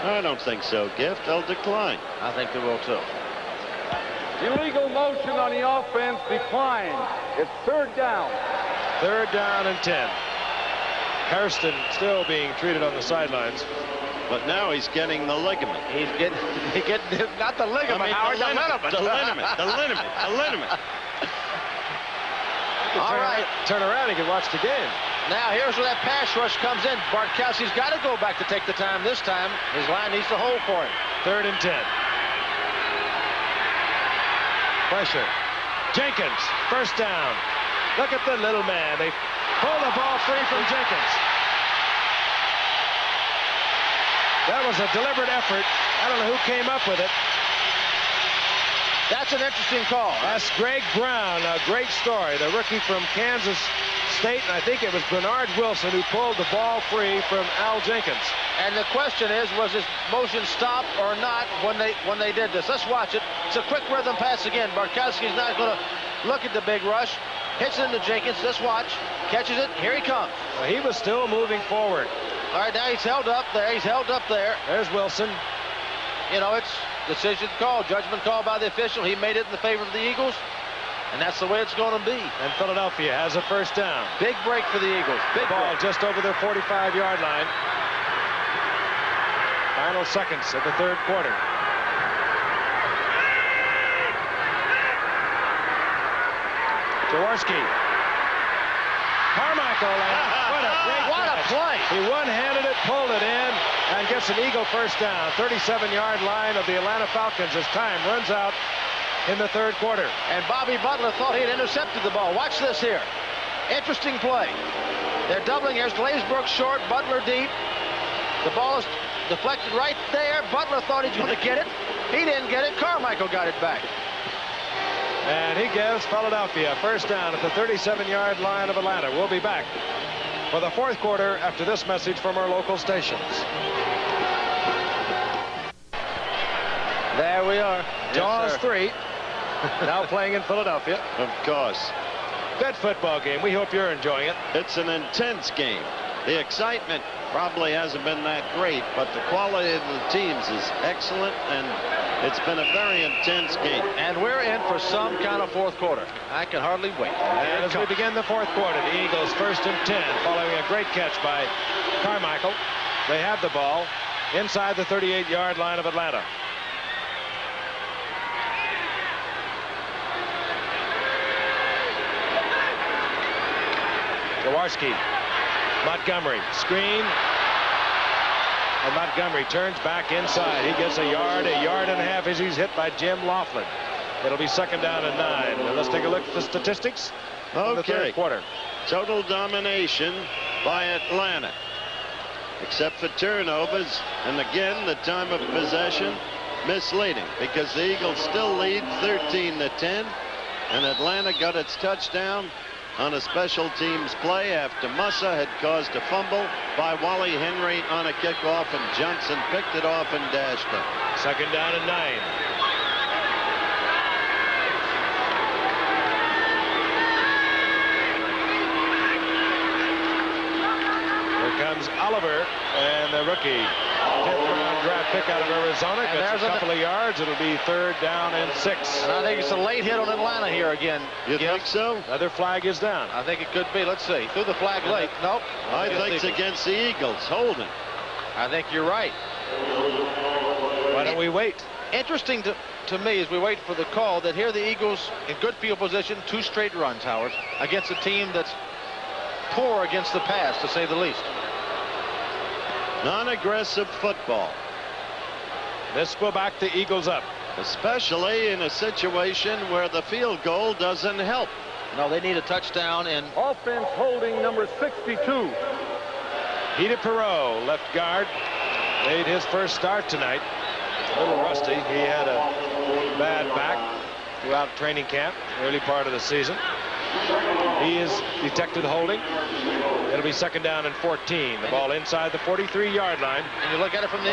I don't think so, Gift. They'll decline. I think they will too. Illegal motion on the offense declined. It's 3rd down. 3rd down and 10. Hurston still being treated on the sidelines. But now he's getting the ligament. He's getting not the ligament, Howard, the liniment. The liniment. All right. Turn around, he can watch the game. Now here's where that pass rush comes in. Bartkowski's got to go back to take the time this time. His line needs to hold for him. 3rd and 10. Pressure. Jenkins, first down. Look at the little man. They pull the ball free from Jenkins. That was a deliberate effort. I don't know who came up with it. That's an interesting call. That's Greg Brown, a great story. The rookie from Kansas State, and I think it was Bernard Wilson who pulled the ball free from Al Jenkins. And the question is, was his motion stopped or not when they did this? Let's watch it. It's a quick rhythm pass again. Bartkowski's not going to look at the big rush. Hits it into Jenkins. Let's watch. Catches it. Here he comes. Well, he was still moving forward. All right, now he's held up there. He's held up there. There's Wilson. You know, it's decision call, judgment call by the official. He made it in the favor of the Eagles, and that's the way it's going to be. And Philadelphia has a first down. Big break for the Eagles. Big ball break. Just over their 45-yard line. Final seconds of the third quarter. Jaworski. Carmichael. What a play. He one-handed it, pulled it in, and gets an Eagle first down. 37-yard line of the Atlanta Falcons as time runs out in the third quarter. And Bobby Butler thought he had intercepted the ball. Watch this here. Interesting play. They're doubling. Here's Glazebrook short, Butler deep. The ball is deflected right there. Butler thought he was going to get it. He didn't get it. Carmichael got it back. And he gives Philadelphia first down at the 37-yard line of Atlanta. We'll be back for the fourth quarter after this message from our local stations. There we are. Jaws 3. Now playing in Philadelphia. Of course. Good football game. We hope you're enjoying it. It's an intense game. The excitement probably hasn't been that great, but the quality of the teams is excellent, and it's been a very intense game. And we're in for some kind of fourth quarter. I can hardly wait. And as we begin the fourth quarter, the Eagles first and 10, following a great catch by Carmichael. They have the ball inside the 38-yard line of Atlanta. Jaworski. Montgomery. Screen. And Montgomery turns back inside. He gets a yard and a half as he's hit by Jim Laughlin. It'll be second down and 9. And let's take a look at the statistics. Okay. The third quarter. Total domination by Atlanta, except for turnovers. And again, the time of possession misleading, because the Eagles still lead 13-10, and Atlanta got its touchdown on a special teams play after Mussa had caused a fumble by Wally Henry on a kickoff, and Johnson picked it off and dashed it. 2nd down and 9. Here comes Oliver, and the rookie 10th-round draft pick out of Arizona. And Gets a couple of yards. It'll be 3rd down and 6. And I think it's a late hit on Atlanta here again. You think so? Another flag is down. I think it could be. Let's see. Threw the flag late. Nope. I think it's against the Eagles. Holding. I think you're right. Why don't we wait? Interesting to me as we wait for the call that here the Eagles in good field position, 2 straight runs, Howard, against a team that's poor against the pass, to say the least. Non-aggressive football. This will back the Eagles up. Especially in a situation where the field goal doesn't help. No, they need a touchdown. And Offense holding number 62. Peter Perot, left guard, made his first start tonight. A little rusty. He had a bad back throughout training camp, early part of the season. He is detected holding. It'll be 2nd down and 14. The ball inside the 43-yard line. And you look at it from the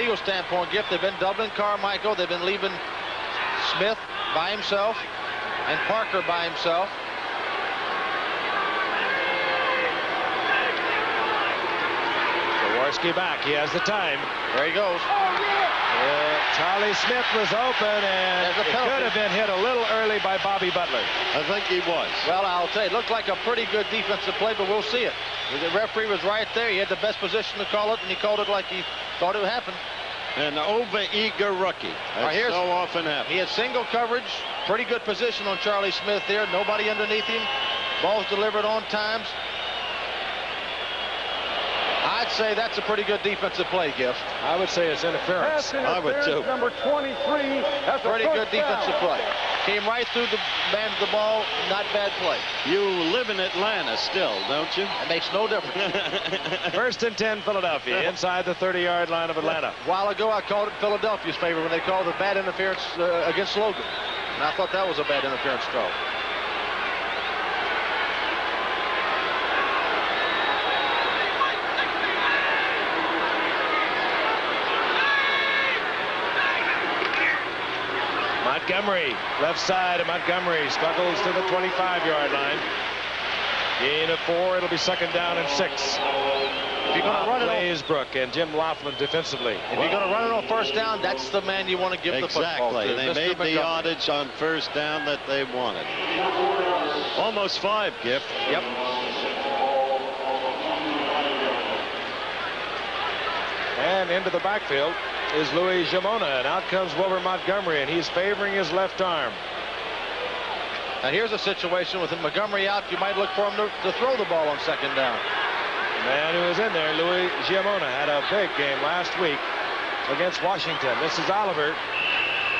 Eagles standpoint, Gift, they've been doubling Carmichael. They've been leaving Smith by himself and Parker by himself. Jaworski back. He has the time. There he goes. Charlie Smith was open, and it could have been hit a little early by Bobby Butler. I think he was. Well, I'll tell you, it looked like a pretty good defensive play, but we'll see it. The referee was right there. He had the best position to call it, and he called it like he thought it would happen. An over-eager rookie. That so often happens. He had single coverage. Pretty good position on Charlie Smith there. Nobody underneath him. Ball's delivered on times. I'd say that's a pretty good defensive play, Gift. I would say it's interference. I would too. Number 23. That's pretty good defensive play. Came right through the man of the ball. Not bad play. You live in Atlanta still, don't you? It makes no difference. 1st and 10, Philadelphia, inside the 30-yard line of Atlanta. A while ago, I called it Philadelphia's favor when they called the bad interference against Logan. And I thought that was a bad interference call. Montgomery, left side of Montgomery, struggles to the 25-yard line. Gain of 4. It'll be 2nd down and 6. If you're going to run it Blaisbrook and Jim Laughlin defensively. If you're going to run it on 1st down, that's the man you want to give the football to. Exactly. They made the yardage on 1st down that they wanted. Almost 5, Gift. Yep. And into the backfield is Louis Jamona, and out comes Wilbur Montgomery, and he's favoring his left arm. Now here's a situation with Montgomery out. You might look for him to throw the ball on 2nd down. The man who was in there, Louis Giamona, had a big game last week against Washington. This is Oliver,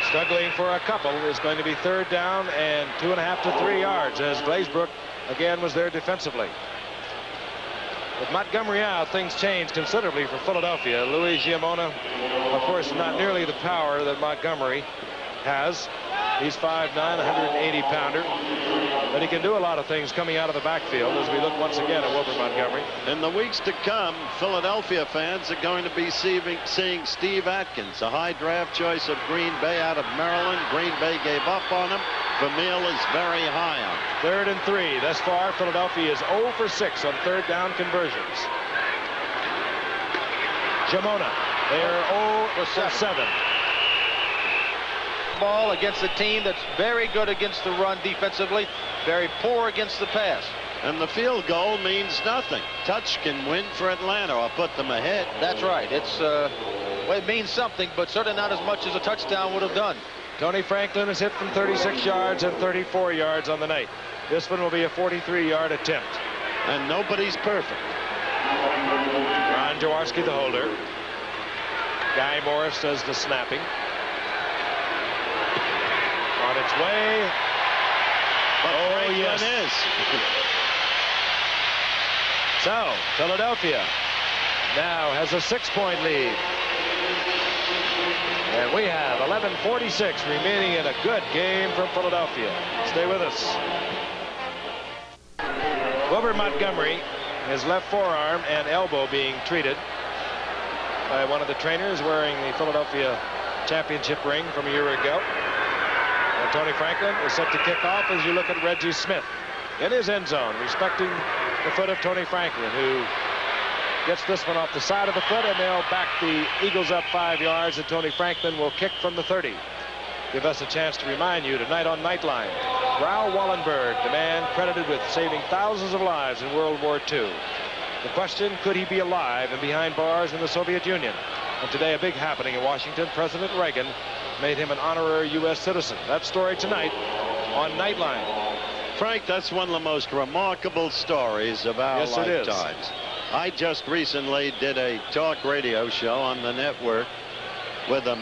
struggling for a couple. Is going to be 3rd down and 2.5 to 3 yards, as Blaisbrook again was there defensively. With Montgomery out, things change considerably for Philadelphia. Louis Giamona, of course, not nearly the power that Montgomery has. He's 5'9", 180-pounder. But he can do a lot of things coming out of the backfield as we look once again at Wilbur Montgomery. In the weeks to come, Philadelphia fans are going to be seeing Steve Atkins, a high draft choice of Green Bay out of Maryland. Green Bay gave up on him. Vermeil is very high on him. 3rd and 3. Thus far, Philadelphia is 0 for 6 on 3rd down conversions. Jamona, they're 0 for 7. Ball against a team that's very good against the run defensively, very poor against the pass. And the field goal means nothing. Touch can win for Atlanta or put them ahead. That's right. Well, it means something, but certainly not as much as a touchdown would have done. Tony Franklin is hit from 36 yards and 34 yards on the night. This one will be a 43-yard attempt. And nobody's perfect. Ron Jaworski, the holder. Guy Morris does the snapping. On its way. But Franklin yes. is. So, Philadelphia now has a 6-point lead. And we have 11:46 remaining in a good game from Philadelphia. Stay with us. Wilbur Montgomery, his left forearm and elbow being treated by one of the trainers wearing the Philadelphia championship ring from a year ago. And Tony Franklin is set to kick off as you look at Reggie Smith in his end zone, respecting the foot of Tony Franklin, who gets this one off the side of the foot, and they'll back the Eagles up 5 yards, and Tony Franklin will kick from the 30. Give us a chance to remind you tonight on Nightline, Raoul Wallenberg, the man credited with saving thousands of lives in World War II. The question, could he be alive and behind bars in the Soviet Union? And today, a big happening in Washington. President Reagan made him an honorary U.S. citizen. That story tonight on Nightline. Frank, that's one of the most remarkable stories of our lifetimes. I just recently did a talk radio show on the network with a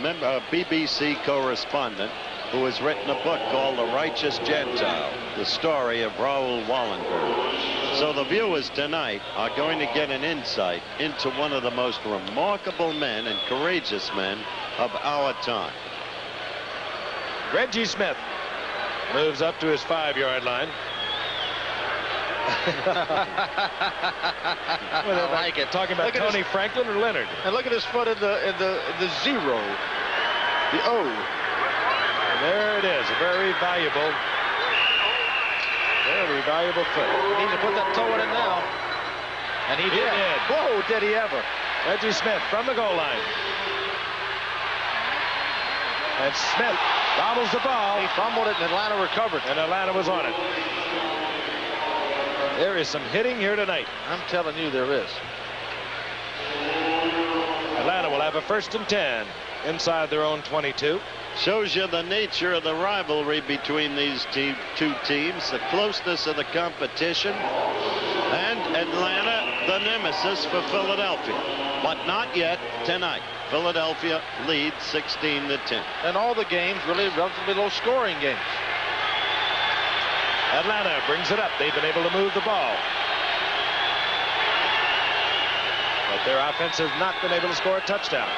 BBC correspondent who has written a book called The Righteous Gentile, the story of Raoul Wallenberg. So the viewers tonight are going to get an insight into one of the most remarkable men and courageous men of our time. Reggie Smith moves up to his 5-yard line. I like it. Talking about Tony Franklin or Leonard. And look at his foot in the zero, the O. And there it is, a very valuable foot. He needs to put that toe in it now. And he did. Whoa, did he ever. Reggie Smith from the goal line. And Smith gobbles the ball. He fumbled it and Atlanta recovered. And Atlanta was on it. There is some hitting here tonight. I'm telling you, there is. Atlanta will have a 1st and 10 inside their own 22. Shows you the nature of the rivalry between these two teams, the closeness of the competition, and Atlanta, the nemesis for Philadelphia. But not yet tonight. Philadelphia leads 16-10. And all the games really relatively low scoring games. Atlanta brings it up. They've been able to move the ball. But their offense has not been able to score a touchdown.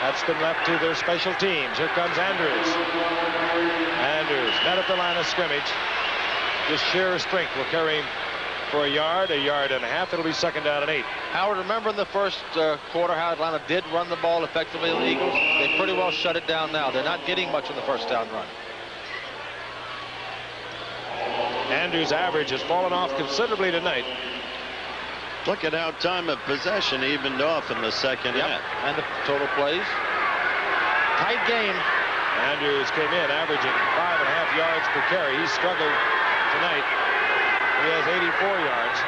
That's been left to their special teams. Here comes Andrews. Andrews met at the line of scrimmage. Just sheer strength will carry him for a yard and a half. It'll be 2nd down and 8. Howard, remember in the first quarter how Atlanta did run the ball effectively on the Eagles? They pretty well shut it down now. They're not getting much in the 1st down run. Andrews' average has fallen off considerably tonight. Look at how time of possession evened off in the 2nd half. And the total plays. Tight game. Andrews came in averaging 5.5 yards per carry. He struggled tonight. He has 84 yards.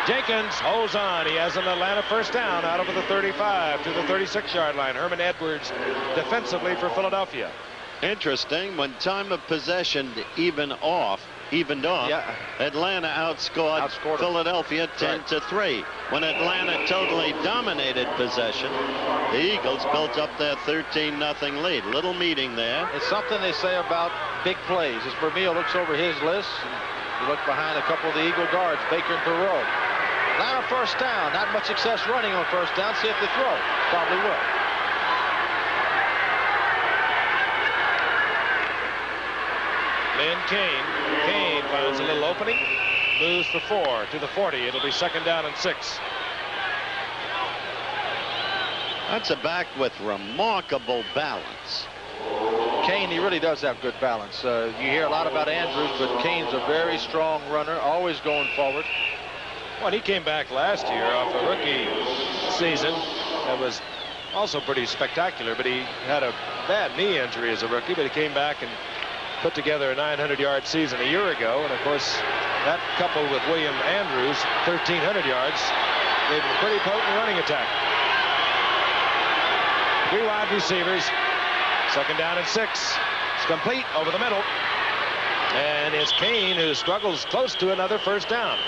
Jenkins holds on. He has an Atlanta 1st down out of the 35 to the 36-yard line. Herman Edwards defensively for Philadelphia. Interesting, when time of possession evened off, Atlanta outscored Philadelphia 10-3. When Atlanta totally dominated possession, the Eagles built up their 13-0 lead. Little meeting there. It's something they say about big plays. As Vermeil looks over his list, you look behind a couple of the Eagle guards, Baker and Perot. Atlanta 1st down. Not much success running on 1st down. See if they throw. Probably will. Lynn Kane. Kane finds a little opening. Moves for 4 to the 40. It'll be 2nd down and 6. That's a back with remarkable balance. Kane, he really does have good balance. You hear a lot about Andrews, but Kane's a very strong runner, always going forward. Well, he came back last year off a rookie season that was also pretty spectacular, but he had a bad knee injury as a rookie, but he came back and put together a 900-yard season a year ago. And, of course, that coupled with William Andrews, 1,300 yards, gave him a pretty potent running attack. 3 wide receivers. 2nd down and 6. It's complete over the middle. And it's Kane who struggles close to another 1st down.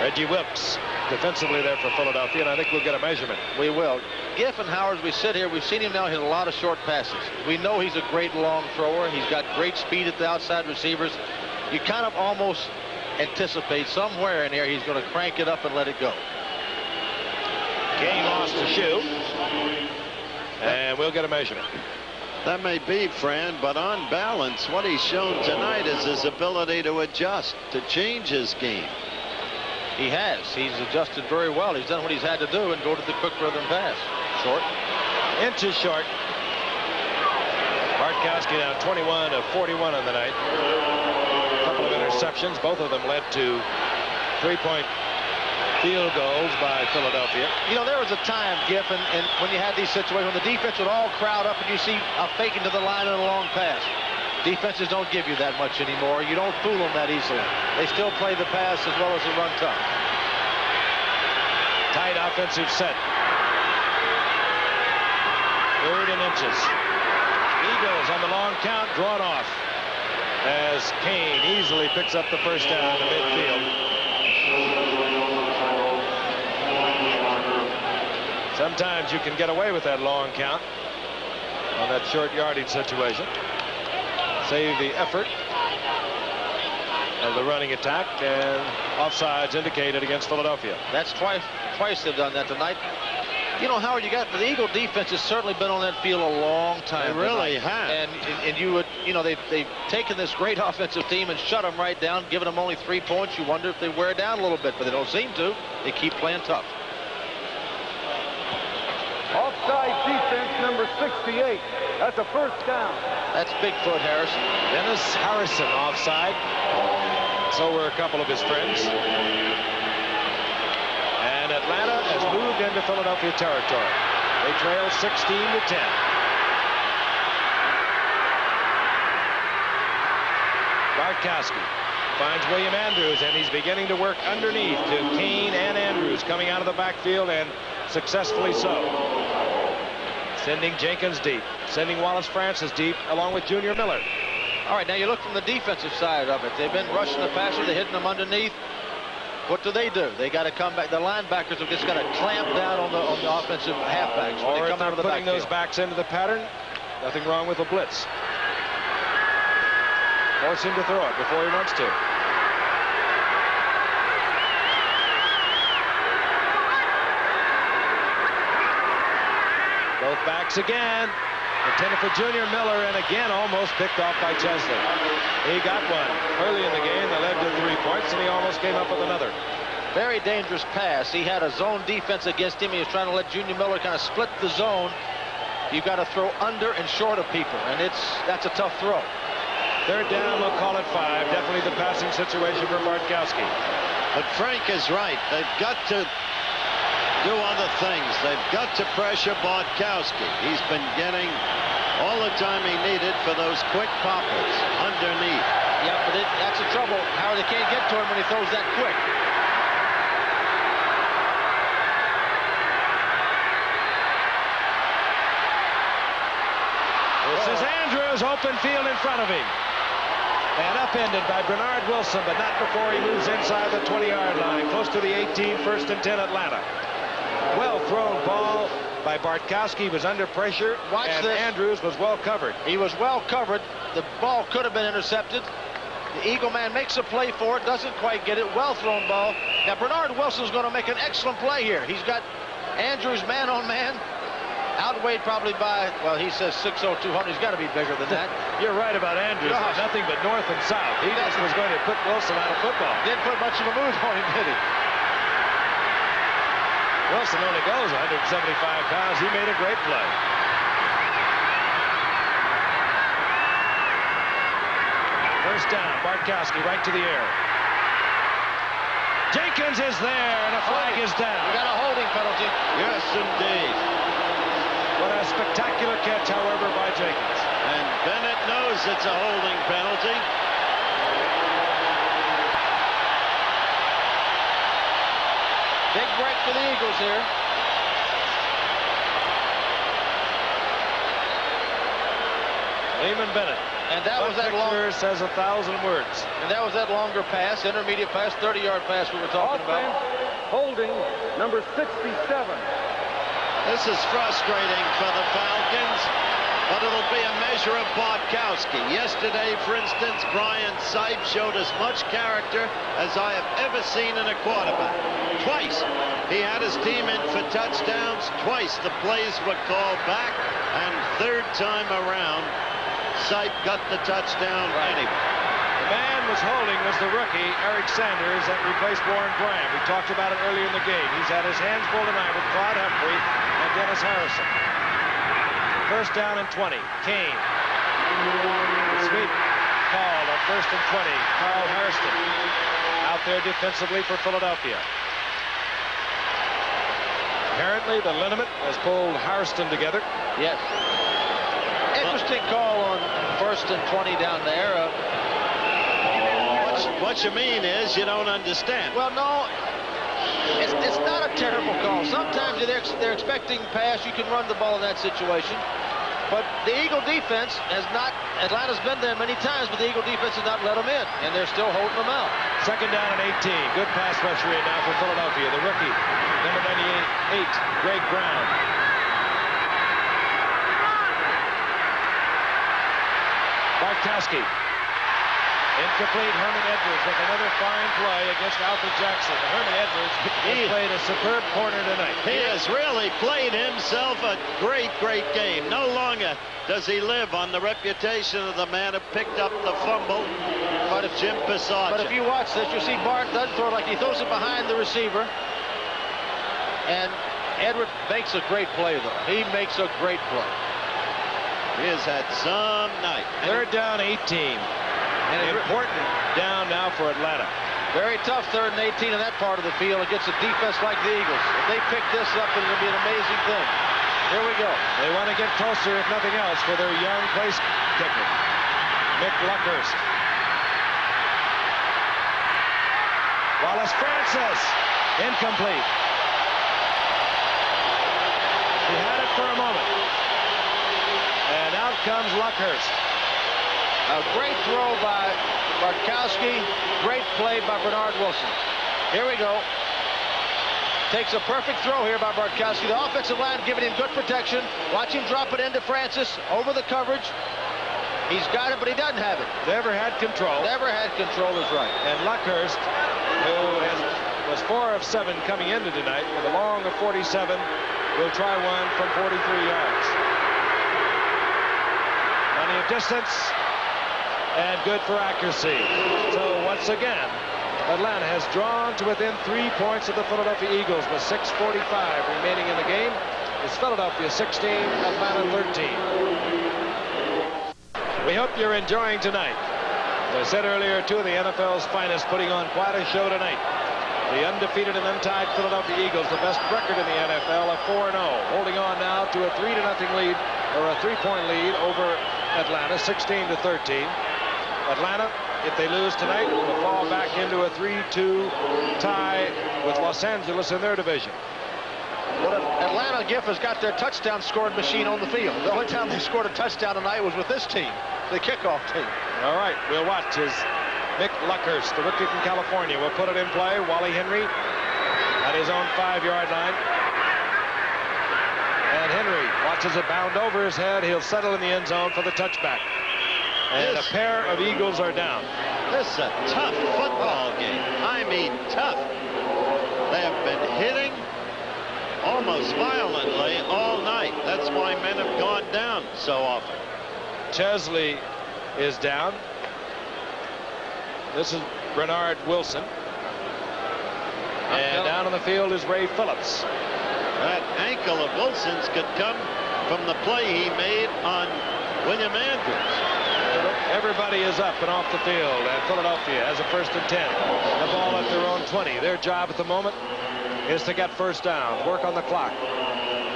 Reggie Wilkes defensively there for Philadelphia, and I think we'll get a measurement. We will. Giff and Howard, as we sit here, we've seen him now hit a lot of short passes. We know he's a great long thrower. He's got great speed at the outside receivers. You kind of almost anticipate somewhere in there he's going to crank it up and let it go. Kane lost the shoe, and we'll get a measurement. That may be, Fran, but on balance, what he's shown tonight is his ability to adjust, to change his game. He has. He's adjusted very well. He's done what he's had to do and go to the quick rhythm pass. Short. Inches short. Bartkowski now 21 of 41 on the night. A couple of interceptions. Both of them led to 3-point field goals by Philadelphia. You know, there was a time, Giff, and when you had these situations, when the defense would all crowd up and you see a fake into the line and a long pass. Defenses don't give you that much anymore. You don't fool them that easily. They still play the pass as well as the run tough. Tight offensive set. 3rd and inches. Eagles on the long count, drawn off as Kane easily picks up the first down in the midfield. Sometimes you can get away with that long count on that short yardage situation. Save the effort of the running attack, and offsides indicated against Philadelphia. That's twice they've done that tonight. You know, Howard, the Eagle defense has certainly been on that field a long time. They really have. And you would, you know, they've taken this great offensive team and shut them right down, giving them only 3 points. You wonder if they wear down a little bit, but they don't seem to. They keep playing tough. Offside defense number 68. That's a first down. That's Bigfoot Harrison. Dennis Harrison offside. So were a couple of his friends. And Atlanta has moved into Philadelphia territory. They trail 16-10. Bartkowski finds William Andrews, and he's beginning to work underneath to Kane and Andrews, coming out of the backfield, and successfully so. Sending Jenkins deep, sending Wallace Francis deep, along with Junior Miller. All right, now you look from the defensive side of it. They've been rushing the passer, they're hitting them underneath. What do? They got to come back. The linebackers have just got to clamp down on the offensive halfbacks when Or they if come out of the putting backfield. those backs into the pattern, nothing wrong with a blitz. Force him to throw it before he wants to. Both backs again. Intended for Junior Miller, and again almost picked off by Chesley. He got one early in the game that led to 3 points, and he almost came up with another. Very dangerous pass. He had a zone defense against him. He was trying to let Junior Miller kind of split the zone. You've got to throw under and short of people, and that's a tough throw. 3rd down, we'll call it 5. Definitely the passing situation for Bartkowski. But Frank is right. They've got to do other things. They've got to pressure Bartkowski. He's been getting all the time he needed for those quick poppers underneath. Yeah, but that's the trouble. Howard, they can't get to him when he throws that quick. This is Andrews, open field in front of him. And upended by Bernard Wilson, but not before he moves inside the 20-yard line, close to the 18, 1st and 10 Atlanta. Well thrown ball by Bartkowski, was under pressure, and Andrews was well covered. He was well covered. The ball could have been intercepted. The Eagle man makes a play for it, doesn't quite get it. Well thrown ball. Now Bernard Wilson's going to make an excellent play here. He's got Andrews man on man. Outweighed probably by, well, he says 6'0", 200. He's got to be bigger than that. You're right about Andrews. Gosh. Nothing but north and south. He just was going to put Wilson out of football. Didn't put much of a move on him, did he? Wilson only goes 175 pounds. He made a great play. First down, Bartkowski right to the air. Jenkins is there, and a flag is down. We got a holding penalty. Yes, indeed. What a spectacular catch, however, by Jenkins. And Bennett knows it's a holding penalty. Big break for the Eagles here. Lehman Bennett. And that was that longer says 1,000 words. And that was that longer pass, intermediate pass, 30-yard pass we were talking about. Holding number 67. This is frustrating for the Falcons, but it'll be a measure of Bartkowski. Yesterday, for instance, Brian Sipe showed as much character as I have ever seen in a quarterback. Twice, He had his team in for touchdowns. Twice the plays were called back, and third time around, Sipe got the touchdown anyway. The man was holding was the rookie, Eric Sanders, that replaced Warren Bryant. We talked about it earlier in the game. He's had his hands full tonight with Claude Humphrey and Dennis Harrison. First down and 20. Kane. Sweep call on first and 20. Carl Hairston out there defensively for Philadelphia. Apparently the liniment has pulled Hairston together. Yes. Interesting call on first and 20 down there. What you mean is you don't understand. Well, no, it's not a terrible call. Sometimes they're expecting pass. You can run the ball in that situation. But the Eagle defense has not, Atlanta's been there many times, but the Eagle defense has not let them in, and they're still holding them out. Second down and 18. Good pass rush rate now for Philadelphia. The rookie, number 98, Greg Brown. Bartkowski. Incomplete. Herman Edwards with another fine play against Alfred Jackson. Herman Edwards has played a superb corner tonight. He has really played himself a great, great game. No longer does he live on the reputation of the man who picked up the fumble of Jim Pisarcik. But if you watch this, you see Bart doesn't throw it like he throws it behind the receiver. And Edwards makes a great play, though. He makes a great play. He has had some night. Third down, 18. An important down now for Atlanta. Very tough, third and 18 in that part of the field against a defense like the Eagles. If they pick this up, it's going to be an amazing thing. Here we go. They want to get closer, if nothing else, for their young place kicker, Mick Luckhurst. Wallace Francis, incomplete. He had it for a moment. And out comes Luckhurst. A great throw by Bartkowski. Great play by Bernard Wilson. Here we go. Takes a perfect throw here by Bartkowski. The offensive line giving him good protection. Watch him drop it into Francis over the coverage. He's got it, but he doesn't have it. Never had control. Never had control is right. And Luckhurst, who was 4 of 7 coming into tonight with a long of 47, will try one from 43 yards. Plenty of distance. And good for accuracy. So once again, Atlanta has drawn to within 3 points of the Philadelphia Eagles with 6:45 remaining in the game. It's Philadelphia 16, Atlanta 13. We hope you're enjoying tonight. As I said earlier, 2 of the NFL's finest putting on quite a show tonight. The undefeated and untied Philadelphia Eagles, the best record in the NFL, a 4-0, holding on now to a 3-0 lead, or a 3-point lead over Atlanta, 16-13. Atlanta, if they lose tonight, will fall back into a 3-2 tie with Los Angeles in their division. Well, Atlanta Giff has got their touchdown scoring machine on the field. The only time they scored a touchdown tonight was with this team, the kickoff team. All right, we'll watch as Mick Luckhurst, the rookie from California, will put it in play. Wally Henry at his own 5-yard line. And Henry watches it bound over his head. He'll settle in the end zone for the touchback. And a pair of Eagles are down. This is a tough football game. I mean, tough. They have been hitting almost violently all night. That's why men have gone down so often. Chesley is down. This is Bernard Wilson. And down on the field is Ray Phillips. That ankle of Wilson's could come from the play he made on William Andrews. Everybody is up and off the field, and Philadelphia has a 1st and 10. The ball at their own 20. Their job at the moment is to get first down, work on the clock,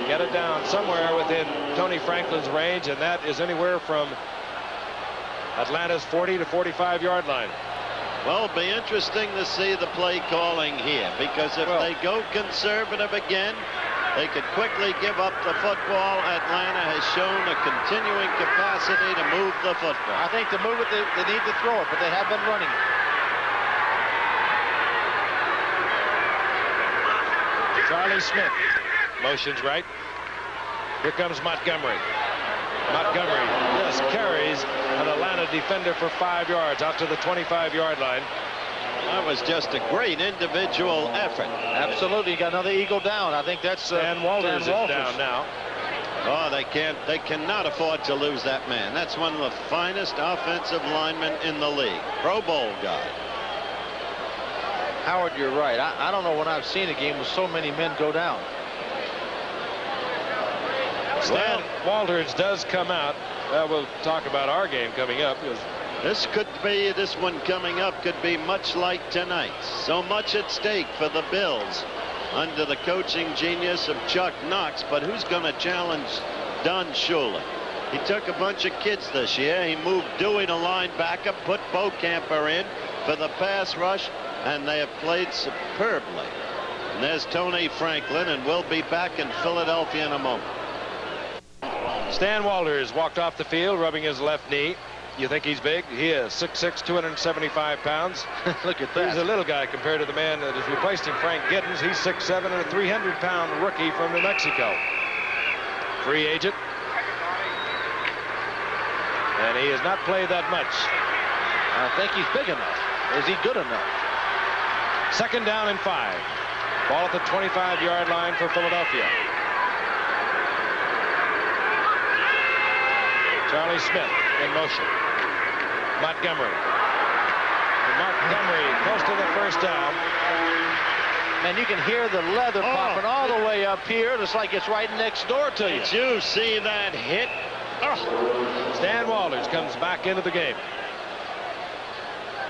get it down somewhere within Tony Franklin's range, and that is anywhere from Atlanta's 40 to 45-yard line. Well, it'll be interesting to see the play calling here, because if they go conservative again, they could quickly give up the football. Atlanta has shown a continuing capacity to move the football. I think to move it, they need to throw it, but they have been running it. Charlie Smith motions right. Here comes Montgomery. Montgomery just carries an Atlanta defender for 5 yards out to the 25-yard line. That was just a great individual effort. Absolutely. Got another Eagle down. I think that's Dan Walters is down now. Oh, they cannot afford to lose that man. That's one of the finest offensive linemen in the league. Pro Bowl guy. Howard, you're right. I don't know when I've seen a game with so many men go down. Stan Walters does come out. We'll talk about our game coming up. This one coming up could be much like tonight. So much at stake for the Bills under the coaching genius of Chuck Knox. But who's going to challenge Don Shula? He took a bunch of kids this year. He moved Dewey to linebacker, put Beaucamper in for the pass rush, and they have played superbly. And there's Tony Franklin, and we'll be back in Philadelphia in a moment. Stan Walters walked off the field rubbing his left knee. You think he's big? He is 6'6", 275 pounds. Look at that. He's a little guy compared to the man that has replaced him, Frank Giddens. He's 6'7", and a 300-pound rookie from New Mexico. Free agent. And he has not played that much. I think he's big enough. Is he good enough? 2nd down and 5. Ball at the 25-yard line for Philadelphia. Charlie Smith in motion. Montgomery. And Montgomery close to the first down. Man, you can hear the leather popping all the way up here. It's like it's right next door to you. Did you see that hit? Stan Walters comes back into the game.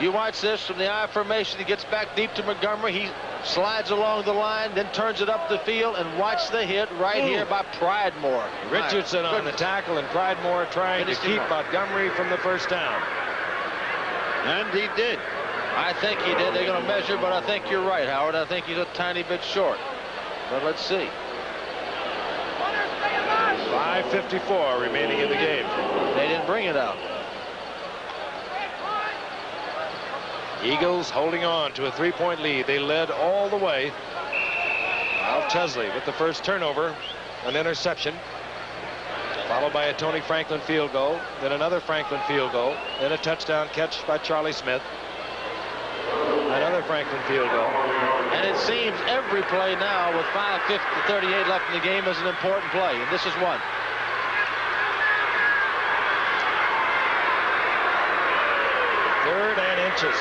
You watch this from the I formation. He gets back deep to Montgomery. He slides along the line, then turns it up the field, and watch the hit right here by Pridemore. Richardson on the tackle, and Pridemore trying to keep Montgomery from the first down. And he did. I think he did. They're going to measure, but I think you're right, Howard. I think he's a tiny bit short. But let's see. 5:54 remaining in the game. They didn't bring it out. Eagles holding on to a 3-point lead. They led all the way. Al Chesley with the first turnover, an interception, followed by a Tony Franklin field goal, then another Franklin field goal, then a touchdown catch by Charlie Smith, another Franklin field goal. And it seems every play now with 5:38 left in the game is an important play, and this is one. Third and inches.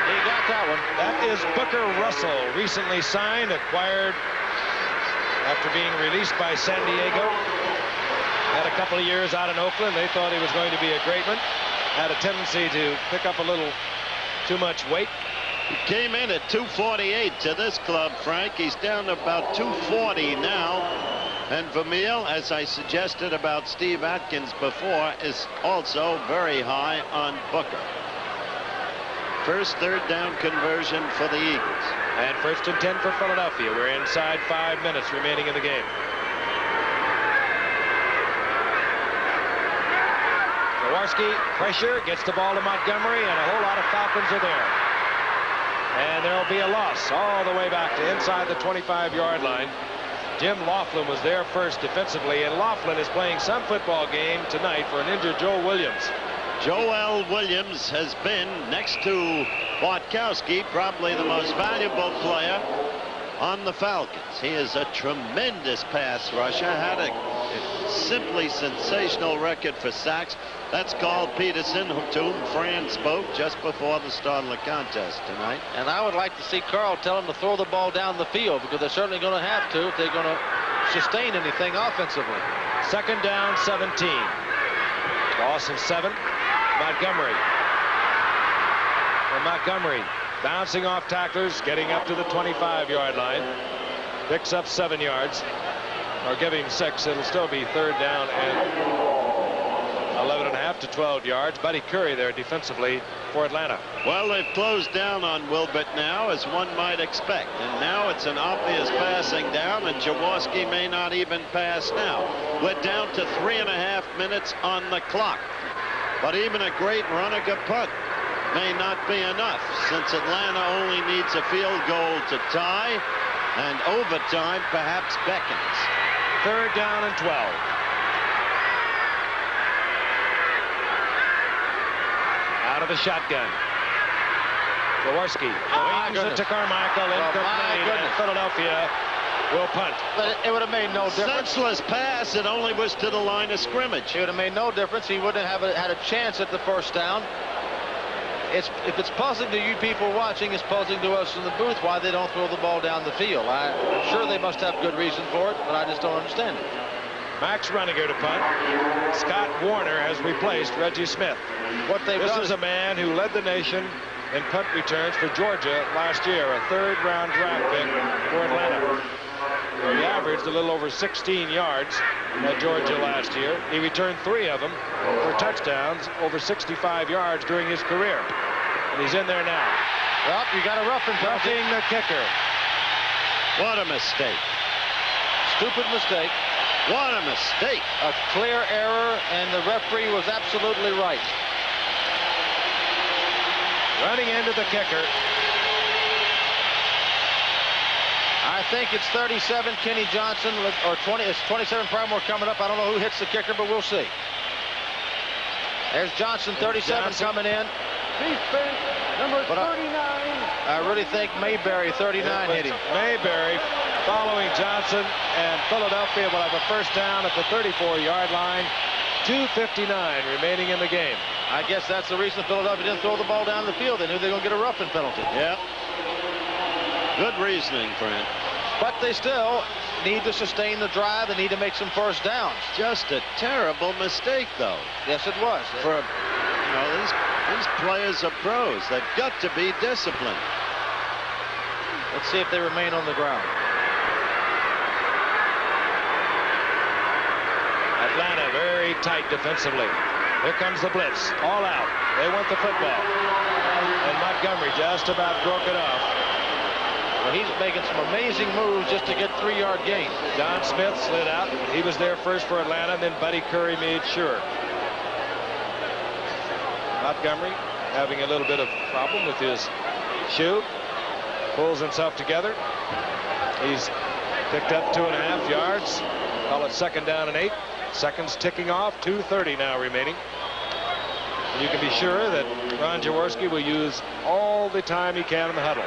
He got that one. That is Booker Russell, recently signed, acquired after being released by San Diego. Had a couple of years out in Oakland. They thought he was going to be a great one. Had a tendency to pick up a little too much weight. He came in at 248 to this club, Frank. He's down to about 240 now. And Vermeil, as I suggested about Steve Atkins before, is also very high on Booker. First third down conversion for the Eagles. And 1st and 10 for Philadelphia. We're inside 5 minutes remaining in the game. Jaworski, pressure, gets the ball to Montgomery, and a whole lot of Falcons are there. And there'll be a loss all the way back to inside the 25-yard line. Jim Laughlin was there first defensively, and Laughlin is playing some football game tonight for an injured Joe Williams. Joel Williams has been, next to Bartkowski, probably the most valuable player on the Falcons. He is a tremendous pass rusher, had a simply sensational record for sacks. That's Carl Peterson, to whom Fran spoke just before the start of the contest tonight. And I would like to see Carl tell him to throw the ball down the field, because they're certainly going to have to if they're going to sustain anything offensively. 2nd down, 17. Loss of 7. Montgomery. And Montgomery bouncing off tacklers, getting up to the 25-yard line. Picks up 7 yards. Or giving 6. It'll still be 3rd down and 11.5 to 12 yards. Buddy Curry there defensively for Atlanta. Well, they've closed down on Wilbert now, as one might expect. And now it's an obvious passing down, and Jaworski may not even pass now. We're down to 3.5 minutes on the clock. But even a great Runaga punt may not be enough, since Atlanta only needs a field goal to tie, and overtime perhaps beckons. 3rd down and 12. Out of the shotgun. Jaworski wings it to Carmichael, incomplete, and Philadelphia will punt. But it would have made no difference. Senseless pass. It only was to the line of scrimmage. It would have made no difference. He wouldn't have had a chance at the first down. If it's puzzling to you people watching, it's puzzling to us in the booth why they don't throw the ball down the field. I'm sure they must have good reason for it, but I just don't understand it. Max Runninger to punt. Scott Warner has replaced Reggie Smith. This is a man who led the nation in punt returns for Georgia last year, a third-round draft pick for Atlanta. He averaged a little over 16 yards at Georgia last year. He returned 3 of them for touchdowns over 65 yards during his career. And he's in there now. Well, you got a roughing penalty. Roughing the kicker. What a mistake. Stupid mistake. What a mistake. A clear error, and the referee was absolutely right. Running into the kicker. I think it's 37, Kenny Johnson, or 20. It's 27, Primore coming up. I don't know who hits the kicker, but we'll see. There's Johnson, 37 coming in. Defense, number 39. I really think Mayberry, 39, hit him. Mayberry following Johnson, and Philadelphia will have a first down at the 34-yard line. 2:59 remaining in the game. I guess that's the reason Philadelphia didn't throw the ball down the field. They knew they were going to get a roughing penalty. Yep. Good reasoning, Fran. But they still need to sustain the drive. They need to make some first downs. Just a terrible mistake, though. Yes, it was. For these players are pros. They've got to be disciplined. Let's see if they remain on the ground. Atlanta very tight defensively. Here comes the blitz. All out. They want the football. And Montgomery just about broke it off. Well, he's making some amazing moves just to get 3-yard gain. Don Smith slid out. He was there first for Atlanta, and then Buddy Curry made sure. Montgomery having a little bit of problem with his shoe. Pulls himself together. He's picked up 2.5 yards. Call it 2nd down and 8. Seconds ticking off. 2:30 now remaining. And you can be sure that Ron Jaworski will use all the time he can in the huddle.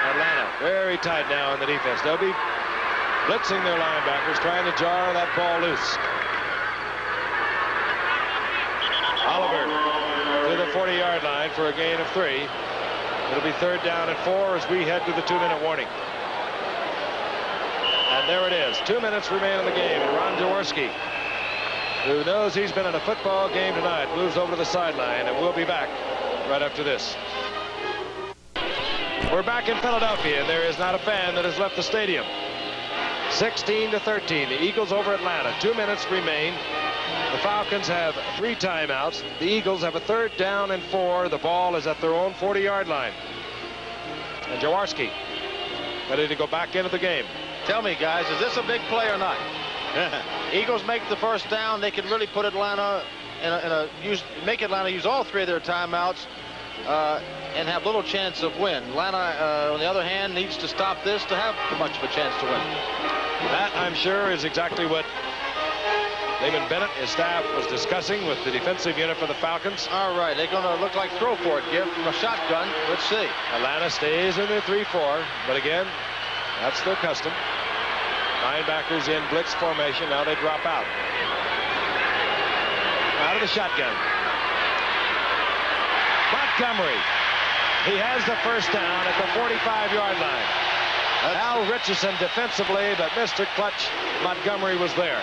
Atlanta very tight now in the defense. They'll be blitzing their linebackers, trying to jar that ball loose. Oliver to the 40-yard line for a gain of 3. It'll be 3rd down and 4 as we head to the 2-minute warning. And there it is. 2 minutes remain in the game. And Ron Jaworski, who knows he's been in a football game tonight, moves over to the sideline, and we'll be back right after this. We're back in Philadelphia, and there is not a fan that has left the stadium. 16-13. The Eagles over Atlanta. 2 minutes remain. The Falcons have 3 timeouts. The Eagles have a 3rd down and 4. The ball is at their own 40-yard line. And Jaworski ready to go back into the game. Tell me, guys, is this a big play or not? Eagles make the first down. They could really put Atlanta make Atlanta use all 3 of their timeouts and have little chance of win. Atlanta, on the other hand, needs to stop this to have much of a chance to win. That, I'm sure, is exactly what Damon Bennett, his staff, was discussing with the defensive unit for the Falcons. All right, they're going to look like throw for it, Gift, from a shotgun. Let's see. Atlanta stays in their 3-4, but again, that's their custom. Linebackers in blitz formation. Now they drop out. Out of the shotgun. Montgomery. He has the first down at the 45-yard line. Al Richardson defensively, but Mr. Clutch Montgomery was there.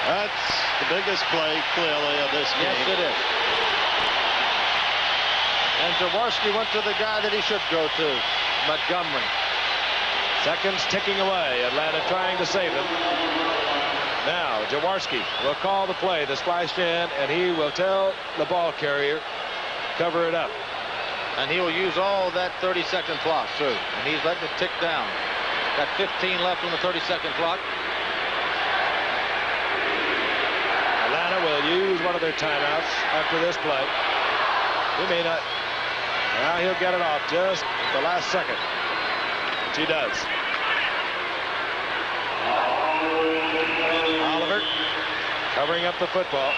That's the biggest play, clearly, of this game. Yes, it is. And Jaworski went to the guy that he should go to, Montgomery. Seconds ticking away. Atlanta trying to save them. Now, Jaworski will call the play, the splash in, and he will tell the ball carrier, cover it up. And he will use all that 30-second clock, too. And he's letting it tick down. Got 15 left on the 30-second clock. Atlanta will use one of their timeouts after this play. He may not. Now he'll get it off just the last second, which he does. Oliver covering up the football.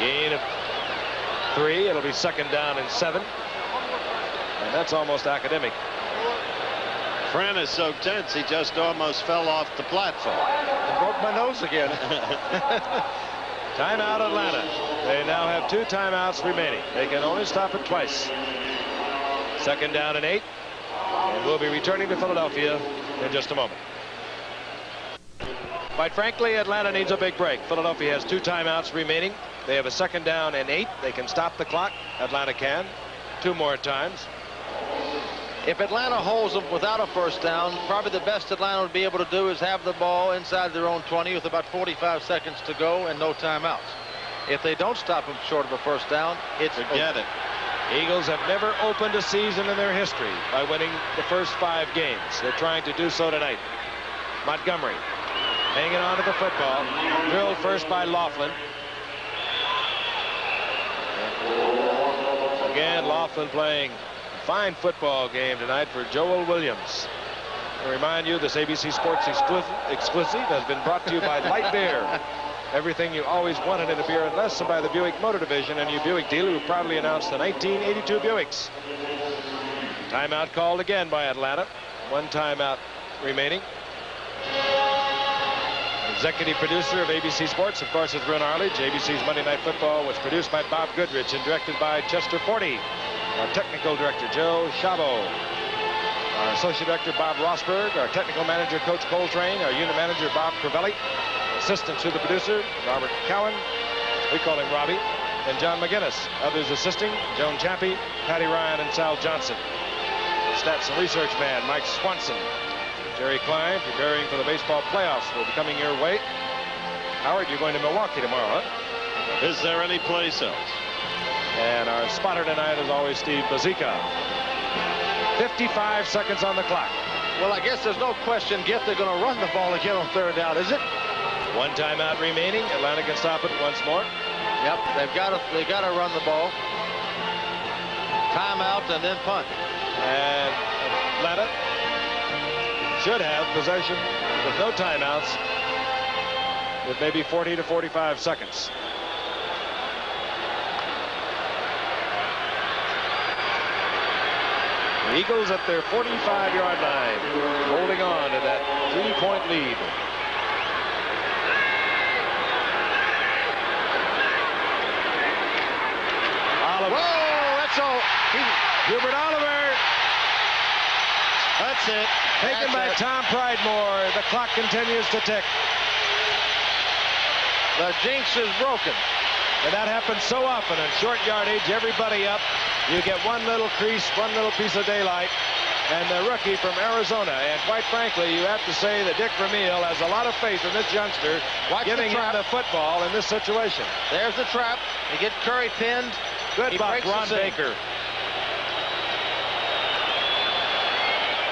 Gain of 3. It'll be 2nd down and 7. And that's almost academic. Fran is so tense he just almost fell off the platform. I broke my nose again. Timeout Atlanta. They now have 2 timeouts remaining. They can only stop it twice. 2nd down and 8. And we'll be returning to Philadelphia in just a moment. Quite frankly, Atlanta needs a big break. Philadelphia has 2 timeouts remaining. They have a 2nd down and 8. They can stop the clock. Atlanta can. 2 more times. If Atlanta holds them without a first down, probably the best Atlanta would be able to do is have the ball inside their own 20 with about 45 seconds to go and no timeouts. If they don't stop them short of a first down, it's Forget it. Eagles have never opened a season in their history by winning the first 5 games. They're trying to do so tonight. Montgomery hanging on to the football. Drilled first by Laughlin. Again, Laughlin playing a fine football game tonight for Joel Williams. I remind you, this ABC Sports exclusive has been brought to you by Light Beer. Everything you always wanted in a beer and less, and by the Buick Motor Division and you Buick dealer who proudly announced the 1982 Buicks. Timeout called again by Atlanta. 1 timeout remaining. Executive producer of ABC Sports, of course, is Bryn Arledge. ABC's Monday Night Football was produced by Bob Goodrich and directed by Chester Forty. Our technical director, Joe Chabot. Our associate director, Bob Rosberg. Our technical manager, Coach Coltrane. Our unit manager, Bob Crivelli. Assistants to the producer, Robert Cowan. We call him Robbie. And John McGinnis. Others assisting, Joan Chappie, Patty Ryan, and Sal Johnson. Stats and research man, Mike Swanson. Jerry Klein, preparing for the baseball playoffs, will be coming your way. Howard, you're going to Milwaukee tomorrow, huh? Is there any place else? And our spotter tonight is always Steve Bazika. 55 seconds on the clock. Well, I guess there's no question, Gift, they're going to run the ball again on 3rd down, is it? 1 timeout remaining. Atlanta can stop it once more. Yep, they've got to run the ball. Timeout and then punt. And Atlanta should have possession with no timeouts with maybe 40 to 45 seconds. The Eagles at their 45-yard line, holding on to that 3-point lead. Oliver. Whoa, that's all. Hubert Oliver. That's it. Taken by Tom Pridemore. The clock continues to tick. The jinx is broken. And that happens so often in short yardage. Everybody up. You get one little crease, one little piece of daylight. And the rookie from Arizona. And quite frankly, you have to say that Dick Vermeil has a lot of faith in this youngster, giving him the football in this situation. There's the trap. They get Curry pinned. Good block, Ron Baker.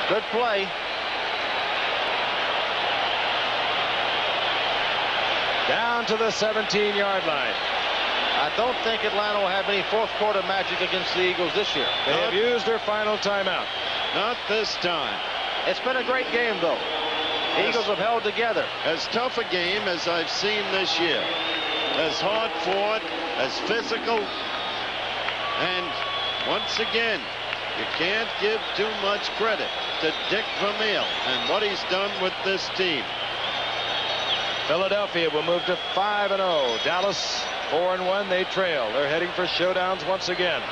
Good play. Down to the 17-yard line. I don't think Atlanta will have any 4th quarter magic against the Eagles this year. They have used their final timeout. Not this time. It's been a great game, though. The Eagles have held together. As tough a game as I've seen this year. As hard fought, as physical. And once again, you can't give too much credit to Dick Vermeil and what he's done with this team. Philadelphia will move to 5-0. Dallas 4-1. They trail. They're heading for showdowns once again.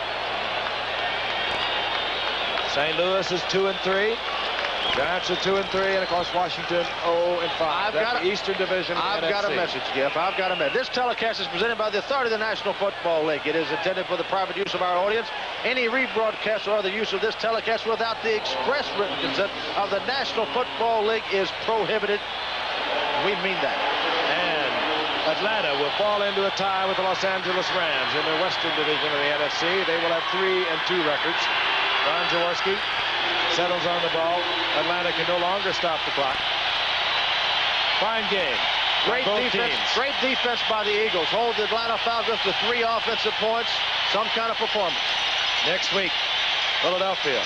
St. Louis is 2-3. Giants are 2-3, and of course Washington 0-5. That's the Eastern Division. I've got a message, Jeff. I've got a message. This telecast is presented by the authority of the National Football League. It is intended for the private use of our audience. Any rebroadcast or other use of this telecast without the express written consent of the National Football League is prohibited. We mean that. And Atlanta will fall into a tie with the Los Angeles Rams in their Western Division of the NFC. They will have 3-2 records. Ron Jaworski settles on the ball. Atlanta can no longer stop the clock. Fine game. Great defense. Great defense by the Eagles. Hold the Atlanta Falcons to 3 offensive points. Some kind of performance. Next week, Philadelphia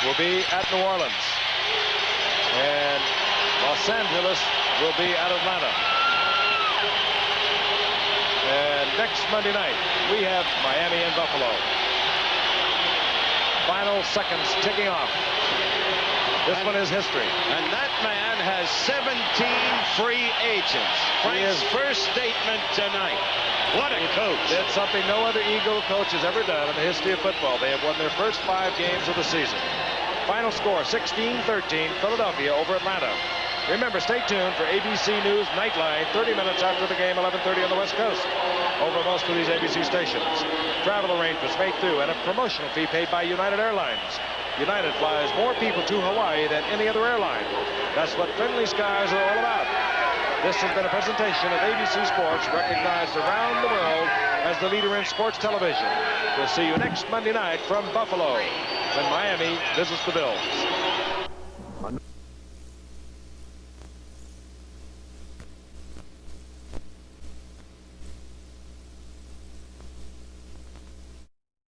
will be at New Orleans. And Los Angeles will be at Atlanta. And next Monday night, we have Miami and Buffalo. Final seconds ticking off. This one is history. And that man has 17 free agents. Frank's first statement tonight. What a coach. It's something no other Eagle coach has ever done in the history of football. They have won their first 5 games of the season. Final score, 16-13, Philadelphia over Atlanta. Remember, stay tuned for ABC News Nightline, 30 minutes after the game, 11:30 on the West Coast, over most of these ABC stations. Travel arrangements made through and a promotional fee paid by United Airlines. United flies more people to Hawaii than any other airline. That's what friendly skies are all about. This has been a presentation of ABC Sports, recognized around the world as the leader in sports television. We'll see you next Monday night from Buffalo when Miami visits the Bills.